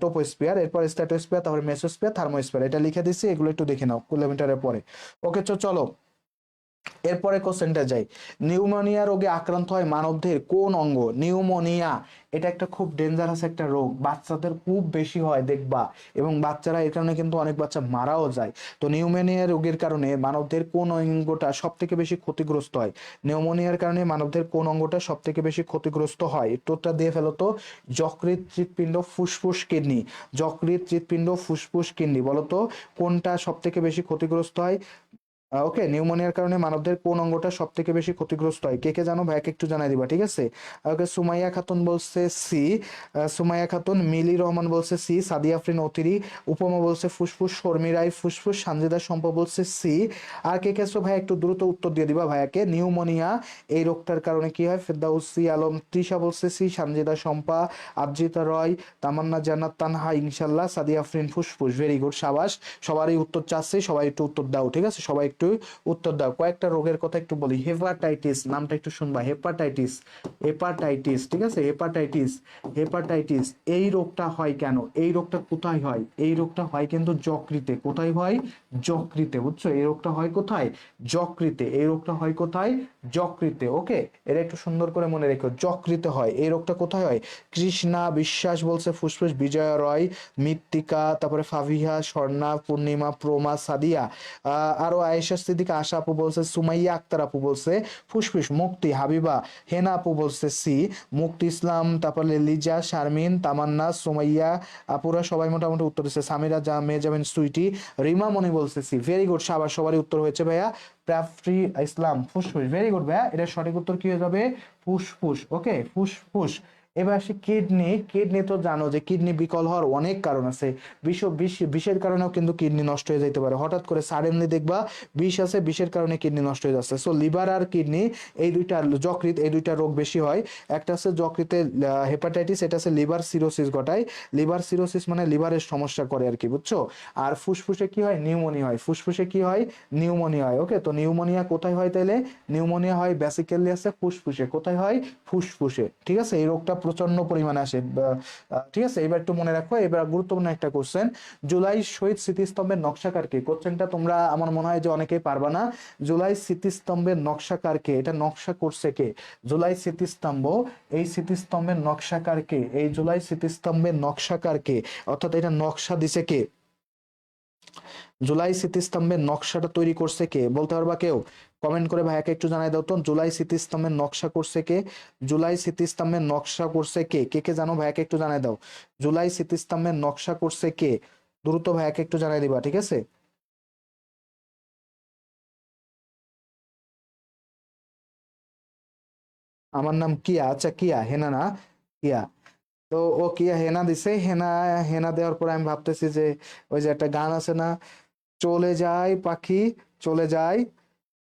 টোপোস্ফিয়ার, এরপর স্ট্র্যাটোস্ফিয়ার, তারপরে মেসোস্ফিয়ার, থার্মোস্ফিয়ার, এটা লিখে দিচ্ছি, এগুলো একটু দেখে নাও কিলোমিটারের পরে। ওকে, চলো এরপরে কোশ্চেনটা যাই। নিউমোনিয়া রোগে আক্রান্ত হয় মানবদেহের কোন অঙ্গ? নিউমোনিয়া এটা একটা খুব ডেঞ্জারাস একটা রোগ, বাচ্চাদের খুব বেশি হয় দেখবা, এবং বাচ্চারা এর কারণে কিন্তু অনেক বাচ্চা মারাও যায়। তো নিউমোনিয়া রোগের কারণে মানবদেহের কোন অঙ্গটা সব থেকে বেশি ক্ষতিগ্রস্ত হয়? নিউমোনিয়ার কারণে মানবদেহের কোন অঙ্গটা সব থেকে বেশি ক্ষতিগ্রস্ত হয়? উত্তরটা দিয়ে ফেলো তো। যকৃৎ, হৃৎপিণ্ড, ফুসফুস, কিডনি। যকৃৎ, হৃৎপিণ্ড, ফুসফুস, কিডনি, বলো তো কোনটা সব থেকে বেশি ক্ষতিগ্রস্ত হয়? ওকে, নিউমোনিয়ার কারণে মানবদের কোন অঙ্গটা সব থেকে বেশি ক্ষতিগ্রস্ত হয়? কে কে জানো ভাইকে একটু জানাই দিবা, ঠিক আছে? ওকে, সুমাইয়া খাতুন বলছে সি। সুমাইয়া খাতুন। মিলি রহমান বলছে সি। সাদিয়া আফরিন অতিরি। উপমা বলছে ফুসফুস। শর্মি রায় ফুসফুস। সানজিদা শম্পা বলছে সি। আর কে কে আছো ভাই একটু দ্রুত উত্তর দিয়ে দিবা ভাইয়াকে। নিউমোনিয়া এই রোগটার কারণে কি হয়? ফেরদাউসি আলম তৃষা বলছে সি। সানজিদা শম্পা, আবজিতা রয়, তামান্না জান্নাত তানহা, ইনশাল্লাহ, সাদিয়া আফরিন ফুসফুস। ভেরি গুড, সাবাস। সবারই উত্তর চাচ্ছে, সবাই একটু উত্তর দাও, ঠিক আছে? সবাই একটু উত্তর দাও। কয়েকটা রোগের কথা একটু বলি। হেপাটাইটিস নামটা একটু শুনবা, হেপাটাইটিস। হেপাটাইটিস, ঠিক আছে? হেপাটাইটিস। হেপাটাইটিস এই রোগটা হয় কেন? এই রোগটা কোথায় হয়? এই রোগটা হয় কিন্তু যকৃতে। কোথায় হয়? যকৃতে, বুঝছো? এই রোগটা হয় কোথায়? যকৃতে। এই রোগটা হয় কোথায়? যকৃতে। ওকে, এটা একটু সুন্দর করে মনে রেখো, যকৃতে হয়। এই রোগটা কোথায় হয়? কৃষ্ণা বিশ্বাস বলছে ফুসফুস। বিজয়া রয়, মৃত্তিকা, তারপরে ফাবিহা, স্বর্ণা, পূর্ণিমা, প্রমা, সাদিয়া, আরো আয়েশা সিদ্দিকা, আশা আপু বলছে, সুমাইয়া আক্তার আপু বলছে ফুসফুস। মুক্তি, হাবিবা, হেনা আপু বলছে সি। মুক্তি ইসলাম, তারপরে লিজা, শারমিন, তামান্না, সুমাইয়া আপুরা সবাই মোটামুটি উত্তর দিচ্ছে। সামিরা মেজামিন সুইটি, রিমা মনি বলছে সি। ভেরি গুড, সাবাস, সবারই উত্তর হয়েছে ভাইয়া। প্রাফরি ইসলাম ফুসফুস। ভেরি গুড ভাইয়া, এটা সঠিক উত্তর কি হয়ে যাবে? ফুসফুস। ওকে, ফুসফুস। এবার আসি কিডনি। কিডনি তো জানো যে কিডনি বিকল হওয়ার অনেক কারণ আছে। বিষের কারণেও কিন্তু কিডনি নষ্ট হয়ে যেতে পারে। হঠাৎ করে সাডেনলি দেখবা বিষ আছে, বিষের কারণে কিডনি নষ্ট হয়ে যাচ্ছে। সো লিভার আর কিডনি এই দুইটা, যকৃৎ, এই দুইটা রোগ বেশি হয়। একটা আছে যকৃতে হেপাটাইটিস, এটা আছে লিভার সিরোসিস ঘটায়। লিভার সিরোসিস মানে লিভারের সমস্যা করে আর কি, বুঝছো? আর ফুসফুসে কি হয়? নিউমোনিয়া হয়। ফুসফুসে কি হয়? নিউমোনিয়া হয়। ওকে, তো নিউমোনিয়া কোথায় হয় তাইলে? নিউমোনিয়া হয় বেসিক্যালি আছে ফুসফুসে। কোথায় হয়? ফুসফুসে, ঠিক আছে? এই রোগটা প্রচন্ড পরিমাণে আসে, ঠিক আছে? এবার একটু মনে রাখো। এবার গুরুত্বপূর্ণ একটা কোশ্চেন, জুলাই শহীদ স্মৃতিস্তম্ভের নকশাকার কে? কোশ্চেনটা তোমরা আমার মনে হয় যে অনেকেই পারবা না। জুলাই স্মৃতিস্তম্ভের নকশাকার কে? এটা নকশা করছে কে? জুলাই স্মৃতিস্তম্ভ, এই স্মৃতিস্তম্ভের নকশাকার কে? এই জুলাই স্মৃতিস্তম্ভের নকশাকার কে? অর্থাৎ এটা নকশা দিছে কে? জুলাই স্মৃতিস্তম্ভের নকশাটা তৈরি করছে কে? বলতে পারবা কেউ? কমেন্ট করে ভাইয়াকে একটু জানাই দাও তো, জুলাই স্মৃতিস্তম্ভের নকশা করছে কে? জুলাই স্মৃতিস্তম্ভের নকশা করছে কে? কে কে জানো ভাইয়াকে একটু জানাই দাও। জুলাই স্মৃতিস্তম্ভের নকশা করছে কে? দ্রুত ভাইয়াকে একটু জানাই দিবা, ঠিক আছে? আমার নাম কিয়া। আচ্ছা, কিয়া, হেনা না? কিয়া। তো ও কিয়া হেনা দিছে। হেনা, হেনা দেওয়ার পর আমি ভাবতেছি যে ওই যে একটা গান আছে না, চলে যায় পাখি, চলে যায়,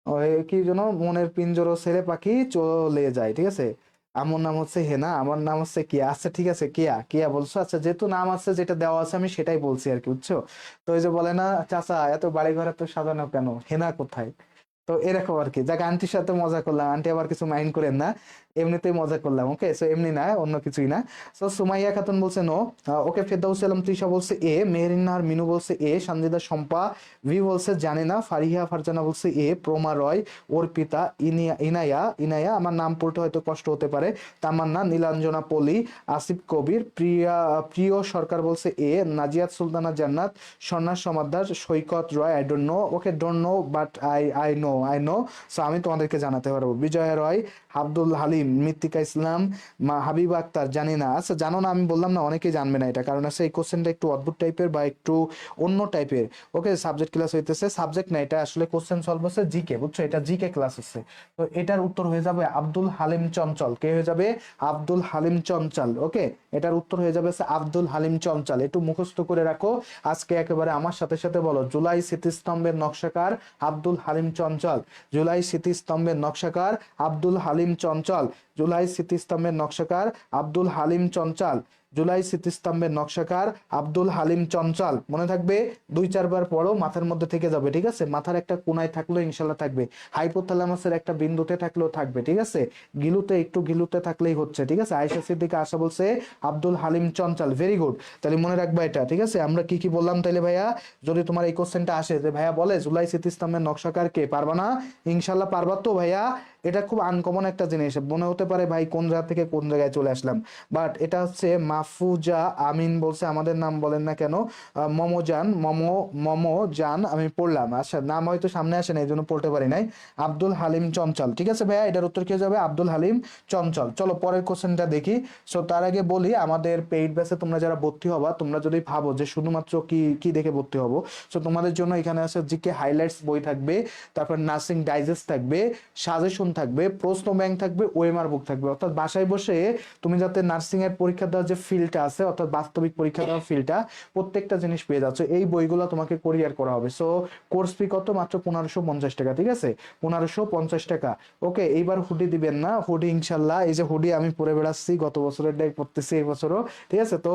ওই কি যেন, মনের পিঞ্জরও ছেড়ে পাখি চলে যায়, ঠিক আছে? আমার নাম হচ্ছে হেনা, আমার নাম হচ্ছে কিয়া। আচ্ছা ঠিক আছে, কিয়া, কিয়া বলছো। আচ্ছা, যেহেতু নাম আছে, যেটা দেওয়া আছে আমি সেটাই বলছি আর কি, বুঝছো? তো ওই যে বলে না, চাচা এত বাড়ি ঘর এত সাজানো কেন, হেনা কোথায়? তো এরকম আর কি। যাক, আন্টির সাথে মজা করলাম, আন্টি আবার কিছু মাইন্ড করেন না, এমনিতেই মজা করলাম। ওকে, সো এমনি না, অন্য কিছুই না। সো সুমাইয়া খাতুন বলছে নো। ওকে, ফেরদাউস আলম তৃষা বলছে এ। মেহরিন নাহার মিনু বলছে এ। সঞ্জিদা শম্পা ভি বলছে জানে না। ফারিহা ফারজানা বলছে এ। প্রমা রয়, অর্পিতা, ইনায়া, ইনায়া আমার নাম পড়তে হয়তো কষ্ট হতে পারে, তামান্না, নীলাঞ্জনা পলি, আসিফ কবির, প্রিয় সরকার বলছে এ। Naziat Sultana Jannat, Swarna Samaddar, Saikat Roy, I don't know. Okay, don't know but I know. So আমি তোমাদেরকে জানাতে পারবো। বিজয়া রয়, আব্দুল হালিম, মৃত্তিকা ইসলাম, হাবিবা আক্তার, জানি না। আচ্ছা, জানো না, আমি বললাম না, অনেকেই জানবে না এটা, কারণ আছে এই কোশ্চেনটা একটু অদ্ভুত টাইপের বা একটু অন্য টাইপের। ওকে, সাবজেক্ট ক্লাস হইতেছে, সাবজেক্ট না, এটা আসলে কোশ্চেন সলভ হচ্ছে জিকে, বুঝছো? এটা জিকে ক্লাস হচ্ছে। তো এটার উত্তর হয়ে যাবে আব্দুল হালিম চঞ্চল। কে হয়ে যাবে? আব্দুল হালিম চঞ্চল। ওকে, এটার উত্তর হয়ে যাবে আব্দুল হালিম চঞ্চল। একটু মুখস্থ করে রাখো। আজকে একেবারে আমার সাথে সাথে বলো, জুলাই স্মৃতিস্তম্ভের নকশাকার আব্দুল হালিম চঞ্চল। জুলাই স্মৃতিস্তম্ভের নকশাকার আব্দুল হালিম চঞ্চল। জুলাই স্মৃতিস্তম্ভের নকশাকার আব্দুল হালিম চঞ্চল। জুলাই স্মৃতিস্তম্ভের নকশাকার আব্দুল হালিম চঞ্চল। মনে থাকবে, 2-4 বার পড়ো, মাথার মধ্যে থেকে যাবে, ঠিক আছে? মাথার একটা কোনায় থাকলেও ইনশাল্লাহ থাকবে, হাইপোথ্যালামাসের একটা বিন্দুতে থাকলেও থাকবে, ঠিক আছে? একটু গিলুতে থাকলেই হচ্ছে, ঠিক আছে? আয়েশা সিদ্দিকা আশা বলছে আব্দুল হালিম চঞ্চল, ভেরি গুড। তাহলে মনে রাখবা এটা, ঠিক আছে? আমরা কি কি বললাম তাইলে ভাইয়া? যদি তোমার এই কোশ্চেনটা আসে যে ভাইয়া বলে জুলাই স্মৃতিস্তম্ভের নকশাকার কে, পারবা না? ইনশাল্লাহ পারবা তো ভাইয়া? এটা খুব আনকমন একটা জিনিস, মনে হতে পারে ভাই কোন জায়গা থেকে কোন জায়গায় চলে আসলাম, বাট এটা হচ্ছে মাহফুজা আমিন বলছে, আমাদের নাম বলেন না কেন? মমোজান, মমোজান আমি পড়লাম, আচ্ছা নাম হয়তো সামনে আসে না এই জন্য পড়তে পারি নাই। আব্দুল হালিম চঞ্চল, ঠিক আছে ভাইয়া, এটার উত্তর কি হয়ে যাবে? আব্দুল হালিম চঞ্চল। চলো পরের কোশ্চেনটা দেখি। সো তার আগে বলি, আমাদের পেইড ব্যাচে তোমরা যারা ভর্তি হবা, তোমরা যদি ভাবো যে শুধুমাত্র কি কি দেখে ভর্তি হবো, সো তোমাদের জন্য এখানে আছে জিকে হাইলাইটস বই থাকবে, তারপর নার্সিং ডাইজেস্ট থাকবে, সাজেশন থাকবে, প্রশ্ন ব্যাংক থাকবে, ওএমআর বুক থাকবে। অর্থাৎ বাসায় বসে তুমি যাতে নার্সিং এর পরীক্ষা দেওয়ার যে ফিল্ডটা আছে, অর্থাৎ বাস্তবিক পরীক্ষা দেওয়ার ফিল্ডটা, প্রত্যেকটা জিনিস পেয়ে যাচ্ছ। এই বইগুলো তোমাকে কোরিয়ার করা হবে। সো কোর্স ফি কত? মাত্র 1550 টাকা, ঠিক আছে? 1550 টাকা। ওকে, এইবার হুডি দিবেন না, হুডি ইনশাল্লাহ, এই যে হুডি আমি পরে বেড়াচ্ছি, গত বছরের ডাই পড়তেছি এই বছরও, ঠিক আছে? তো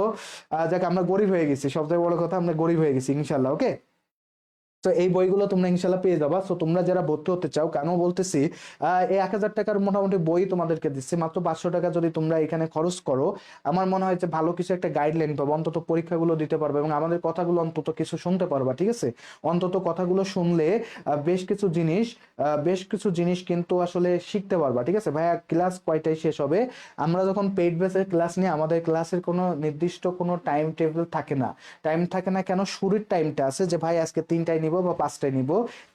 যাক, আমরা গরিব হয়ে গেছি, সবথেকে বড় কথা আমরা গরিব হয়ে গেছি ইনশাল্লাহ। ওকে, তো এই বইগুলো তোমরা ইনশাল্লাহ পেয়ে যাবা। সো তোমরা যারা ভর্তি হতে চাও, কেন বলতেছি, এই 1000 টাকার মোটামুটি বই তোমাদেরকে দিচ্ছি, মাত্র 500 টাকা যদি তোমরা এখানে খরচ করো, আমার মনে হয় যে ভালো কিছু একটা গাইডলাইন পাবো, অন্তত পরীক্ষাগুলো দিতে পারবে এবং আমাদের কথাগুলো অন্তত কিছু শুনতে পারবা, ঠিক আছে? অন্তত কথাগুলো শুনলে বেশ কিছু জিনিস কিন্তু আসলে শিখতে পারবা, ঠিক আছে? ভাইয়া ক্লাস কয়টায় শেষ হবে? আমরা যখন পেইড বেসের ক্লাস নিই, আমাদের ক্লাসের কোনো নির্দিষ্ট কোনো টাইম টেবিল থাকে না। টাইম থাকে না কেন? শুরুর টাইমটা আছে যে ভাই আজকে 3টায় নিব বা 5টায় নিব,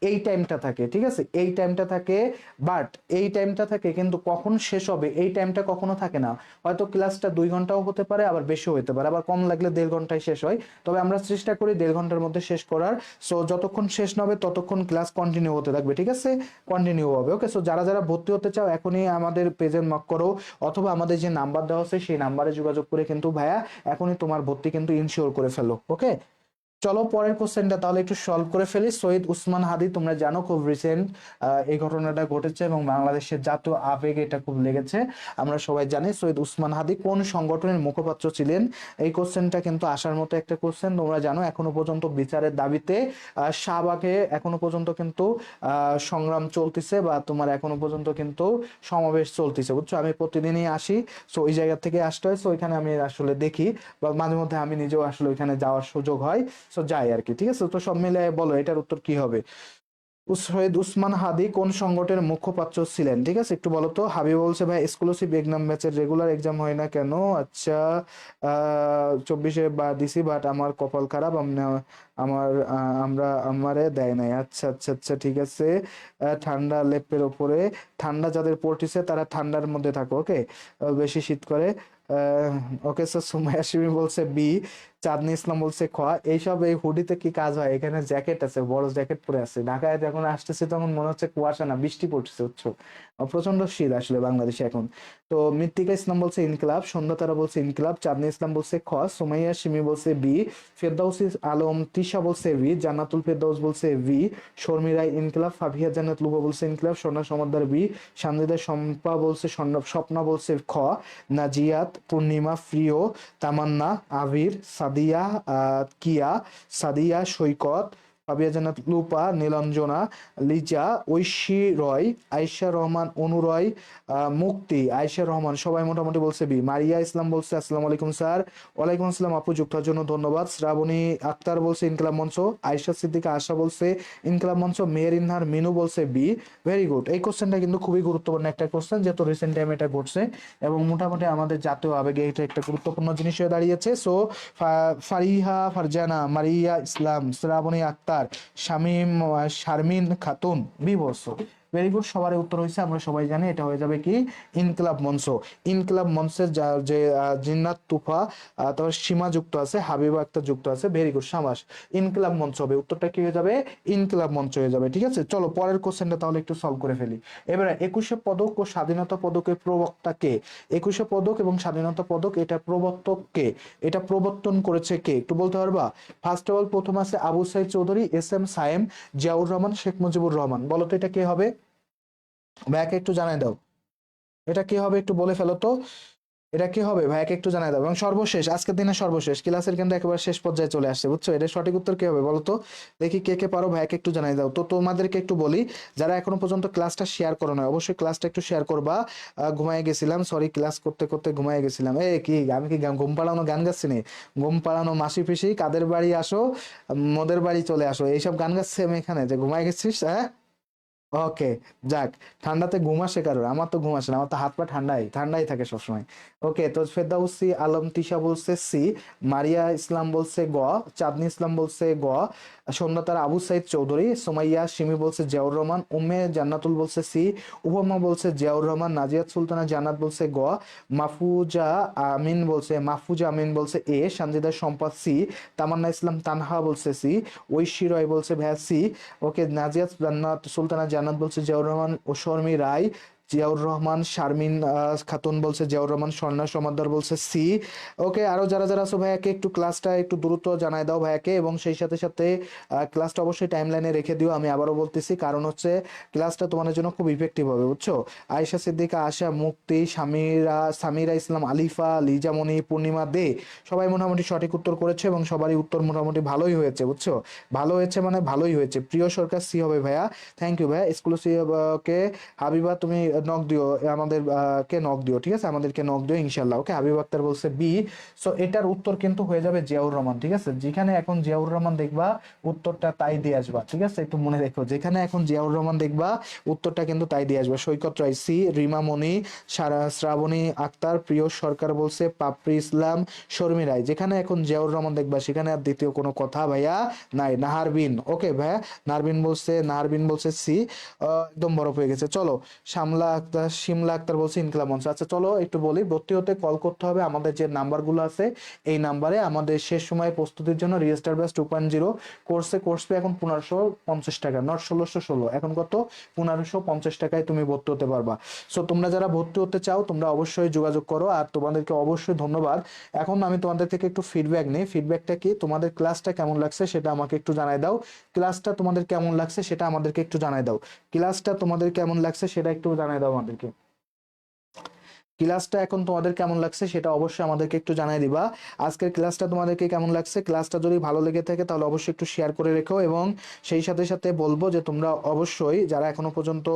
এই টাইমটা থাকে, ঠিক আছে? এই টাইমটা থাকে, বাট এই টাইমটা থাকে, কিন্তু কখন শেষ হবে এই টাইমটা কখনো থাকে না। হয়তো ক্লাসটা 2 ঘন্টাও হতে পারে, আবার বেশিও হতে পারে, আবার কম লাগলে 1.5 ঘন্টায় শেষ হয়। তবে আমরা চেষ্টা করি 1.5 ঘন্টার মধ্যে শেষ করার। সো যতক্ষণ শেষ না হবে ততক্ষণ ক্লাস কন্টিনিউ হতে থাকবে, ঠিক আছে? কন্টিনিউ হবে। ওকে, সো যারা যারা ভর্তি হতে চাও এখনই আমাদের পেজে নক করো, অথবা আমাদের যে নাম্বার দেওয়া আছে সেই নাম্বারে যোগাযোগ করে কিন্তু ভাইয়া এখনই তোমার ভর্তি কিন্তু ইনশিওর করে ফেলো। ওকে, চলো পরের কোশ্চেনটা তাহলে একটু সলভ করে ফেলি। শহীদ উসমান হাদি, তোমরা জানো খুব রিসেন্ট এই ঘটনাটা ঘটেছে এবং বাংলাদেশের জাতীয় আবেগে এটা খুব লেগেছে। আমরা সবাই জানি শহীদ উসমান হাদি কোন সংগঠনের মুখপাত্র ছিলেন। এই কোশ্চেনটা কিন্তু আসার মতো একটা কোশ্চেন। তোমরা জানো এখনো পর্যন্ত বিচারের দাবিতে শাহবাগে এখনো পর্যন্ত কিন্তু সংগ্রাম চলতেছে, বা তোমার এখনো পর্যন্ত কিন্তু সমাবেশ চলতেছে, বুঝছো? আমি প্রতিদিনই আসি, সো ওই জায়গা থেকে আসতে হয়, সো ওইখানে আমি আসলে দেখি, বা মাঝে মধ্যে আমি নিজেও আসলে ওইখানে যাওয়ার সুযোগ হয়, সো যাই আর কি, ঠিক আছে? তো সব মিলে বলো এটার উত্তর কি হবে? শহীদ উসমান হাদি কোন সংগঠনের মুখপাত্র ছিলেন? ঠিক আছে, একটু বলো তো। হাবিব বলছে ভাই এক্সক্লুসিভ এক্সাম ব্যাচের রেগুলার এক্সাম হয় না কেন? আচ্ছা, 24-এ বা দিছি, বাট আমার কপাল খারাপ, আমরা আমারে দেয় নাই। আচ্ছা আচ্ছা আচ্ছা, ঠিক আছে। ঠান্ডা লেপের ওপরে, ঠান্ডা যাদের পড়তেছে তারা ঠান্ডার মধ্যে থাকো। ওকে, বেশি শীত করে। ওকে, স্যার সুমাইয়া শিমি বলছে বি, চাঁদনি ইসলাম বলছে খ। এইসব এই হুডিতে কি কাজ হয়? এখানে জ্যাকেট আছে, বড় জ্যাকেট পরে আছে। ঢাকায় যখন আসতেছে তখন মনে হচ্ছে কুয়াশা না বৃষ্টি পড়ছে, বুঝছো? প্রচন্ড শীত আসলে বাংলাদেশে এখন। তো মৃত্তিকা ইসলাম বলছে ইনকিলাব, সন্ধ্যা তারা বলছে ইনকিলাব, চাঁদনি ইসলাম বলছে খ, সুমাইয়া শিমি বলছে বি, ফেরদাউসি আলম তিশা বলছে ভি, জান্নাতুল ফেরদাউস বলছে ভি, শর্মিরাই ইনকিলাব, ফাবিহা জান্নাত লুবা বলছে ইনকিলাব, স্বর্ণা সমাদ্দার বি, সানজিদা শম্পা বলছে স্বপ্না বলছে খ, নাজিয়াত, পূর্ণিমা, প্রিয়, তামান্না, আবির, সাদিয়া, কিয়া, সাদিয়া, সৈকত, ফাবিয়া জান্নাত লুপা, নীলাঞ্জনা, লিজা, ঐশী রয়, আয়েশা রহমান, অনুরয়, মুক্তি, আয়েশা রহমান, সবাই মোটামুটি বলছে বি। মারিয়া ইসলাম বলছে আসসালামু আলাইকুম স্যার। ওয়ালাইকুম আসসালাম আপু, যুক্ত হওয়ার জন্য ধন্যবাদ। শ্রাবণী আক্তার বলছে ইনকলাব মঞ্চ, আয়েশা সিদ্দিকা আশা বলছে ইনকলাব মঞ্চ, মেয়ের ইনহার মিনু বলছে বি। Very good. এই কোশ্চেনটা কিন্তু খুবই গুরুত্বপূর্ণ একটা কোশ্চেন, যেহেতু রিসেন্ট টাইম এটা ঘটছে এবং মোটামুটি আমাদের জাতীয় আবেগে এটা একটা গুরুত্বপূর্ণ জিনিস হয়ে দাঁড়িয়েছে। সো ফারিহা ফারজানা, মারিয়া ইসলাম, শ্রাবণী আক্তার, শামীম, শারমিন খাতুন, বিবর্ষ। ভেরি গুড, সবার উত্তর হয়েছে, আমরা সবাই জানি এটা হয়ে যাবে কি ইনকিলাব মঞ্চ। ইনকিলাব মঞ্চের যে জিন্নাত তুফা, তারপর সীমা যুক্ত আছে, হাবিবা আক্তার যুক্ত আছে। ভেরি গুড, সাবাস। ইনকিলাব মঞ্চ হবে উত্তরটা, কি হয়ে যাবে? ইনকিলাব মঞ্চ হয়ে যাবে, ঠিক আছে? চলো পরের কোশ্চেনটা তাহলে একটু সলভ করে ফেলি। এবারে 21শে পদক ও স্বাধীনতা পদকের প্রবক্তা কে? 21শে পদক এবং স্বাধীনতা পদক, এটা প্রবর্তক কে? এটা প্রবর্তন করেছে কে? একটু বলতে পারবা? ফার্স্ট অফ অল প্রথম আছে আবু সাইদ চৌধুরী, এস এম সায়েম, জিয়াউর রহমান, শেখ মুজিবুর রহমান। বলো তো এটা কে হবে? ব্যাকে একটু জানাই দাও, এটা কে হবে একটু বলে ফেলো তো। এটা কি হবে ভাইয়াকে একটু জানাই দাও। এবং সর্বশেষ, আজকের দিনে সর্বশেষ ক্লাসের কিন্তু একেবারে শেষ পর্যায়ে চলে আসছে, বুঝছো? এটা সঠিক উত্তর কি হবে বলো তো? দেখি কে কে পারো, ভাইয়াকে একটু জানাই দাও। তো তোমাদেরকে একটু বলি, যারা এখনো পর্যন্ত ক্লাসটা শেয়ার করো না, অবশ্যই ক্লাসটা একটু শেয়ার করবা। ঘুমায় গেছিলাম, সরি, ক্লাস করতে করতে ঘুমায় গেছিলাম। কি আমি কি ঘুম পাড়ানো গান গাচ্ছি নি? ঘুম পাড়ানো মাসি পিসি কাদের বাড়ি আসো, মোদের বাড়ি চলে আসো, এইসব গান গাচ্ছি আমি এখানে, যে ঘুমায় গেছিস, হ্যাঁ? ওকে, যাক। ঠান্ডাতে ঘুম আসে কারোর? আমার তো ঘুম আসে না, আমার তো হাত পা ঠান্ডাই ঠান্ডাই থাকে সবসময়। ওকে, তো ফেরদাউসি আলম তিশা বলছে সি, মারিয়া ইসলাম বলছে গ, চাঁদনি ইসলাম বলছে গ, সন্ধ্যাতারা আবু সাইদ চৌধুরী, সোমাইয়া সিমি বলছে জিয়াউর রহমান, উম্মে জান্নাতুল বলছে সি, উপমা বলছে জিয়াউর রহমান, নাজিয়াত সুলতানা জান্নাত বলছে গ, মাহফুজা আমিন বলছে এ, সানজিদা সম্পদ সি, তামান্না ইসলাম তানহা বলছে সি, ঐশী রয় বলছে ভ্যা সি। ওকে, নাজিয়াত জান্নাত সুলতানা জান্নাত বলছে জিয়াউর রহমান, ও শর্মি রায়, জিয়াউর রহমান, শারমিন খাতুন বলছে জিয়াউর রহমান, স্বর্ণা সমাদ্দার বলছে সি। ওকে, আরো যারা যারা আছো ভাইয়াকে একটু ক্লাসটা একটু দ্রুত জানাই দাও ভাইয়াকে, এবং সেই সাথে সাথে ক্লাসটা অবশ্যই টাইম লাইনে রেখে দিও। আমি আবারও বলতেছি, কারণ হচ্ছে ক্লাসটা তোমাদের জন্য খুব ইফেক্টিভ হবে, বুঝছো? আয়েশা সিদ্দিকা, আশা মুক্তি, সামিরা ইসলাম, আলিফা, লিজামণি, পূর্ণিমা দে, সবাই মোটামুটি সঠিক উত্তর করেছে এবং সবারই উত্তর মোটামুটি ভালোই হয়েছে, বুঝছো? ভালো হয়েছে মানে ভালোই হয়েছে। প্রিয় সরকার সি হবে ভাইয়া, থ্যাংক ইউ ভাইয়া। এক্সক্লুসিভ কে হাবিবা তুমি নক দিও, আমাদের কে নক দিও, ঠিক আছে? আমাদেরকে নক দিও ইনশাল্লাহ। ওকে, হাবিব আক্তার বলছে বি। সো এটার উত্তর কিন্তু হয়ে যাবে জিয়াউর রহমান, ঠিক আছে? যেখানে এখন জিয়াউর রহমান দেখবা উত্তরটা তাই দিয়ে আসবা, ঠিক আছে? একটু মনে রেখো, যেখানে এখন জিয়াউর রহমান দেখবা উত্তরটা কিন্তু তাই দিয়ে আসবা। সৈকত রায় সি, রিমা মনি, শ্রাবণী আক্তার, প্রিয় সরকার বলছে পাপড়ি ইসলাম, শর্মি রায়, যেখানে এখন জিয়াউর রহমান দেখবা সেখানে আর দ্বিতীয় কোনো কথা ভাইয়া নাই। নাহারবিন, ওকে ভাইয়া, নাহারবিন বলছে সি। একদম বরফ হয়ে গেছে। চলো, শিমলা আক্তার বলছে ইনকলাব মঞ্চ। আচ্ছা চলো একটু বলি, ভর্তি হতে কল করতে হবে আমাদের যে নাম্বারগুলো আছে, এই নাম্বারে আমাদের শেষ সময় প্রস্তুতির জন্য রেজিস্টার ব্যাচ 2.0 কোর্স ফি এখন 1550 টাকা, নট 1616, এখন কত? 1550 টাকায় তুমি ভর্তি হতে পারবা। সো তোমরা যারা ভর্তি হতে চাও তোমরা অবশ্যই যোগাযোগ করো, আর তোমাদেরকে অবশ্যই ধন্যবাদ। এখন আমি তোমাদের থেকে একটু ফিডব্যাক নেই। ফিডব্যাকটা কি, তোমাদের ক্লাসটা কেমন লাগছে সেটা আমাকে একটু জানাই দাও। ক্লাসটা তোমাদের কেমন লাগছে সেটা আমাদেরকে একটু জানাই দাও। ক্লাসটা তোমাদের কেমন লাগছে সেটা একটু জানাই দাও আমাদেরকে। ক্লাসটা এখন তোমাদের কেমন লাগছে সেটা অবশ্যই আমাদেরকে একটু জানাই দিবা। আজকের ক্লাসটা তোমাদেরকে কেমন লাগছে? ক্লাসটা যদি ভালো লেগে থাকে তাহলে অবশ্যই একটু শেয়ার করে রেখো, এবং সেই সাথে সাথে বলবো যে তোমরা অবশ্যই যারা এখনো পর্যন্ত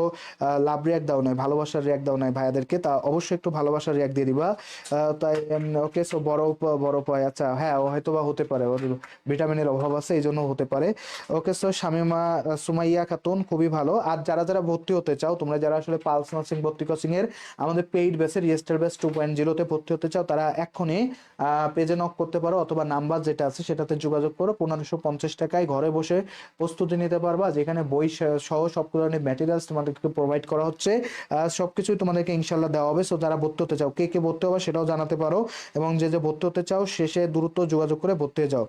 লাভ রিয়াক্ট দাও নাই, ভালোবাসার রিয়াক্ট দাও নাই ভাইয়াদেরকে, তা অবশ্যই একটু ভালোবাসার রিয়াক্ট দিয়ে দিবা। তাই ওকে, সো বড় পায়, আচ্ছা হ্যাঁ, ও হয়তো বা হতে পারে, ওর ভিটামিনের অভাব আছে এই জন্য হতে পারে। ওকে, সো শামিমা সুমাইয়া খাতুন, খুবই ভালো। আর যারা যারা ভর্তি হতে চাও, তোমরা যারা আসলে পালস নার্সিং ভর্তি কোচিং এর আমাদের পেইড ব্যাচের রেজিস্টার ব্যাচ 2.0 তে ভর্তি হতে চাও, তারা এক্ষুনি পেজে নক করতে পারো, অথবা নাম্বার যেটা আছে সেটাতে যোগাযোগ করো। 1550 টাকায় ঘরে বসে প্রস্তুতি নিতে পারবা, যেখানে বই সহ সব ধরনের ম্যাটেরিয়ালস তোমাদেরকে প্রোভাইড করা হচ্ছে। সবকিছুই তোমাদেরকে ইনশাল্লাহ দেওয়া হবে। সো যারা ভর্তি হতে চাও, কে কে ভর্তি হবে সেটাও জানাতে পারো, এবং যে যে ভর্তি হতে চাও শেষে দ্রুত যোগাযোগ করে ভর্তি হয়ে যাও।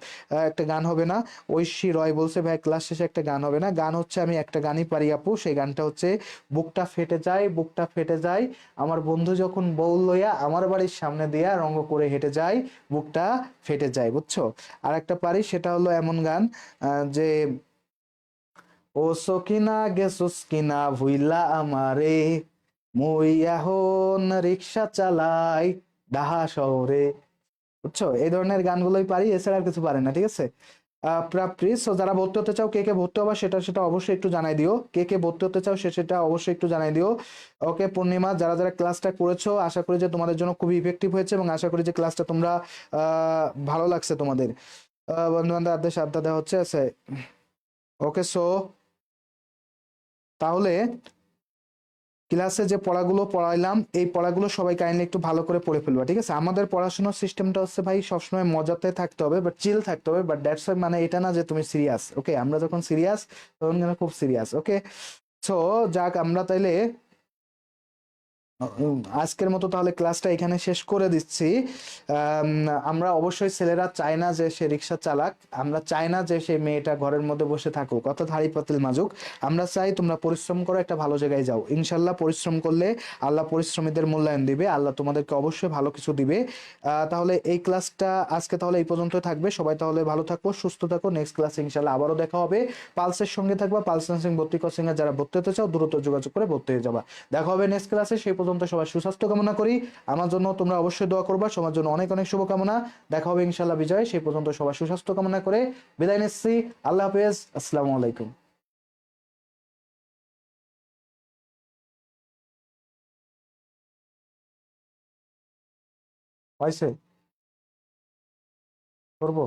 একটা গান হবে না? ঐশী রয় বলছে ভাই ক্লাস শেষে একটা গান হবে না? গান হচ্ছে, আমি একটা গানই পারি আপু, সেই গানটা হচ্ছে বুকটা ফেটে যায়, বুকটা ফেটে যায়, আমার বন্ধু যখন বউ লইয়া আমার বাড়ির সামনে দিয়া রঙ্গ করে হেঁটে যায়, বুকটা ফেটে যায়, বুঝছো? আর একটা পারি, সেটা হলো এমন গান যে ও সকিনা গেছুস কিনা ভুইলা আমারে, মুই এখন রিক্সা চালাই ঢাকা শহরে, বুঝছো? এই ধরনের গানগুলোই পারি, এছাড়া আর কিছু পারি না, ঠিক আছে? প্রাপ্তি, সো যারা ভর্তি হতে চাও, কে কে ভর্তি হবা সেটা সেটা অবশ্যই একটু জানাই দিও। কে কে ভর্তি হতে চাও সেটা অবশ্যই একটু জানাই দিও। ওকে পূর্ণিমা, যারা যারা ক্লাসটা করেছো আশা করি যে তোমাদের জন্য খুবই ইফেক্টিভ হয়েছে, এবং আশা করি যে ক্লাসটা তোমরা ভালো লাগছে তোমাদের। বন্ধু বান্ধব আড্ডা আড্ডা দেওয়া হচ্ছে, আছে। ওকে, সো তাহলে ক্লাসে যে পড়াগুলো পড়াইলাম এই পড়াগুলো সবাই কাইন্ডলি একটু ভালো করে পড়ে ফেলবা, ঠিক আছে? আমাদের পড়াশোনার সিস্টেমটা হচ্ছে ভাই সবসময় মজাতে থাকতে হবে, বাট চিল থাকতে হবে, বাট দ্যাটস ওয়াই, মানে এটা না যে তুমি সিরিয়াস। ওকে, আমরা যখন সিরিয়াস তখন কিন্তু খুব সিরিয়াস। ওকে, সো যাক, আমরা তাইলে আজকের মতো তাহলে ক্লাসটা এখানে শেষ করে দিচ্ছি। আম, আমরা অবশ্যই, ছেলেরা চায় না যে সে রিক্সা চালাক, আমরা চাই না যে সেই মেয়েটা ঘরের মধ্যে বসে থাকুক অর্থাৎ হাড়ি পাতিল মাজুক। আমরা চাই তোমরা পরিশ্রম করো, একটা ভালো জায়গায় যাও। ইনশাল্লাহ পরিশ্রম করলে আল্লাহ পরিশ্রমীদের মূল্যায়ন দিবে, আল্লাহ তোমাদেরকে অবশ্যই ভালো কিছু দিবে। তাহলে এই ক্লাসটা আজকে তাহলে এই পর্যন্ত থাকবে। সবাই তাহলে ভালো থাকো, সুস্থ থাকো। নেক্সট ক্লাসে ইনশাল্লাহ আবারও দেখা হবে। পালসের সঙ্গে থাকবা, পালস নার্সিং ভর্তি কোচিং এ যারা ভর্তি হতে চাও দ্রুত যোগাযোগ করে ভর্তি হয়ে যাবা। দেখা হবে নেক্সট ক্লাসে, সেই পর্যন্ত পর্যন্ত সবার সুস্বাস্থ্য কামনা করি। আমার জন্য তোমরা অবশ্যই দোয়া করবা, সবার জন্য অনেক অনেক শুভকামনা। দেখা হবে ইনশাল্লাহ বিজয়, সেই পর্যন্ত সবার সুস্বাস্থ্য কামনা করে বিদায় নিচ্ছি। আল্লাহ হাফেজ, আসসালামু আলাইকুম। হয়েছে? করবো?